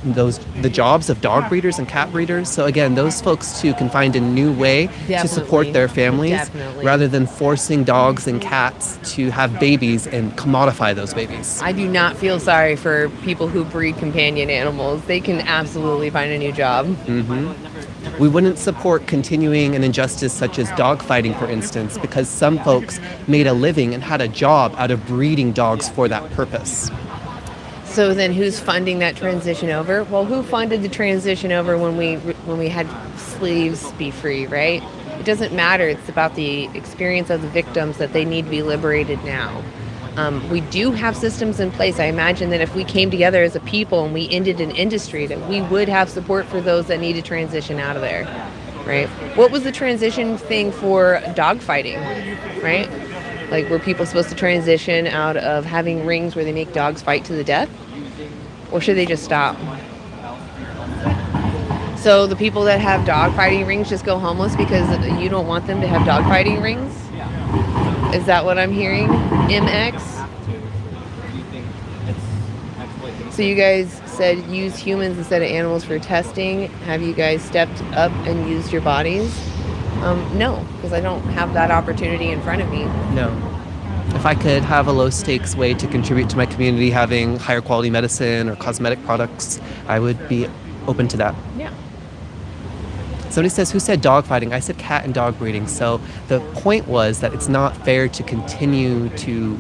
the jobs of dog breeders and cat breeders? So again, those folks too can find a new way to support their families Definitely. rather than forcing dogs and cats to have babies and commodify those babies. I do not feel sorry for people who breed companion animals. They can absolutely find a new job. We wouldn't support continuing an injustice such as dog fighting, for instance, because some folks made a living and had a job out of breeding dogs for that purpose. So then who's funding that transition over? Well, who funded the transition over when we had slaves be free, right? It doesn't matter. It's about the experience of the victims that they need to be liberated now. We do have systems in place. I imagine that if we came together as a people and we ended an industry, that we would have support for those that need to transition out of there, right? What was the transition thing for dog fighting, right? Like, were people supposed to transition out of having rings where they make dogs fight to the death? Or should they just stop? So the people that have dog fighting rings just go homeless because you don't want them to have dog fighting rings? Is that what I'm hearing? MX? So you guys said use humans instead of animals for testing. Have you guys stepped up and used your bodies? No, because I don't have that opportunity in front of me. No. If I could have a low stakes way to contribute to my community having higher quality medicine or cosmetic products, I would be open to that. Yeah. Somebody says, who said dog fighting? I said cat and dog breeding. So the point was that it's not fair to continue to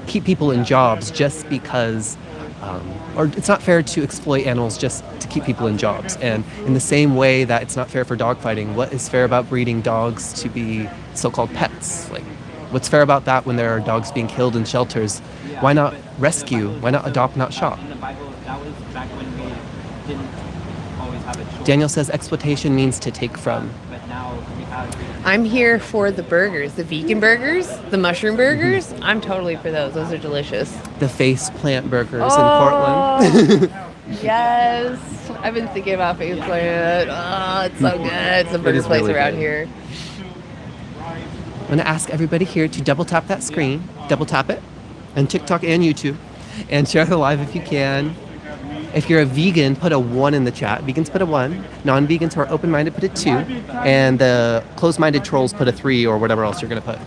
keep people in jobs just because, or it's not fair to exploit animals just to keep people in jobs. And in the same way that it's not fair for dog fighting, what is fair about breeding dogs to be so-called pets. Like, what's fair about that when there are dogs being killed in shelters? Why not rescue? Why not adopt, not shop? In the Bible, that was back when we didn't always have a choice. Daniel says exploitation means to take from. But now we have. I'm here for the burgers, the vegan burgers, the mushroom burgers. I'm totally for those. Those are delicious. The face plant burgers in Portland. Yes. I've been thinking about face plant. Oh, it's so good. It's the burger is place really around good. here. I'm going to ask everybody here to double tap that screen, double tap it, and TikTok and YouTube, and share the live if you can. If you're a vegan, put a 1 in the chat. Vegans put a 1. Non-vegans who are open-minded put a 2. And the closed-minded trolls put a 3 or whatever else you're going to put.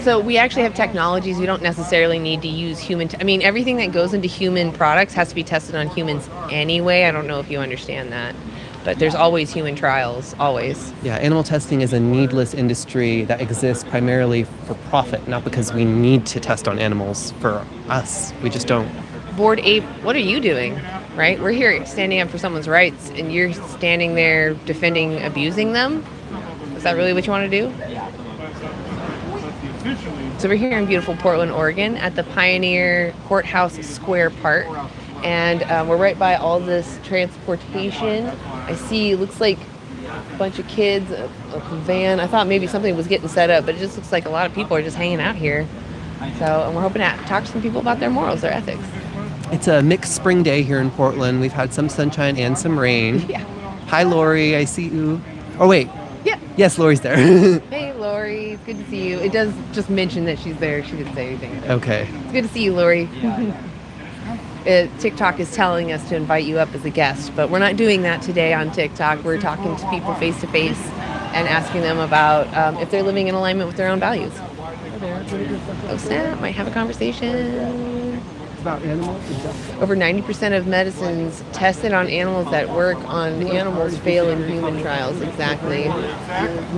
So we actually have technologies. We don't necessarily need to use human. I mean, everything that goes into human products has to be tested on humans anyway. I don't know if you understand that. But there's always human trials, always. Yeah, animal testing is a needless industry that exists primarily for profit, not because we need to test on animals for us. We just don't. Bored Ape, what are you doing? Right? We're here standing up for someone's rights, and you're standing there defending abusing them? Is that really what you want to do? So we're here in beautiful Portland, Oregon at the Pioneer Courthouse Square Park. And we're right by all this transportation. I see, looks like a bunch of kids, a van. I thought maybe something was getting set up, but it just looks like a lot of people are just hanging out here. So, and we're hoping to talk to some people about their morals, their ethics. It's a mixed spring day here in Portland. We've had some sunshine and some rain. Yeah. Hi, Lori. I see you. Oh, wait. Yeah. Yes, Lori's there. Hey, Lori. It's good to see you. It does just mention that she's there. She didn't say anything. Okay. It's good to see you, Lori. TikTok is telling us to invite you up as a guest, but we're not doing that today on TikTok. We're talking to people face to face and asking them about if they're living in alignment with their own values. Oh snap, might have a conversation. About animals. Over 90% of medicines tested on animals that work on animals fail in human trials. Exactly.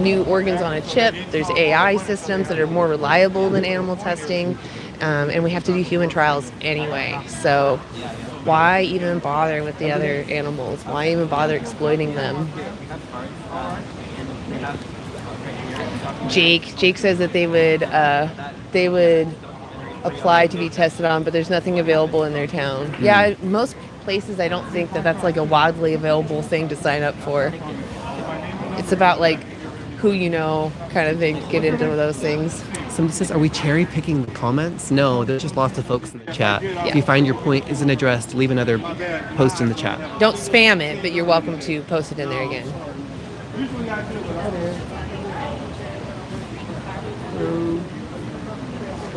New organs on a chip. There's AI systems that are more reliable than animal testing. And we have to do human trials anyway. So why even bother with the other animals? Why even bother exploiting them? Jake says that they would apply to be tested on, but there's nothing available in their town. Yeah, most places I don't think that that's like a widely available thing to sign up for. It's about like who you know kind of thing to get into those things. Somebody says, are we cherry picking the comments? No, there's just lots of folks in the chat. Yeah. If you find your point isn't addressed, leave another post in the chat. Don't spam it, but you're welcome to post it in there again.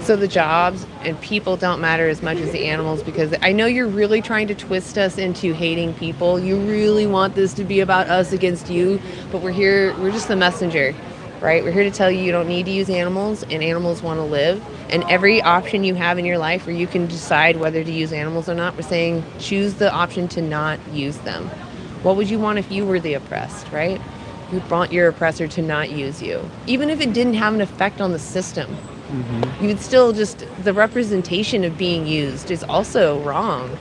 So the jobs and people don't matter as much as the animals, because I know you're really trying to twist us into hating people. You really want this to be about us against you, but we're here, we're just the messenger, right? We're here to tell you you don't need to use animals, and animals want to live. And every option you have in your life where you can decide whether to use animals or not, we're saying choose the option to not use them. What would you want if you were the oppressed, right? You'd want your oppressor to not use you. Even if it didn't have an effect on the system. Mm-hmm. You would still just, the representation of being used is also wrong.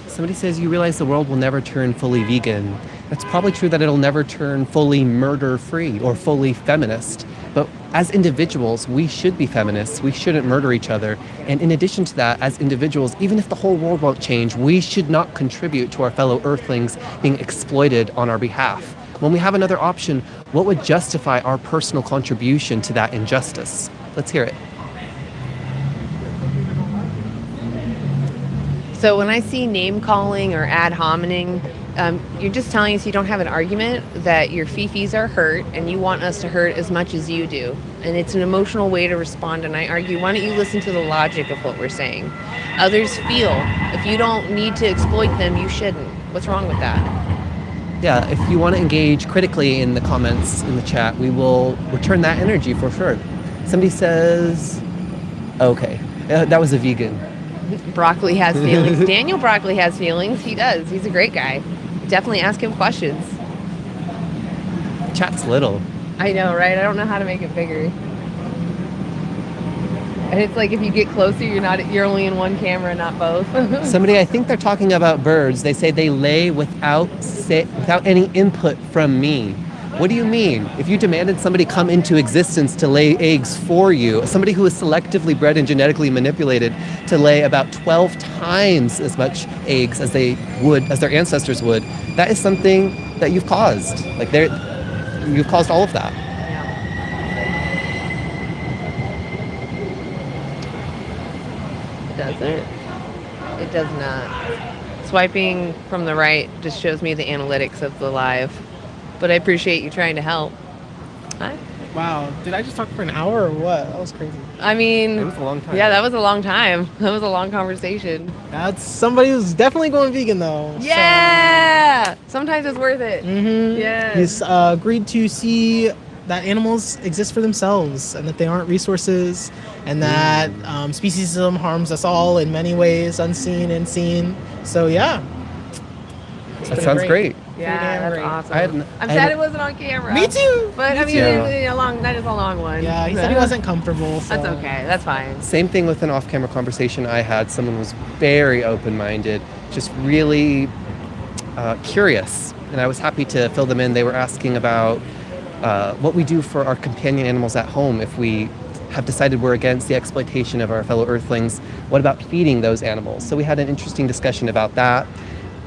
Somebody says you realize the world will never turn fully vegan. That's probably true that it'll never turn fully murder-free or fully feminist. But as individuals, we should be feminists. We shouldn't murder each other. And in addition to that, as individuals, even if the whole world won't change, we should not contribute to our fellow earthlings being exploited on our behalf. When we have another option, what would justify our personal contribution to that injustice? Let's hear it. So when I see name calling or ad hominem, you're just telling us you don't have an argument, that your fifis are hurt and you want us to hurt as much as you do. And it's an emotional way to respond. And I argue, why don't you listen to the logic of what we're saying? Others feel if you don't need to exploit them, you shouldn't. What's wrong with that? Yeah, if you want to engage critically in the comments in the chat, we will return that energy for sure. Somebody says, okay, that was a vegan. Broccoli has feelings. Daniel Broccoli has feelings. He does. He's a great guy. Definitely ask him questions. Chat's little. I know, right? I don't know how to make it bigger. And it's like if you get closer, you're only in one camera, not both. Somebody, I think they're talking about birds. They say they lay without any input from me. What do you mean? If you demanded somebody come into existence to lay eggs for you, somebody who is selectively bred and genetically manipulated to lay about 12 times as much eggs as their ancestors would, that is something that you've caused. Like you've caused all of that. It doesn't. It does not. Swiping from the right just shows me the analytics of the live. But I appreciate you trying to help. Hi. Wow, did I just talk for an hour or what? That was crazy. I mean, It was a long time. Yeah, that was a long time. That was a long conversation. That's somebody who's definitely going vegan though. Yeah! Sometimes it's worth it. Mm-hmm. Yeah. He's agreed to see that animals exist for themselves and that they aren't resources, and that speciesism harms us all in many ways, unseen and seen. So yeah. That sounds great. Yeah, that's great. awesome. I'm sad it wasn't on camera. Me too. But I mean, too. that is a long one. Yeah, he said he wasn't comfortable. So. That's okay. That's fine. Same thing with an off-camera conversation I had. Someone was very open-minded, just really curious, and I was happy to fill them in. They were asking about what we do for our companion animals at home if we have decided we're against the exploitation of our fellow earthlings. What about feeding those animals? So we had an interesting discussion about that,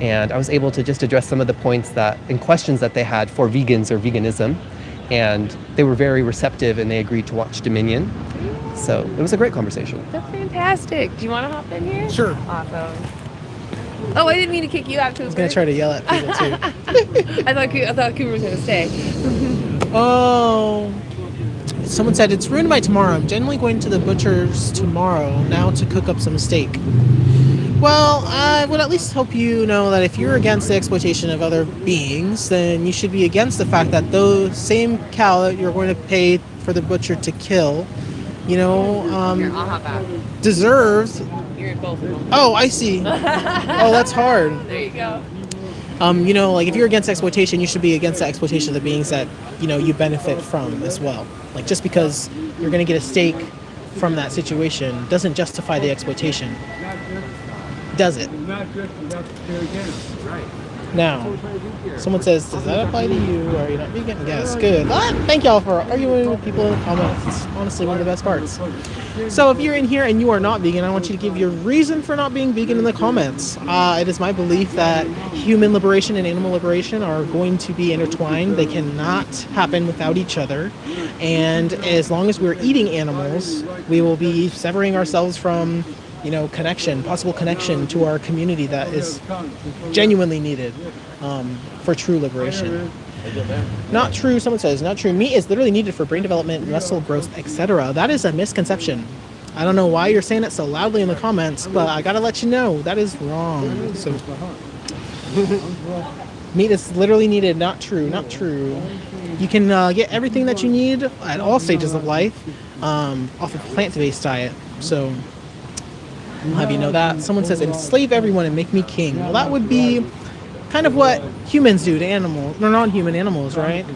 and I was able to just address some of the points and questions that they had for vegans or veganism, and they were very receptive and they agreed to watch Dominion. So it was a great conversation. That's fantastic. Do you want to hop in here? Sure. Awesome. Oh, I didn't mean to kick you out too. I was gonna try to yell at people too. I thought Cooper was gonna stay. Oh. Someone said, it's ruined by tomorrow. I'm generally going to the butcher's tomorrow now to cook up some steak. Well, I would at least hope you know that if you're against the exploitation of other beings, then you should be against the fact that those same cow that you're going to pay for the butcher to kill, Here, I'll hop out. deserves... You're in both of them. Oh, I see. Oh, that's hard. There you go. Like if you're against exploitation, you should be against the exploitation of the beings that, you benefit from as well. Like just because you're going to get a steak from that situation doesn't justify the exploitation. Does it? Now, someone says, does that apply to you? Are you not vegan? Yes, good. Thank y'all for arguing with people in the comments. It's honestly one of the best parts. So if you're in here and you are not vegan, I want you to give your reason for not being vegan in the comments. It is my belief that human liberation and animal liberation are going to be intertwined. They cannot happen without each other. And as long as we're eating animals, we will be severing ourselves from possible connection to our community that is genuinely needed for true liberation. Not true, someone says, not true. Meat is literally needed for brain development, muscle growth, etc. That is a misconception. I don't know why you're saying it so loudly in the comments, but I gotta let you know, that is wrong. So, meat is literally needed, not true, not true. You can get everything that you need at all stages of life off a plant-based diet. So, I'll have you know that. Someone says, enslave everyone and make me king. Well, that would be kind of what humans do to animals, or non-human animals, right?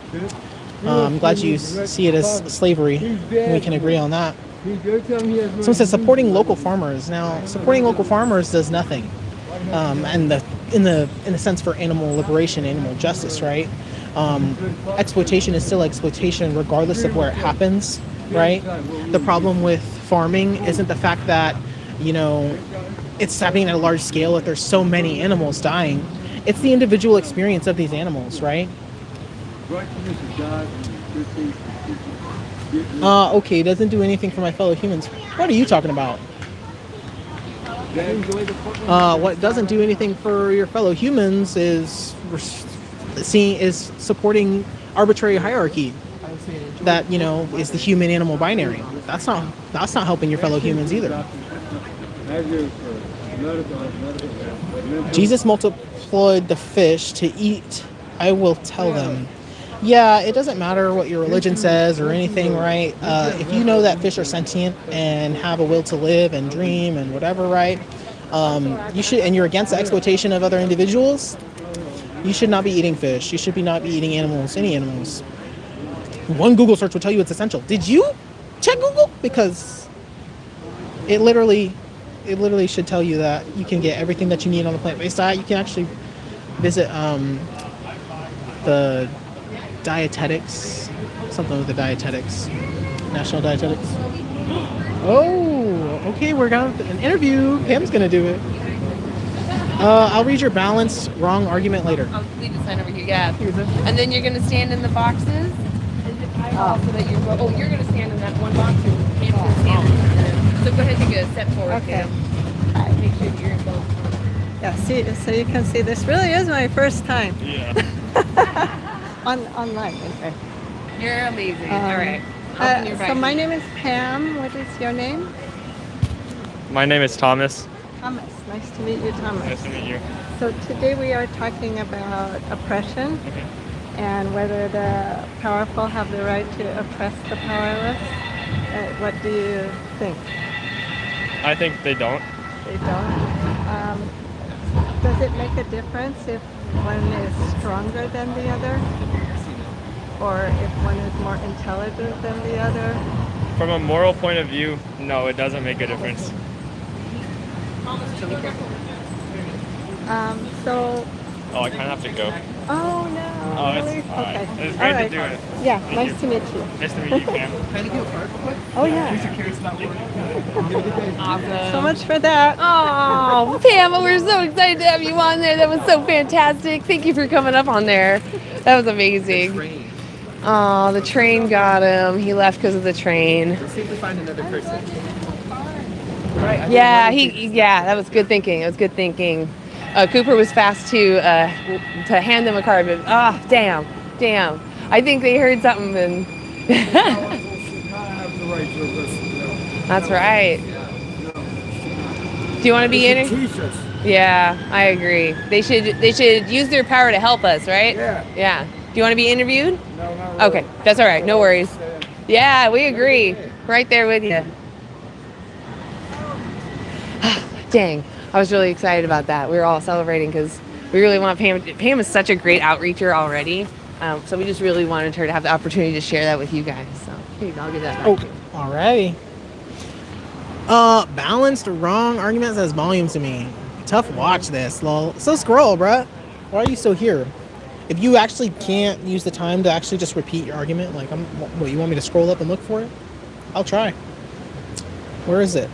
I'm glad you see it as slavery. We can agree on that. Someone says, supporting local farmers. Now, supporting local farmers does nothing. And in the sense for animal liberation, animal justice, right? Exploitation is still exploitation regardless of where it happens, right? The problem with farming isn't the fact that it's happening at a large scale, that there's so many animals dying. It's the individual experience of these animals, right? Okay, doesn't do anything for my fellow humans. What are you talking about? What doesn't do anything for your fellow humans is supporting arbitrary hierarchy that, is the human-animal binary. That's not helping your fellow humans either. Jesus multiplied the fish to eat. I will tell them. Yeah, it doesn't matter what your religion says or anything, right? If you know that fish are sentient and have a will to live and dream and whatever, right? You should, and you're against the exploitation of other individuals, you should not be eating fish. You should not be eating animals, any animals. One Google search will tell you it's essential. Did you check Google? Because It literally should tell you that you can get everything that you need on a plant-based diet. You can actually visit the dietetics, something with the dietetics, national dietetics. Oh, okay, we're gonna have an interview. Pam's gonna do it. I'll read your balanced wrong argument later. I'll leave the sign over here, yeah. And then you're gonna stand in the boxes and zip tie off so that you're you're gonna stand in that one box and Pam's gonna stand in there. So go ahead and take a step forward, Okay. Pam. Make sure you're in both. Yeah, see, so you can see this really is my first time Yeah. online. Okay. You're amazing. All right. So my name is Pam. What is your name? My name is Thomas. Thomas. Nice to meet you, Thomas. Nice to meet you. So today we are talking about oppression and whether the powerful have the right to oppress the powerless. What do you think? I think they don't. They don't. Does it make a difference if one is stronger than the other? Or if one is more intelligent than the other? From a moral point of view, no, it doesn't make a difference. So, Oh, I kind of have to go. oh no, Oh, really? it's alright. Okay. It's All great right. to do it. Yeah, Thank nice you. to meet you. Nice to meet you, Pam. Oh yeah, Awesome. so much for that. Oh, Pam, we're so excited to have you on there. That was so fantastic. Thank you for coming up on there. That was amazing. Oh, the train got him. He left because of the train. Let's see if we find another person. Yeah, that was good thinking. It was good thinking. Cooper was fast to hand them a card, but damn. I think they heard something and that's right. Do you want to be in it? Yeah, I agree. They should use their power to help us, right? Yeah. Do you want to be interviewed? No, not really. Okay, that's all right. No worries. Yeah, we agree. Right there with you. Dang, I was really excited about that. We were all celebrating because we really want Pam. Pam is such a great outreacher already. So we just really wanted her to have the opportunity to share that with you guys. So here you go, I'll give that back. Okay, alrighty. Balanced wrong argument says volumes to me. Tough watch this, lol. So scroll, bruh. Why are you still here? If you actually can't use the time to actually just repeat your argument, like, what, you want me to scroll up and look for it? I'll try. Where is it?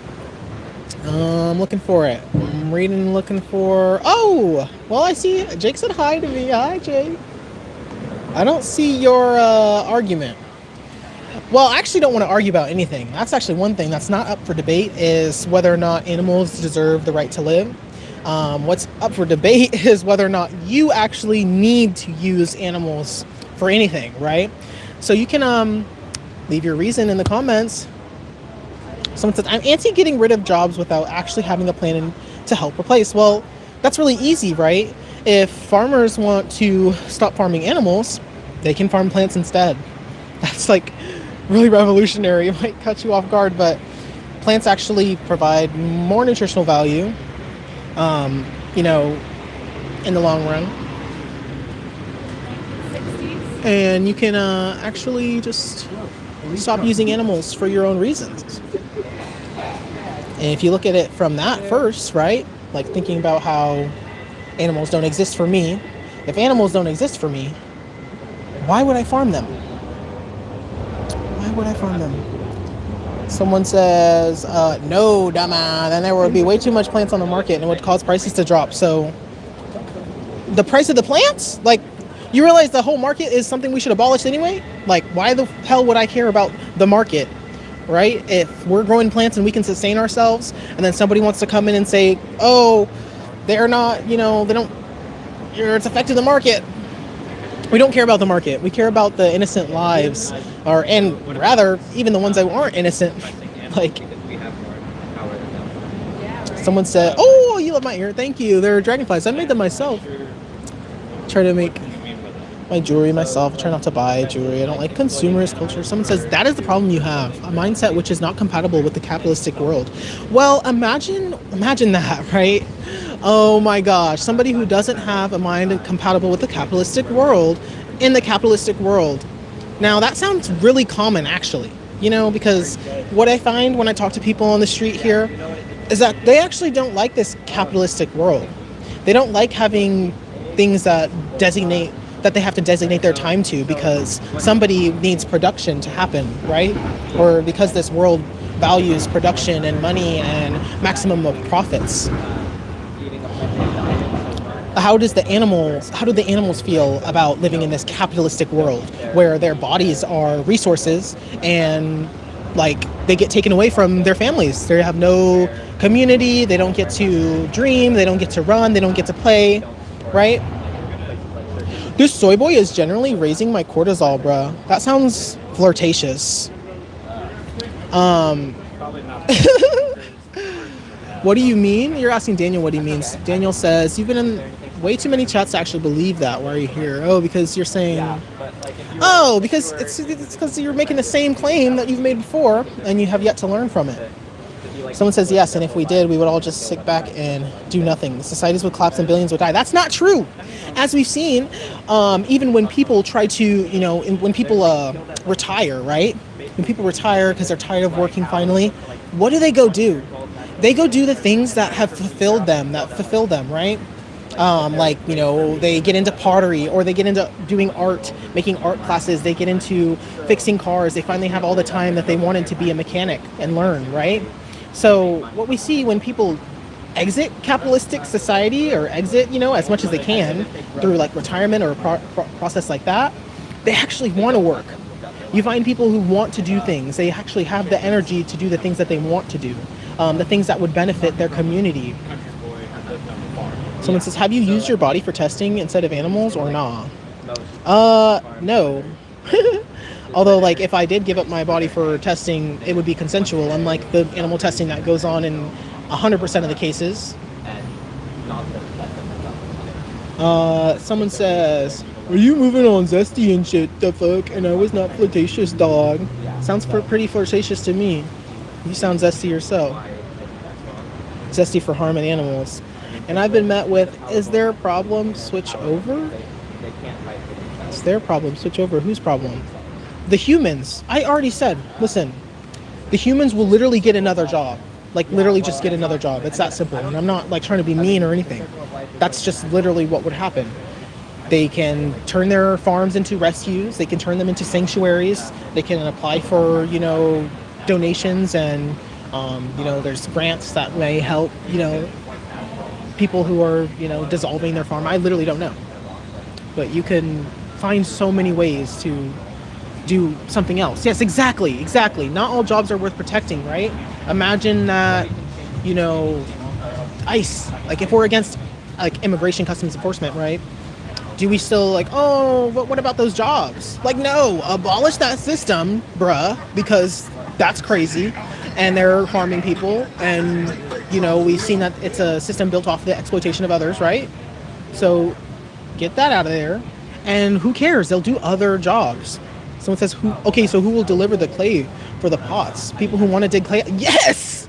I'm looking for it. I'm reading, looking for... Oh! Well, I see... Jake said hi to me. Hi, Jake. I don't see your argument. Well, I actually don't want to argue about anything. That's actually one thing that's not up for debate is whether or not animals deserve the right to live. What's up for debate is whether or not you actually need to use animals for anything, right? So you can leave your reason in the comments. Someone says, I'm anti getting rid of jobs without actually having a plan to help replace. Well, that's really easy, right? If farmers want to stop farming animals, they can farm plants instead. That's like really revolutionary. It might cut you off guard, but plants actually provide more nutritional value, in the long run. And you can actually just stop using animals for your own reasons. And if you look at it from that first, right? Like thinking about how animals don't exist for me. If animals don't exist for me, why would I farm them? Why would I farm them? Someone says, no, dumma, then there would be way too much plants on the market and it would cause prices to drop. So the price of the plants? Like, you realize the whole market is something we should abolish anyway? Like, why the hell would I care about the market, right? If we're growing plants and we can sustain ourselves, and then somebody wants to come in and say, oh, they're not, they don't, it's affecting the market. We don't care about the market. We care about the innocent lives, and rather, even the ones that aren't innocent. Like, someone said, oh, you love my ear. Thank you. They're dragonflies. I made them myself. Try to make my jewelry myself. Try not to buy jewelry. I don't like consumerist culture. Someone says, that is the problem you have. A mindset which is not compatible with the capitalistic world. Well, imagine that, right? Oh my gosh. Somebody who doesn't have a mind compatible with the capitalistic world in the capitalistic world. Now, that sounds really common, actually. because what I find when I talk to people on the street here is that they actually don't like this capitalistic world. They don't like having things that they have to designate their time to because somebody needs production to happen, right? Or because this world values production and money and maximum of profits. How do the animals feel about living in this capitalistic world where their bodies are resources and like they get taken away from their families? They have no community, they don't get to dream, they don't get to run, they don't get to play, right? This soy boy is generally raising my cortisol, bruh. That sounds flirtatious. What do you mean? You're asking Daniel what he means. Daniel says, you've been in way too many chats to actually believe that. Why are you here? Oh, because you're saying... Oh, because it's because you're making the same claim that you've made before, and you have yet to learn from it. Someone says yes, and if we did, we would all just sit back and do nothing. The societies would collapse and billions would die. That's not true. As we've seen, even when people try to, when people retire, right? When people retire because they're tired of working finally, what do? They go do the things that have fulfilled them, right? They get into pottery, or they get into doing art, making art classes. They get into fixing cars. They finally have all the time that they wanted to be a mechanic and learn, right? So what we see when people exit capitalistic society or exit, as much as they can through like retirement or a process like that, they actually want to work. You find people who want to do things. They actually have the energy to do the things that they want to do, the things that would benefit their community. Someone says, have you used your body for testing instead of animals or nah? No. Although, like, if I did give up my body for testing, it would be consensual, unlike the animal testing that goes on in 100% of the cases. Someone says, are you moving on zesty and shit? The fuck? And I was not flirtatious, dog. Sounds pretty flirtatious to me. You sound zesty yourself. Zesty for harming animals. And I've been met with, is there a problem? Switch over? Is there a problem? Switch over. Whose problem? The humans. I already said, listen, the humans will literally get another job. Like, literally just get another job. It's that simple. And I'm not, like, trying to be mean or anything. That's just literally what would happen. They can turn their farms into rescues. They can turn them into sanctuaries. They can apply for, donations and, there's grants that may help, people who are, dissolving their farm. I literally don't know. But you can find so many ways to do something else. Yes, exactly. Not all jobs are worth protecting, right? Imagine that, ICE, like if we're against like immigration customs enforcement, right? Do we still what about those jobs? Like, no, abolish that system, bruh, because that's crazy. And they're harming people. And, we've seen that it's a system built off the exploitation of others, right? So get that out of there. And who cares? They'll do other jobs. Someone says, so who will deliver the clay for the pots? People who want to dig clay? Yes!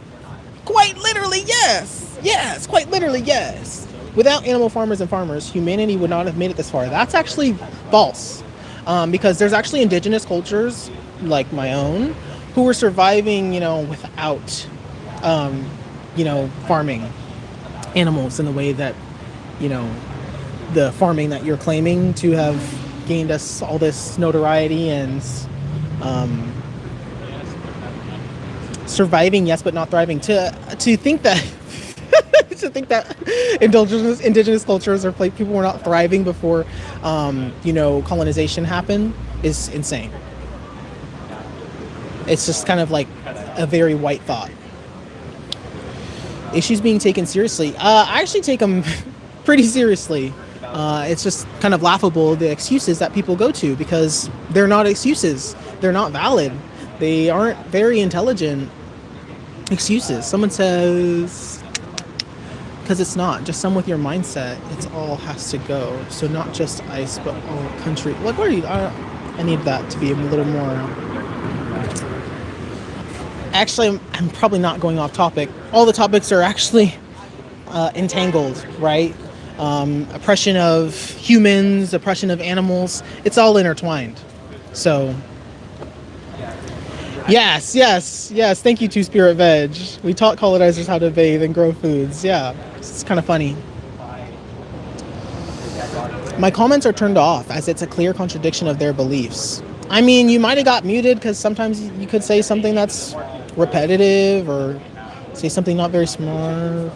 Quite literally, yes! Yes, quite literally, yes. Without animal farmers and farmers, humanity would not have made it this far. That's actually false. Because there's actually indigenous cultures, like my own, who were surviving, without, farming animals in the way that, the farming that you're claiming to have gained us all this notoriety and surviving, yes, but not thriving. To think that to think that indigenous cultures or people were not thriving before colonization happened is insane. It's just kind of like a very white thought. Issues being taken seriously. I actually take them pretty seriously. It's just kind of laughable, the excuses that people go to, because they're not excuses. They're not valid. They aren't very intelligent excuses. Someone says, because it's not. Just some with your mindset. It's all has to go. So not just ICE, but all country. Like, where are you? I need that to be a little more... Actually, I'm probably not going off topic. All the topics are actually entangled, right? Oppression of humans, oppression of animals, it's all intertwined. So Yes. Thank you, Two Spirit Veg. We taught colonizers how to bathe and grow foods. Yeah, it's kind of funny. My comments are turned off as it's a clear contradiction of their beliefs. I mean, you might have got muted because sometimes you could say something that's repetitive or say something not very smart.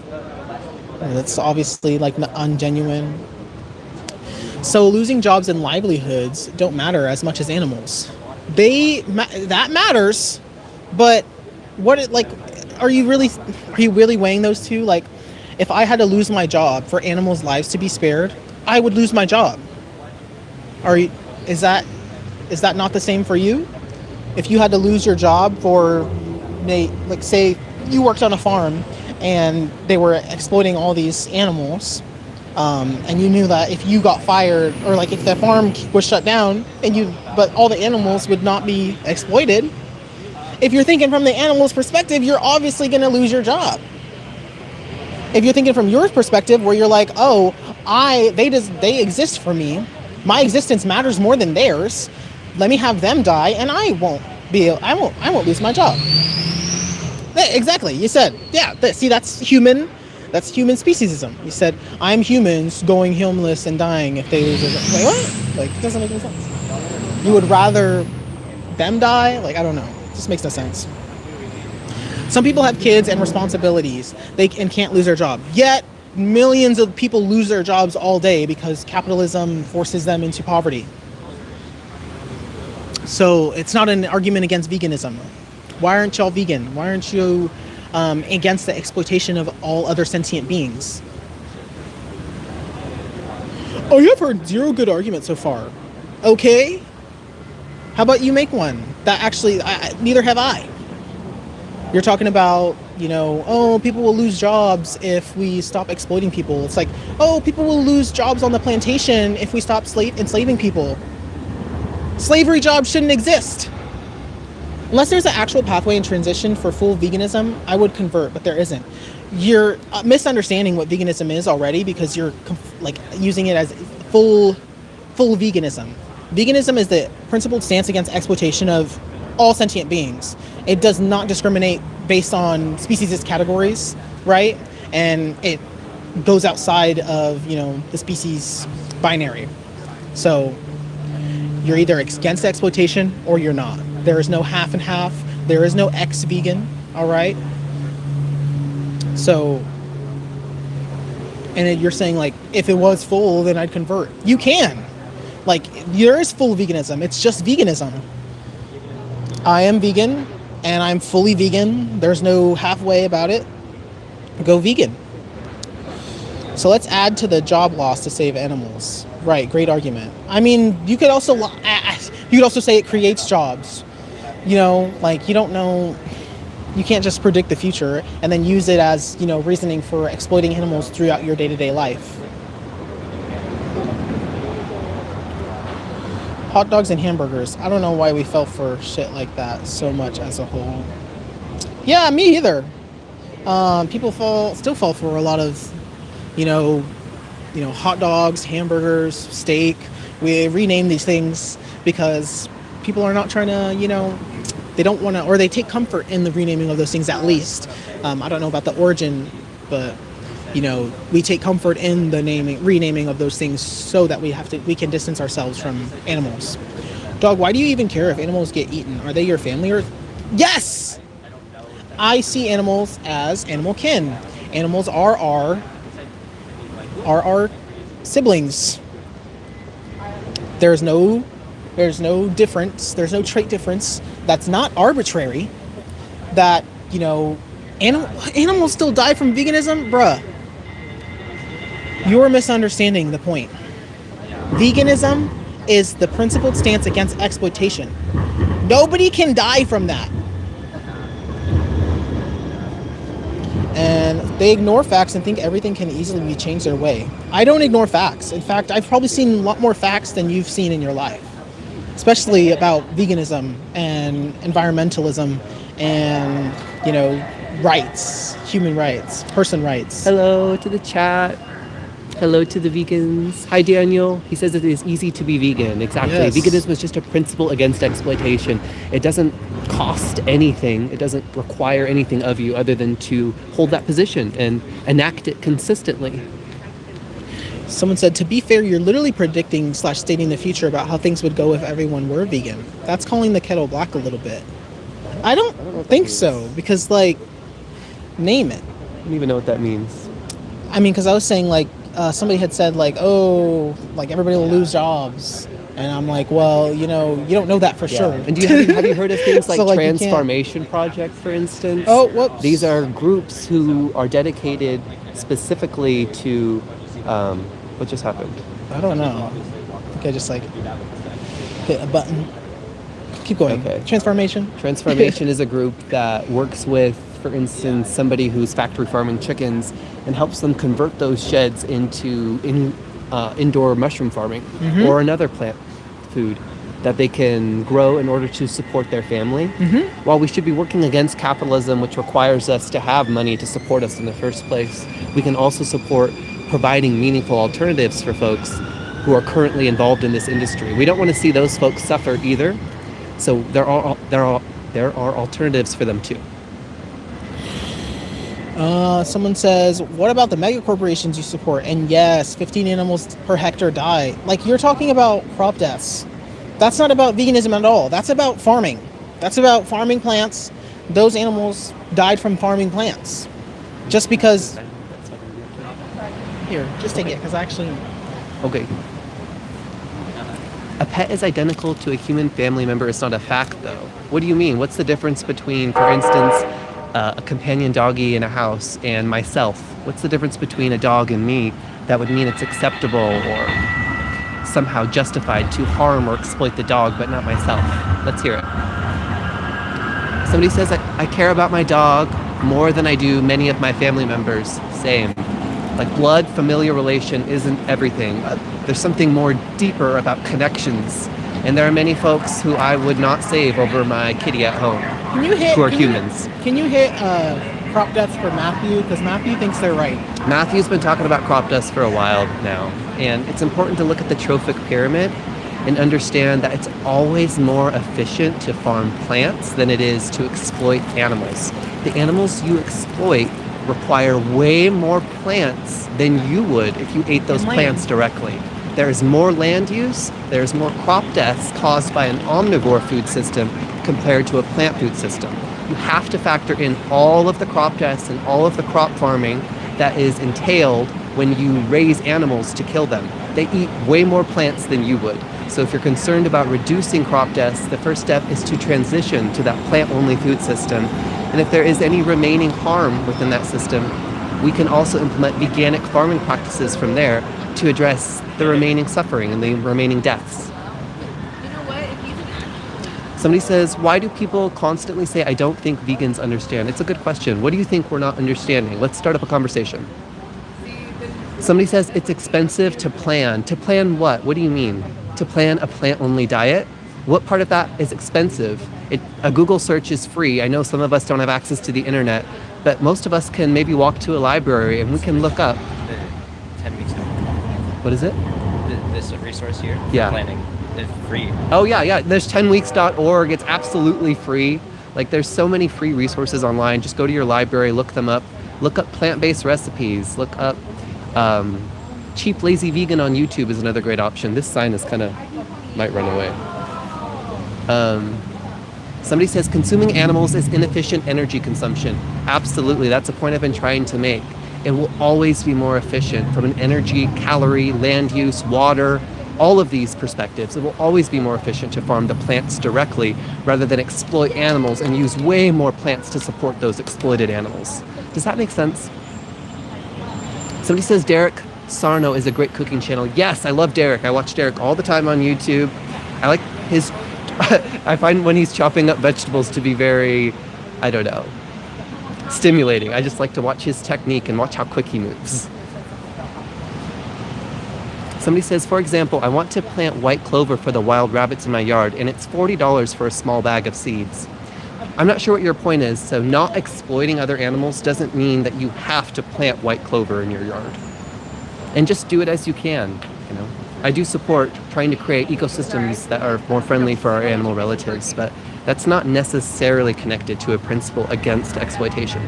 That's obviously like ungenuine. So losing jobs and livelihoods don't matter as much as animals. That matters, but are you really weighing those two? Like, if I had to lose my job for animals' lives to be spared, I would lose my job. Is that not the same for you? If you had to lose your job for, like, say you worked on a farm and they were exploiting all these animals, and you knew that if you got fired or like if the farm was shut down but all the animals would not be exploited, if you're thinking from the animal's perspective, you're obviously going to lose your job. If you're thinking from your perspective where you're like, oh, they exist for me, my existence matters more than theirs, let me have them die and I won't lose my job. Exactly. You said, yeah, see, that's human speciesism. You said, I'm humans going homeless and dying if they lose their job. Like, what? Like, it doesn't make any sense. You would rather them die? Like, I don't know. It just makes no sense. Some people have kids and responsibilities and can't lose their job. Yet, millions of people lose their jobs all day because capitalism forces them into poverty. So, it's not an argument against veganism. Why aren't y'all vegan? Why aren't you against the exploitation of all other sentient beings? Oh, you have heard zero good arguments so far. Okay. How about you make one? That actually, neither have I. You're talking about, people will lose jobs if we stop exploiting people. It's like, oh, people will lose jobs on the plantation if we stop enslaving people. Slavery jobs shouldn't exist. Unless there's an actual pathway and transition for full veganism, I would convert, but there isn't. You're misunderstanding what veganism is already because you're using it as full veganism. Veganism is the principled stance against exploitation of all sentient beings. It does not discriminate based on species categories, right? And it goes outside of, the species binary. So you're either against exploitation or you're not. There is no half and half. There is no ex-vegan, all right? So, and you're saying, like, if it was full, then I'd convert. You can. Like, there is full veganism. It's just veganism. I am vegan, and I'm fully vegan. There's no halfway about it. Go vegan. So let's add to the job loss to save animals. Right, great argument. I mean, you could also say it creates jobs. You don't know, you can't just predict the future and then use it as, reasoning for exploiting animals throughout your day-to-day life. Hot dogs and hamburgers. I don't know why we fell for shit like that so much as a whole. Yeah, me either. People still fall for a lot of, hot dogs, hamburgers, steak. We rename these things because people are not trying to, they don't want to, or they take comfort in the renaming of those things at least. I don't know about the origin, but, we take comfort in the renaming of those things so that we can distance ourselves from animals. Dog, why do you even care if animals get eaten? Are they your family or? Yes! I see animals as animal kin. Animals are our siblings. There's no difference. There's no trait difference. That's not arbitrary. That, animals still die from veganism? Bruh. You're misunderstanding the point. Veganism is the principled stance against exploitation. Nobody can die from that. And they ignore facts and think everything can easily be changed their way. I don't ignore facts. In fact, I've probably seen a lot more facts than you've seen in your life. Especially about veganism and environmentalism and, rights, human rights, person rights. Hello to the chat. Hello to the vegans. Hi, Daniel. He says it is easy to be vegan. Exactly. Yes. Veganism is just a principle against exploitation. It doesn't cost anything. It doesn't require anything of you other than to hold that position and enact it consistently. Someone said, to be fair, you're literally predicting / stating the future about how things would go if everyone were vegan. That's calling the kettle black a little bit. I don't think so, because, like, name it. I don't even know what that means. I mean, because I was saying, like, somebody had said, like, oh, like, everybody will lose jobs. And I'm like, well, you know, you don't know that for sure. And have you heard of things like So, like, you can't- Transformation Project, for instance? Oh, whoops. These are groups who are dedicated specifically to, what just happened? I don't know. I think I just, like, hit a button. Keep going. Okay. Transformation. Transformation is a group that works with, for instance, somebody who's factory farming chickens and helps them convert those sheds into indoor mushroom farming or another plant food that they can grow in order to support their family. While we should be working against capitalism, which requires us to have money to support us in the first place, we can also support providing meaningful alternatives for folks who are currently involved in this industry. We don't want to see those folks suffer either. So there are alternatives for them too. Someone says, what about the mega corporations you support? And yes, 15 animals per hectare die. Like, you're talking about crop deaths. That's not about veganism at all. That's about farming. That's about farming plants. Those animals died from farming plants. Just because... Here, just take it, because actually... Okay. A pet is identical to a human family member. It's not a fact, though. What do you mean? What's the difference between, for instance, a companion doggy in a house and myself? What's the difference between a dog and me that would mean it's acceptable or somehow justified to harm or exploit the dog, but not myself? Let's hear it. Somebody says, I care about my dog more than I do many of my family members. Same. Like, blood, familial relation isn't everything. There's something more deeper about connections. And there are many folks who I would not save over my kitty at home, who are humans. Can you hit crop deaths for Matthew? Because Matthew thinks they're right. Matthew's been talking about crop dust for a while now. And it's important to look at the trophic pyramid and understand that it's always more efficient to farm plants than it is to exploit animals. The animals you exploit require way more plants than you would if you ate those plants directly. There is more land use, there's more crop deaths caused by an omnivore food system compared to a plant food system. You have to factor in all of the crop deaths and all of the crop farming that is entailed when you raise animals to kill them. They eat way more plants than you would. So if you're concerned about reducing crop deaths, the first step is to transition to that plant-only food system. And if there is any remaining harm within that system, we can also implement veganic farming practices from there to address the remaining suffering and the remaining deaths. Somebody says, why do people constantly say, I don't think vegans understand? It's a good question. What do you think we're not understanding? Let's start up a conversation. Somebody says it's expensive to plan. To plan what? What do you mean? To plan a plant-only diet? What part of that is expensive? A Google search is free. I know some of us don't have access to the internet, but most of us can maybe walk to a library and we can look up. 10 weeks. What is it? This resource here. Yeah. Planning. It's free. Oh yeah. There's 10weeks.org. It's absolutely free. Like, there's so many free resources online. Just go to your library, look them up. Look up plant-based recipes. Look up cheap lazy vegan on YouTube is another great option. This sign is might run away. Somebody says consuming animals is inefficient energy consumption. Absolutely, that's a point I've been trying to make. It will always be more efficient from an energy, calorie, land use, water, all of these perspectives. It will always be more efficient to farm the plants directly rather than exploit animals and use way more plants to support those exploited animals. Does that make sense? Somebody says Derek Sarno is a great cooking channel. Yes, I love Derek. I watch Derek all the time on YouTube. I like his... I find when he's chopping up vegetables to be very, I don't know, stimulating. I just like to watch his technique and watch how quick he moves. Somebody says, for example, I want to plant white clover for the wild rabbits in my yard, and it's $40 for a small bag of seeds. I'm not sure what your point is, so not exploiting other animals doesn't mean that you have to plant white clover in your yard. and just do it as you can. You know, I do support trying to create ecosystems that are more friendly for our animal relatives, but that's not necessarily connected to a principle against exploitation.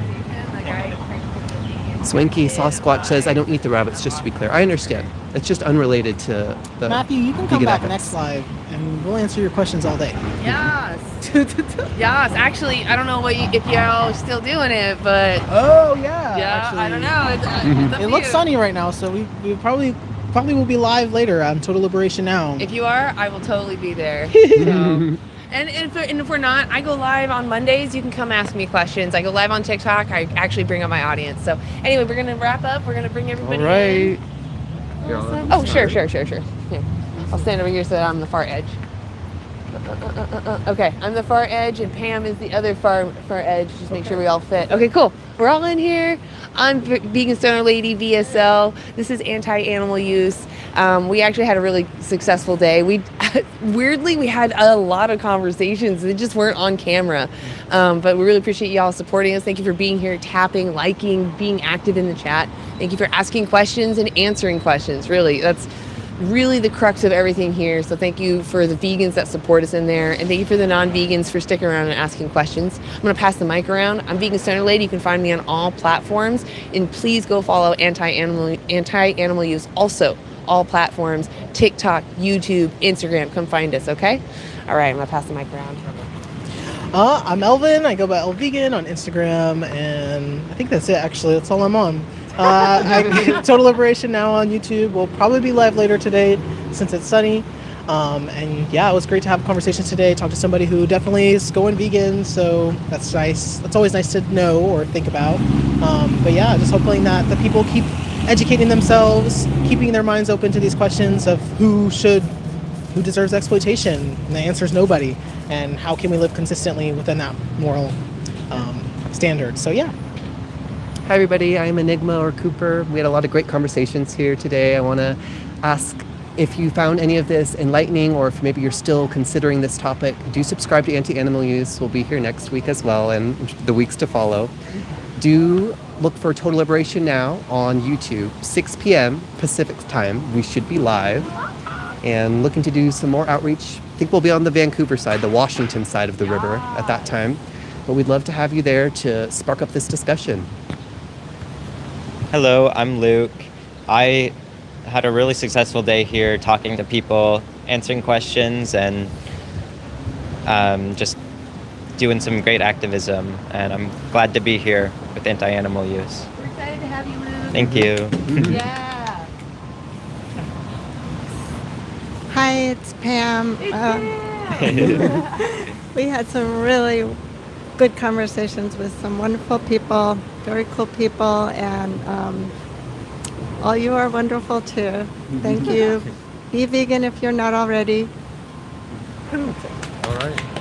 Swanky Sasquatch says, I don't eat the rabbits, just to be clear. I understand. It's just unrelated to the Matthew, you can come vegan back ethics. next live and we'll answer your questions all day. Yes. Yes. Actually, I don't know if y'all are still doing it, but Oh yeah. yeah, actually. I don't know. It's up It to looks you. sunny right now, so we probably will be live later on Total Liberation Now. If you are, I will totally be there. So. And if we're not, I go live on Mondays. You can come ask me questions. I go live on TikTok. I actually bring up my audience. So anyway, we're gonna wrap up. We're gonna bring everybody All right. in. Oh, sure. Here, I'll stand over here so that I'm the far edge. Okay, I'm the far edge, and Pam is the other far edge. Just make sure we all fit. Okay, cool. We're all in here. I'm Vegan Stoner Lady VSL. This is anti-animal use. We actually had a really successful day. Weirdly, we had a lot of conversations. They just weren't on camera. But we really appreciate y'all supporting us. Thank you for being here, tapping, liking, being active in the chat. Thank you for asking questions and answering questions. Really, that's really the crux of everything here. So thank you for the vegans that support us in there, and thank you for the non-vegans for sticking around and asking questions. I'm going to pass the mic around. I'm Vegan Stoner Lady. You can find me on all platforms, and please go follow anti-animal use. Also, all platforms: TikTok, YouTube, Instagram. Come find us, okay? All right, I'm going to pass the mic around. I'm Elvin. I go by Elvegan on Instagram, and I think that's it. Actually, that's all I'm on. Total Liberation Now on YouTube. We'll probably be live later today since it's sunny. And yeah, it was great to have a conversation today. Talk to somebody who definitely is going vegan, so that's nice. That's always nice to know or think about. But yeah, just hoping that the people keep educating themselves, keeping their minds open to these questions of who deserves exploitation. And the answer is nobody. And how can we live consistently within that moral standard? So yeah. Hi everybody, I'm Enigma or Cooper. We had a lot of great conversations here today. I want to ask if you found any of this enlightening, or if maybe you're still considering this topic, do subscribe to Anti-Animal Use. We'll be here next week as well, and the weeks to follow. Do look for Total Liberation Now on YouTube, 6 p.m. Pacific time. We should be live, and looking to do some more outreach. I think we'll be on the Vancouver side, the Washington side of the river at that time. But we'd love to have you there to spark up this discussion. Hello, I'm Luke. I had a really successful day here talking to people, answering questions, and just doing some great activism. And I'm glad to be here with Anti-Animal Use. We're excited to have you, Luke. Thank you. Yeah. Hi, it's Pam. We had some really good conversations with some wonderful people, very cool people, and all you are wonderful too. Thank you. Be vegan if you're not already.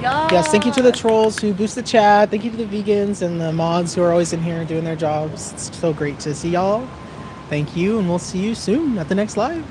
Yes, thank you to the trolls who boost the chat. Thank you to the vegans and the mods who are always in here doing their jobs. It's so great to see y'all. Thank you, and we'll see you soon at the next live.